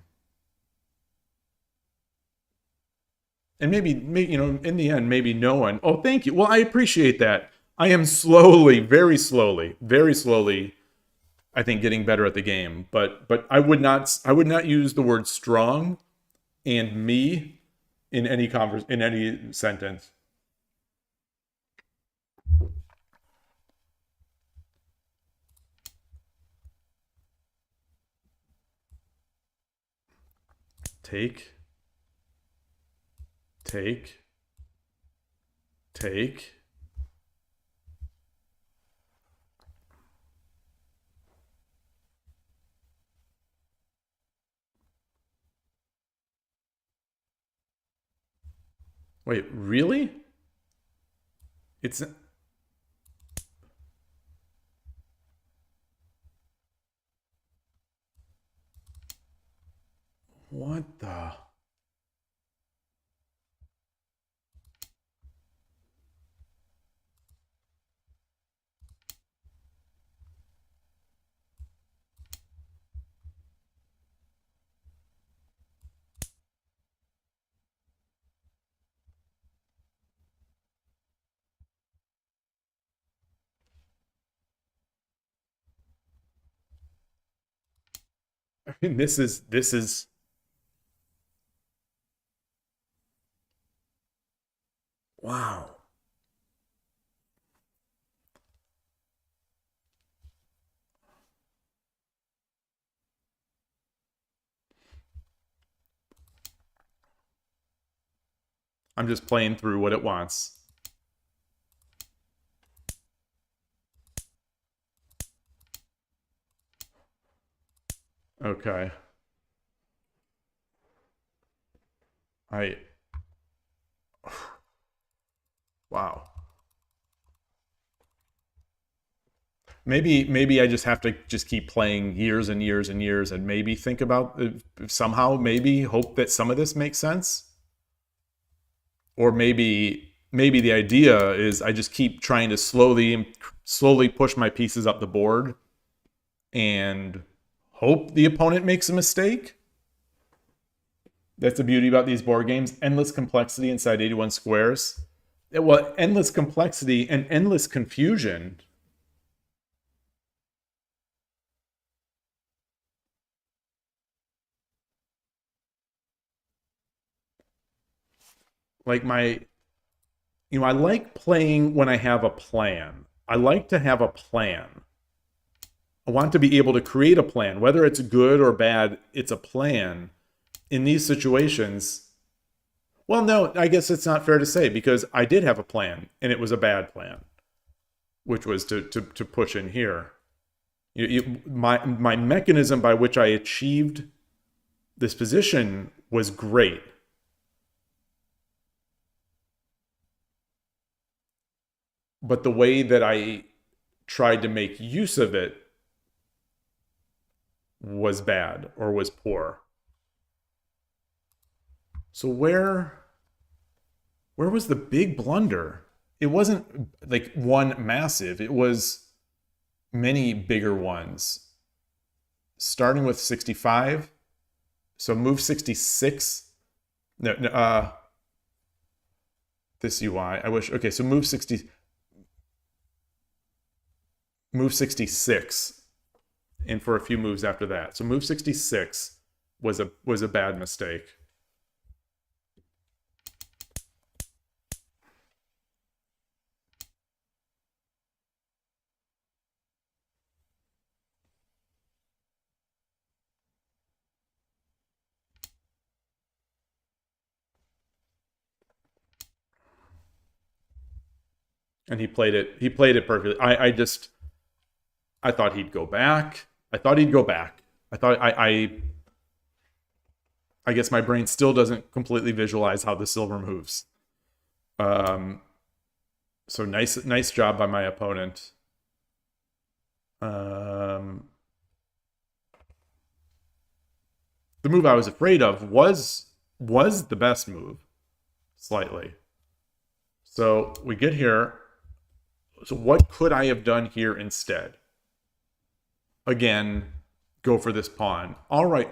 And maybe, in the end, maybe no one. Oh, thank you. Well, I appreciate that. I am slowly, very slowly, I think, getting better at the game. But I would not use the word strong and me in any sentence. Take. Wait, really? It's... What the... I mean, this is wow. I'm just playing through what it wants. Okay. Wow. Maybe I just have to just keep playing years and years and years and maybe think about somehow maybe hope that some of this makes sense. Or maybe the idea is I just keep trying to slowly push my pieces up the board and hope the opponent makes a mistake. That's the beauty about these board games. Endless complexity inside 81 squares. Well, endless complexity and endless confusion. Like I like playing when I have a plan. I like to have a plan. I want to be able to create a plan. Whether it's good or bad, it's a plan. In these situations, well, no, I guess it's not fair to say because I did have a plan and it was a bad plan, which was to push in here. My mechanism by which I achieved this position was great. But the way that I tried to make use of it was bad or was poor. So where was the big blunder? It wasn't like one massive. It was many bigger ones. Starting with 65. So move 66. No, this UI. I wish. Okay, so move 66. And for a few moves after that. So move 66 was a bad mistake. And he played it perfectly. I thought he'd go back. I thought I guess my brain still doesn't completely visualize how the silver moves. So nice job by my opponent. The move I was afraid of was the best move, slightly. So we get here. So what could I have done here instead? Again, go for this pawn. All right.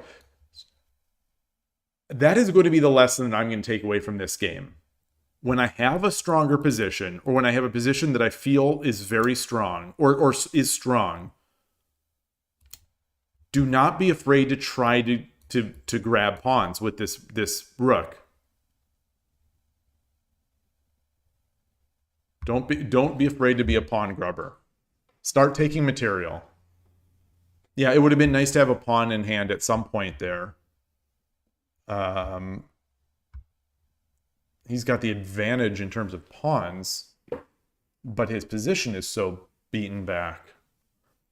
That is going to be the lesson that I'm going to take away from this game. When I have a stronger position, or when I have a position that I feel is very strong, or is strong, do not be afraid to try to grab pawns with this rook. Don't be afraid to be a pawn grubber. Start taking material. Yeah, it would have been nice to have a pawn in hand at some point there. He's got the advantage in terms of pawns, but his position is so beaten back.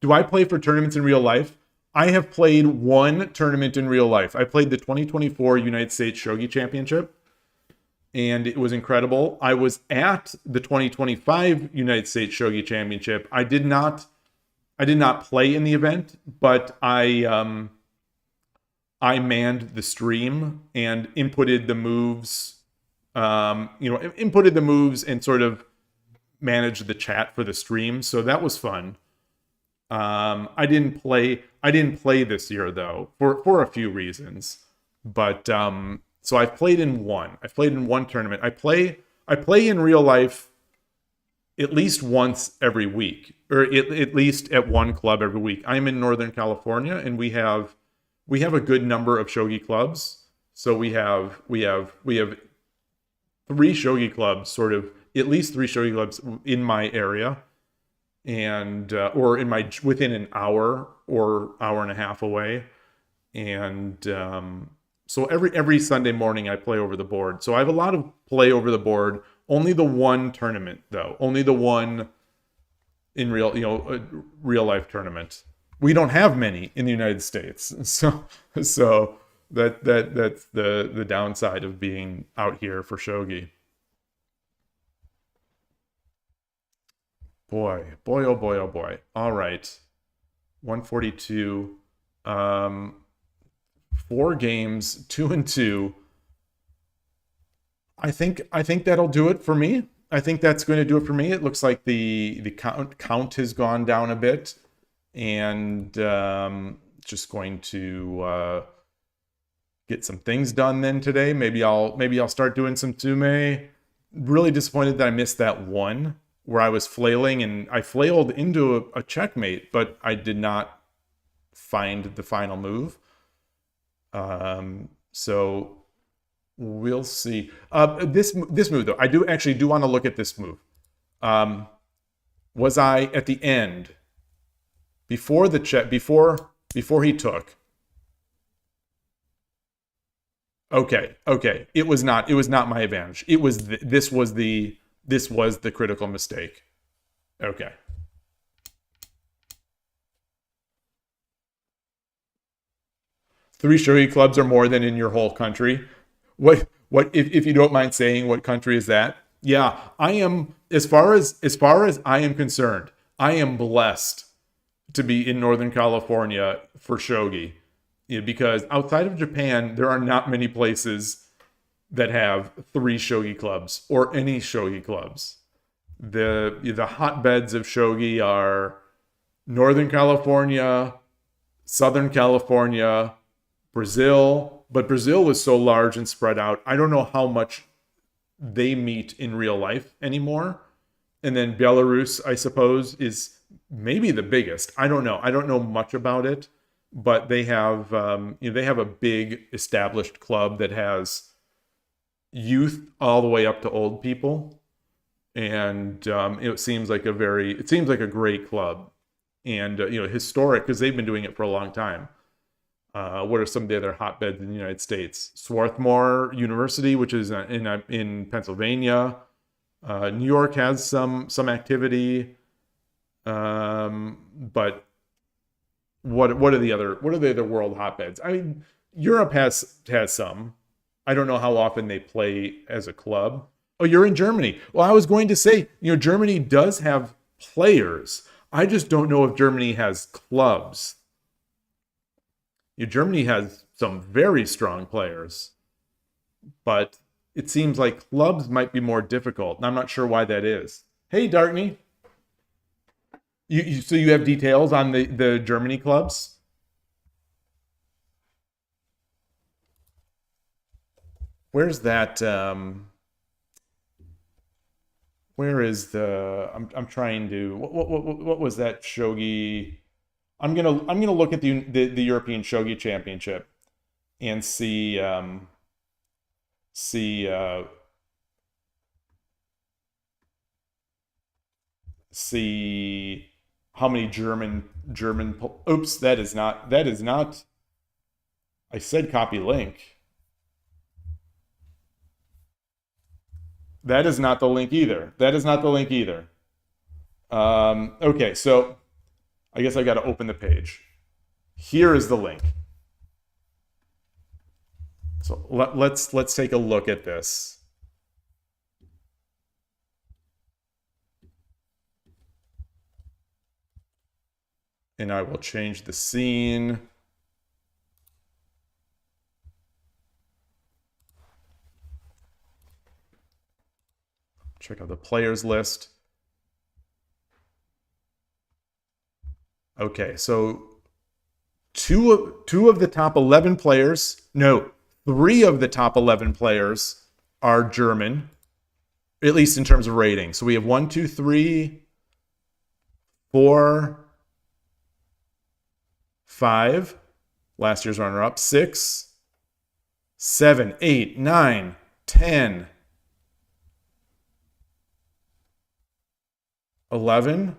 Do I play for tournaments in real life? I have played one tournament in real life. I played the 2024 United States Shogi Championship, and it was incredible. I was at the 2025 United States Shogi Championship. I did not play in the event, but I manned the stream and inputted the moves. Inputted the moves and sort of managed the chat for the stream. So that was fun. I didn't play this year though for a few reasons, but so I've played in one. I've played in one tournament. I play in real life at least once every week, or at least at one club every week. I'm in Northern California, and we have we have a good number of shogi clubs. So we have 3 shogi clubs, sort of at least 3 shogi clubs in my area, and or in my within an hour or hour and a half away. And so every Sunday morning I play over the board. So I have a lot of play over the board. Only the one tournament though. Only the one in real, real life tournament. We don't have many in the United States. So that's the downside of being out here for shogi. Boy, oh boy, oh boy. All right. 142. 4 games, 2-2. I think that'll do it for me. I think that's going to do it for me. It looks like the count has gone down a bit, and just going to get some things done then today. Maybe I'll start doing some Tsume. Really disappointed that I missed that one where I was flailing, and I flailed into a checkmate, but I did not find the final move. So we'll see. This move though, I do want to look at this move. Was I at the end before the check before he took? Okay. It was not my advantage. It was this was the critical mistake. Okay. Three shogi clubs are more than in your whole country. What if you don't mind saying, what country is that? Yeah, I am, as far as I am concerned, I am blessed to be in Northern California for shogi. Because outside of Japan, there are not many places that have 3 shogi clubs or any shogi clubs. The hotbeds of shogi are Northern California, Southern California, Brazil, but Brazil is so large and spread out. I don't know how much they meet in real life anymore. And then Belarus, I suppose, is maybe the biggest. I don't know. I don't know much about it, but they have they have a big established club that has youth all the way up to old people, and it seems like a great club, and historic, because they've been doing it for a long time. What are some of the other hotbeds in the United States? Swarthmore University, which is in Pennsylvania. New York has some activity, but what are the other world hotbeds? I mean, Europe has some. I don't know how often they play as a club. Oh, you're in Germany. Well, I was going to say, Germany does have players. I just don't know if Germany has clubs. Germany has some very strong players, but it seems like clubs might be more difficult, and I'm not sure why that is. Hey, Darkney. So you have details on the Germany clubs? Where's that? Where is the? I'm trying to. What was that shogi? I'm gonna look at the European Shogi Championship and see how many German. Oops, that is not. I said copy link. That is not the link either. Okay, so I guess I got to open the page. Here is the link. So let's take a look at this. And I will change the scene. Check out the players list. Okay, so two of the top 11 players, no, 3 of the top 11 players are German, at least in terms of rating. So we have 1, 2, 3, 4, 5, Last year's runner-up, 6, 7, 8, 9, 10, 11,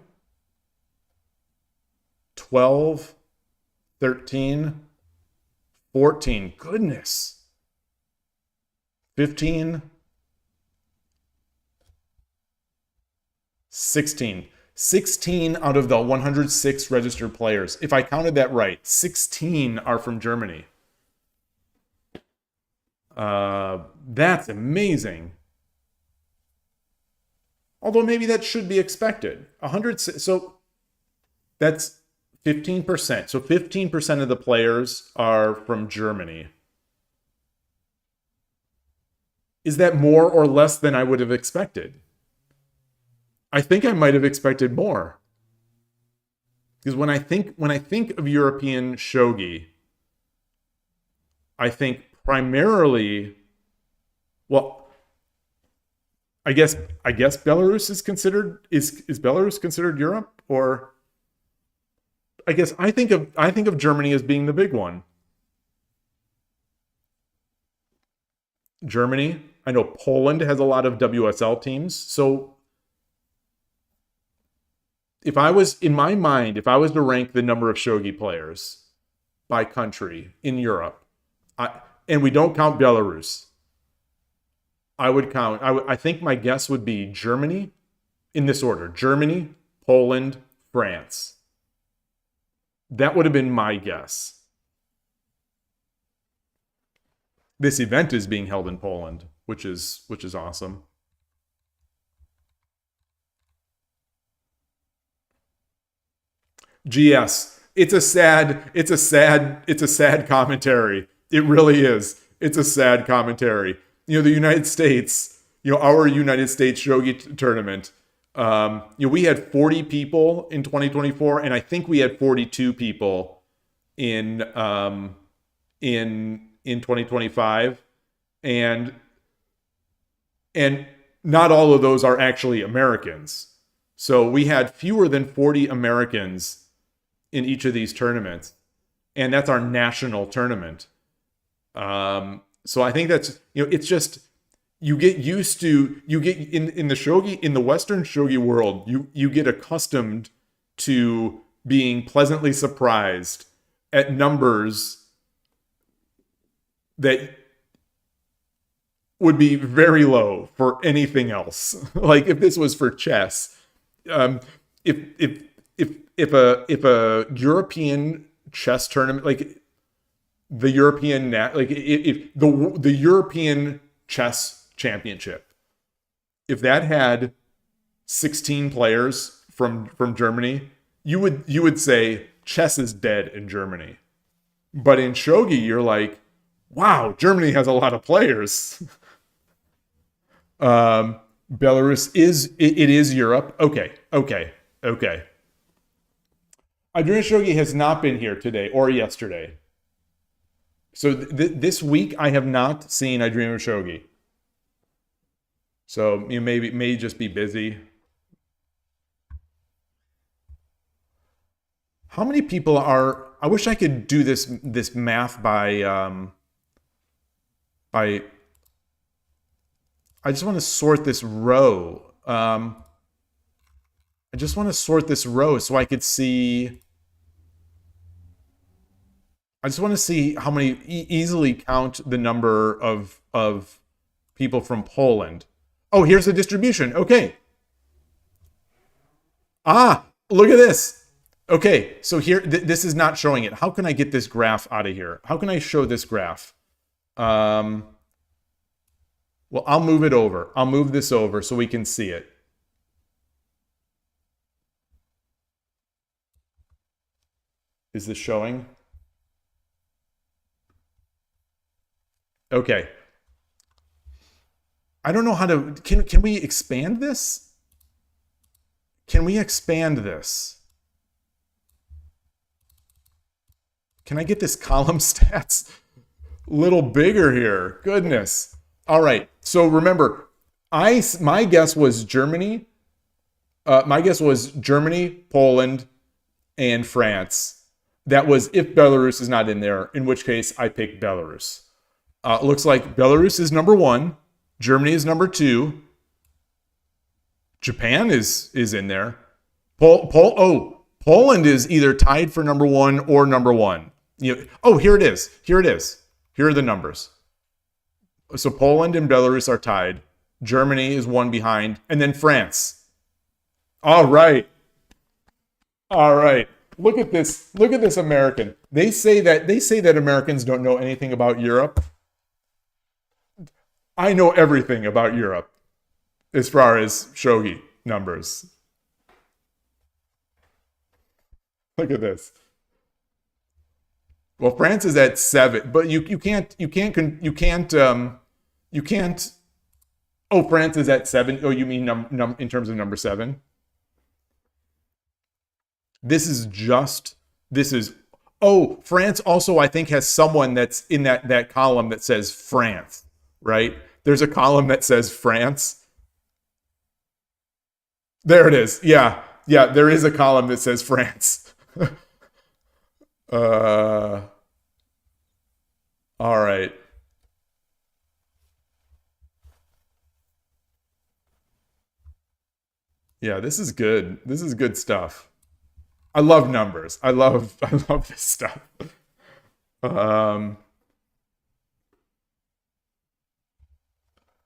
12, 13, 14. Goodness. 15, 16. 16 out of the 106 registered players. If I counted that right, 16 are from Germany. That's amazing. Although maybe that should be expected. 100, so that's 15%. So 15% of the players are from Germany. Is that more or less than I would have expected? I think I might have expected more. Because when I think of European shogi, I think primarily, well, I guess Belarus is considered is Belarus considered Europe? Or I guess I think of Germany as being the big one. Germany. I know Poland has a lot of WSL teams. So if I was to rank the number of shogi players by country in Europe, and we don't count Belarus, I think my guess would be Germany, in this order: Germany, Poland, France. That would have been my guess. This event is being held in Poland, which is awesome. GS. It's a sad commentary. It really is. It's a sad commentary. The United States, our United States Shogi tournament, we had 40 people in 2024, and I think we had 42 people in 2025, and not all of those are actually Americans. So we had fewer than 40 Americans in each of these tournaments, and that's our national tournament. So I think that's, it's just, you get in the shogi, in the Western shogi world, you get accustomed to being pleasantly surprised at numbers that would be very low for anything else. Like if this was for chess, if a European chess tournament, like the European, if the European chess championship, if that had 16 players from Germany, you would say chess is dead in Germany. But in shogi, you're like, wow, Germany has a lot of players. Belarus is Europe. Okay. Adriana Shogi has not been here today or yesterday. So this week I have not seen Adriana Shogi. So may just be busy. How many people are? I wish I could do this math by. I just want to sort this row. I just want to sort this row so I could see. I just want to see how many, easily count the number of people from Poland. Oh, here's the distribution. Okay. Look at this. Okay, so here, this is not showing it. How can I get this graph out of here? How can I show this graph? Well, I'll move it over. I'll move this over so we can see it. Is this showing? Okay. I don't know how to, can we expand this? Can we expand this? Can I get this column stats a little bigger here? Goodness. All right. So remember, my guess was Germany. My guess was Germany, Poland, and France. That was if Belarus is not in there, in which case I pick Belarus. Looks like Belarus is number 1. Germany is number 2. Japan is in there. Poland is either tied for number 1 or number 1. Here it is. Here are the numbers. So Poland and Belarus are tied. Germany is 1 behind, and then France. All right. Look at this. Look at this American. They say that Americans don't know anything about Europe. I know everything about Europe as far as shogi numbers. Look at this. Well, France is at 7, but you can't. Oh, France is at 7. Oh, you mean in terms of number 7? France also, I think, has someone that's in that column that says France, right? There's a column that says France. There it is. Yeah, there is a column that says France. All right. Yeah, this is good. This is good stuff. I love numbers. I love this stuff.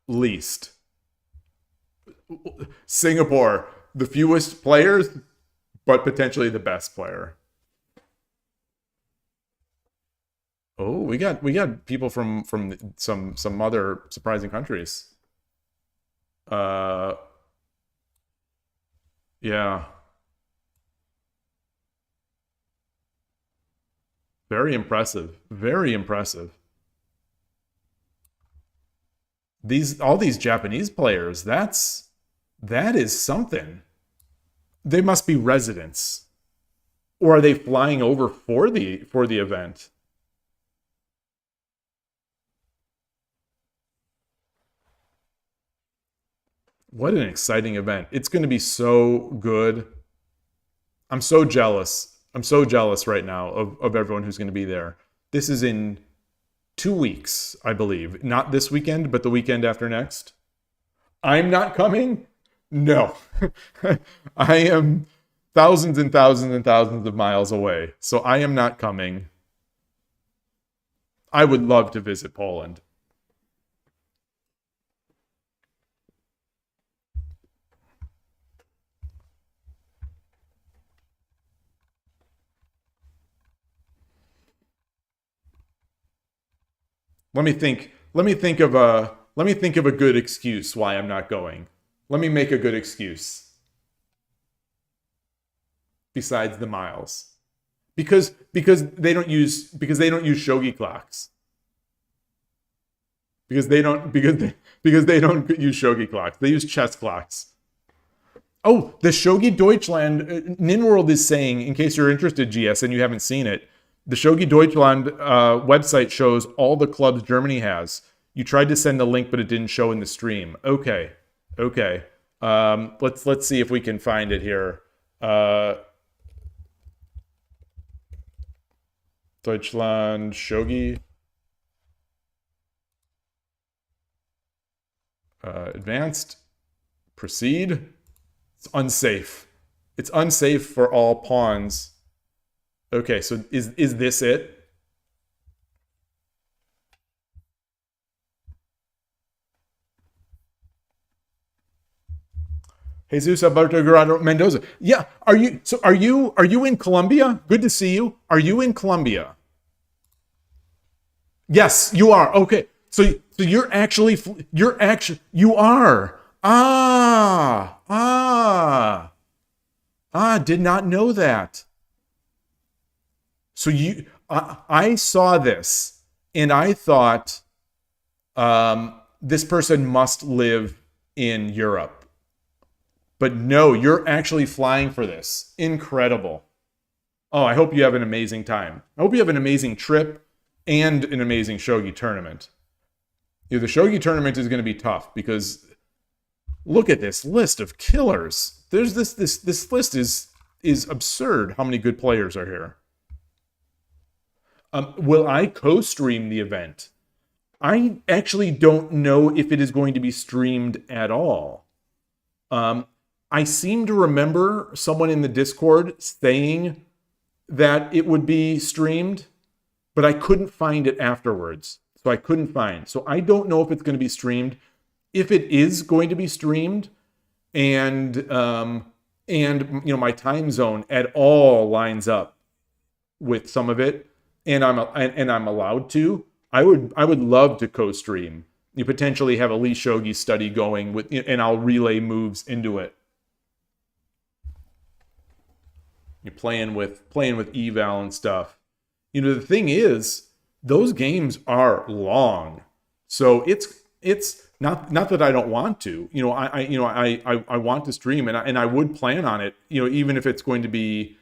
Least. Singapore, the fewest players, but potentially the best player. Oh, we got people from some other surprising countries. Yeah. Very impressive. Very impressive. All these Japanese players, that is something. They must be residents. Or are they flying over for the event? What an exciting event. It's going to be so good. I'm so jealous. I'm so jealous right now of everyone who's going to be there. This is in 2 weeks, I believe. Not this weekend, but the weekend after next. I'm not coming? No. I am thousands and thousands and thousands of miles away. So I am not coming. I would love to visit Poland. Let me think of a good excuse why I'm not going. Let me make a good excuse. Besides the miles. Because they don't use shogi clocks. Because they don't use shogi clocks. They use chess clocks. Oh, the Shogi Deutschland Ninworld is saying, in case you're interested, GS, and you haven't seen it, the Shogi Deutschland website shows all the clubs Germany has. You tried to send the link, but it didn't show in the stream. Okay. Let's see if we can find it here. Deutschland Shogi. Advanced. Proceed. It's unsafe. It's unsafe for all pawns. Okay, so is this it? Jesus Alberto Guerrero Mendoza. Yeah, are you in Colombia? Good to see you. Are you in Colombia? Yes, you are. Okay. So you are. Did not know that. So I saw this and I thought this person must live in Europe. But no, you're actually flying for this. Incredible. Oh, I hope you have an amazing time. I hope you have an amazing trip and an amazing shogi tournament. The shogi tournament is going to be tough because look at this list of killers. There's this list is absurd how many good players are here. Will I co-stream the event? I actually don't know if it is going to be streamed at all. I seem to remember someone in the Discord saying that it would be streamed, but I couldn't find it afterwards. So I couldn't find. So I don't know if it's going to be streamed. If it is going to be streamed, and my time zone at all lines up with some of it, and I'm allowed to, I would love to co-stream. You potentially have a Lee Shogi study going with, and I'll relay moves into it. You're playing with eval and stuff. The thing is, those games are long, so it's not that I don't want to. I want to stream, and I would plan on it. Even if it's going to be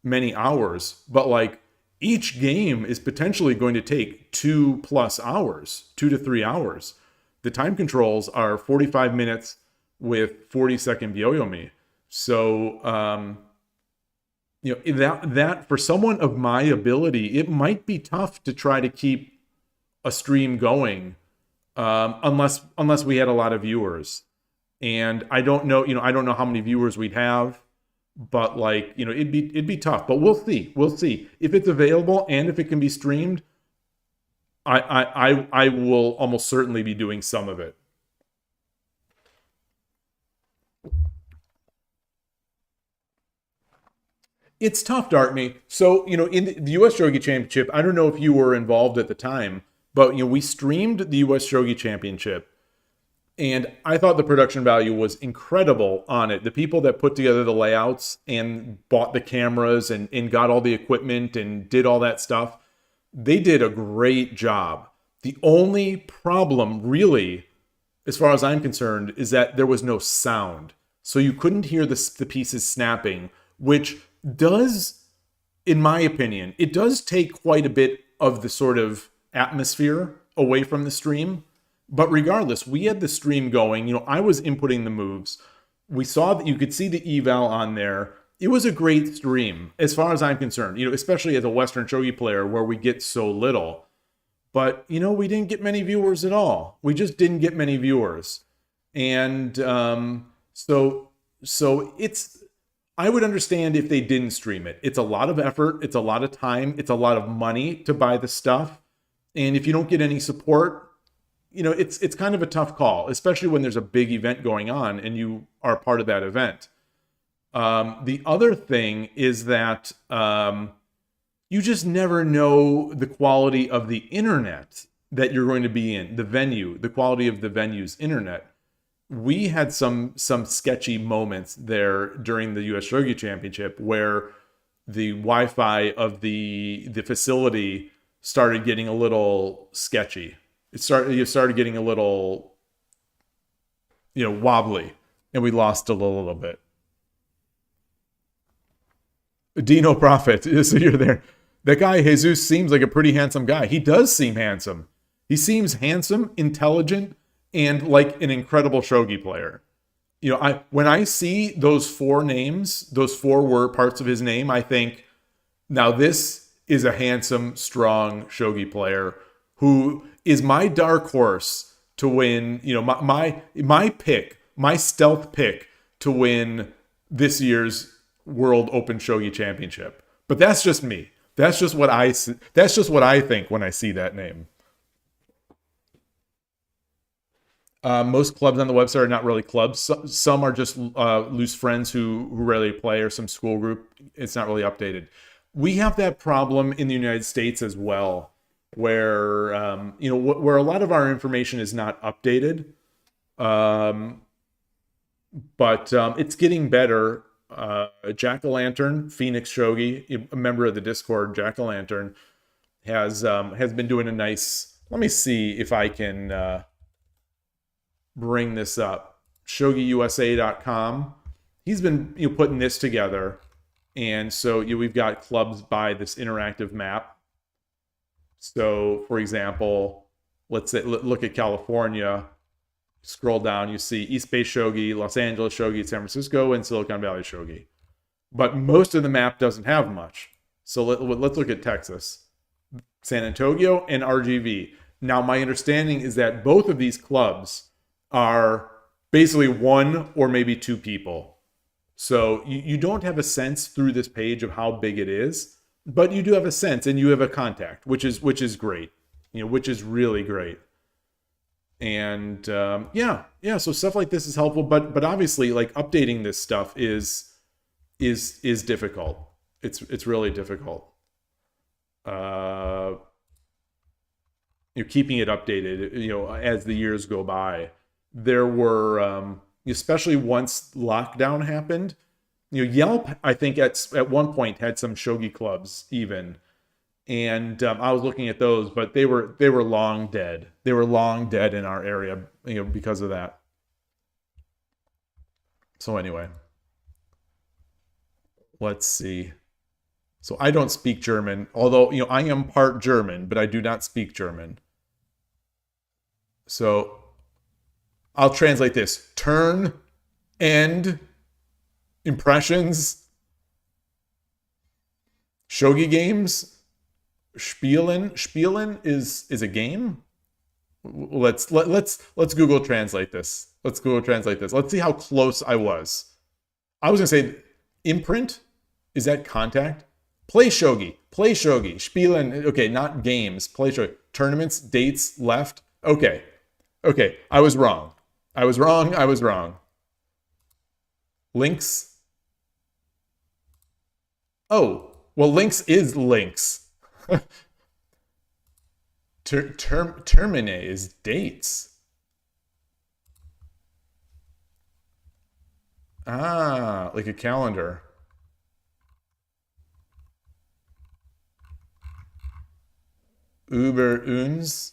many hours, but like each game is potentially going to take 2+ hours, 2 to 3 hours. The time controls are 45 minutes with 40-second Byoyomi. So, that for someone of my ability, it might be tough to try to keep a stream going, unless we had a lot of viewers. And I don't know how many viewers we'd have, but it'd be tough. But we'll see if it's available and if it can be streamed. I will almost certainly be doing some of it. It's tough, Darkney. So, in the US Shogi Championship, I don't know if you were involved at the time, but, we streamed the US Shogi Championship, and I thought the production value was incredible on it. The people that put together the layouts and bought the cameras and got all the equipment and did all that stuff, they did a great job. The only problem, really, as far as I'm concerned, is that there was no sound. So you couldn't hear the pieces snapping, which does, in my opinion, it does take quite a bit of the sort of atmosphere away from the stream. But regardless, we had the stream going. I was inputting the moves. We saw that you could see the eval on there. It was a great stream, as far as I'm concerned, especially as a Western Shogi player where we get so little. But, we didn't get many viewers at all. We just didn't get many viewers. And so it's, I would understand if they didn't stream it. It's a lot of effort. It's a lot of time. It's a lot of money to buy the stuff. And if you don't get any support, it's kind of a tough call, especially when there's a big event going on and you are part of that event. The other thing is that you just never know the quality of the internet that you're going to be in, the venue, the quality of the venue's internet. We had some sketchy moments there during the US Shogi Championship where the Wi-Fi of the facility started getting a little sketchy. It started getting a little, wobbly, and we lost a little bit. Dino Prophet, so you're there. That guy Jesus seems like a pretty handsome guy. He does seem handsome. He seems handsome, intelligent, and like an incredible shogi player. When I see those 4 names, those 4 word parts of his name, I think, now this is a handsome, strong shogi player who is my dark horse to win. My pick, my stealth pick to win this year's World Open Shogi Championship. But that's just me. That's just what I think when I see that name. Most clubs on the website are not really clubs. Some are just loose friends who rarely play, or some school group. It's not really updated. We have that problem in the United States as well, where where a lot of our information is not updated. But it's getting better. Jack-o'-lantern, Phoenix Shogi, a member of the Discord, Jack-o'-lantern, has been doing a nice. Let me see if I can bring this up. ShogiUSA.com. He's been putting this together, and so we've got clubs by this interactive map. So, for example, let's say look at California. Scroll down, you see East Bay Shogi, Los Angeles Shogi, San Francisco, and Silicon Valley Shogi. But most of the map doesn't have much. So let's look at Texas. San Antonio and RGV. Now, my understanding is that both of these clubs are basically one or maybe two people. So you don't have a sense through this page of how big it is, but you do have a sense and you have a contact, which is great, which is really great. And yeah, so stuff like this is helpful, but obviously, like, updating this stuff is difficult. It's really difficult. Keeping it updated, as the years go by. There were, especially once lockdown happened, Yelp, I think at one point had some shogi clubs even. And I was looking at those, but they were long dead. They were long dead in our area, because of that. So anyway, let's see. So I don't speak German, although I am part German, but I do not speak German. So I'll translate this: turn, end, impressions, shogi games. Spielen is a game. Let's Google translate this. Let's see how close I was. I was gonna say imprint. Is that contact? Play shogi. Spielen. Okay, not games. Play shogi. Tournaments. Dates. Left. Okay. I was wrong. Links. Oh, well, links is links. Termine is dates. Ah, like a calendar. Über uns.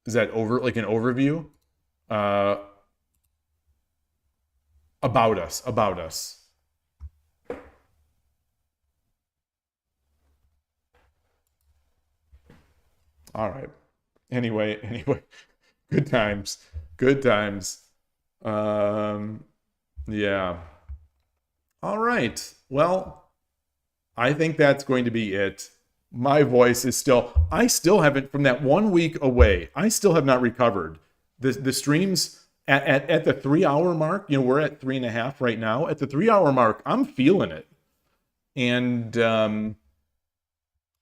Is that like an overview? About us. All right. Anyway, good times. Yeah. All right. Well, I think that's going to be it. My voice is I still haven't, from that 1 week away, I still have not recovered. The streams at the 3 hour mark, we're at 3.5 right now. At the 3 hour mark, I'm feeling it. And,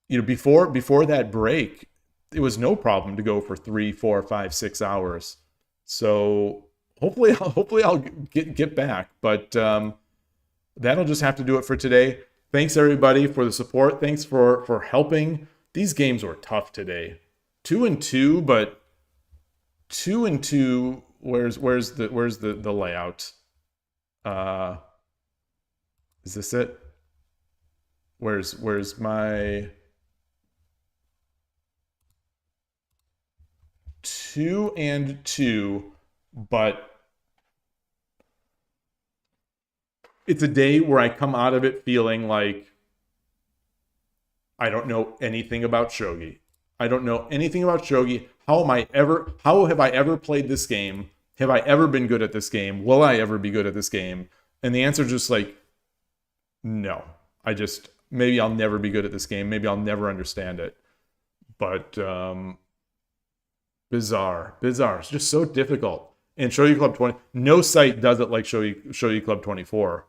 before that break, it was no problem to go for 3, 4, 5, 6 hours. So hopefully I'll get back, but that'll just have to do it for today. Thanks everybody for the support. Thanks for helping. These games were tough today. 2 and 2, but 2 and 2. Where's the layout? Is this it? Where's my 2 and 2, but it's a day where I come out of it feeling like I don't know anything about shogi. How have I ever played this game? Have I ever been good at this game? Will I ever be good at this game? And the answer is just like, no. Maybe I'll never be good at this game. Maybe I'll never understand it. But bizarre. It's just so difficult. And Shogi Club 20, no site does it like Shogi Club 24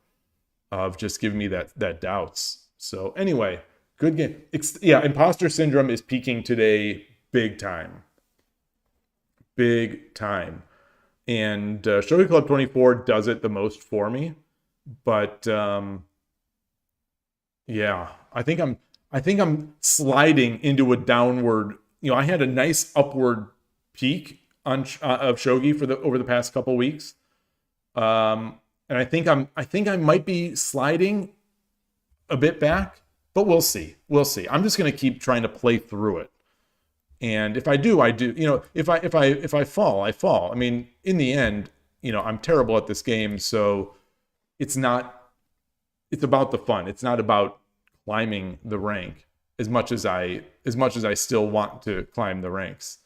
of just giving me that doubts. So anyway, good game. Imposter syndrome is peaking today big time. And Shogi Club 24 does it the most for me. But I think I'm sliding into a downward. I had a nice upward peak of shogi over the past couple weeks, and I think I might be sliding a bit back, but we'll see. I'm just gonna keep trying to play through it, and if I do, I do. If I fall, I fall. I mean, in the end, I'm terrible at this game, so it's about the fun. It's not about climbing the rank as much as I still want to climb the ranks.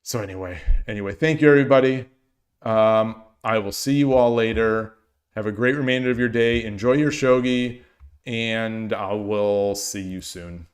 So anyway, thank you everybody. I will see you all later. Have a great remainder of your day. Enjoy your shogi. and I will see you soon.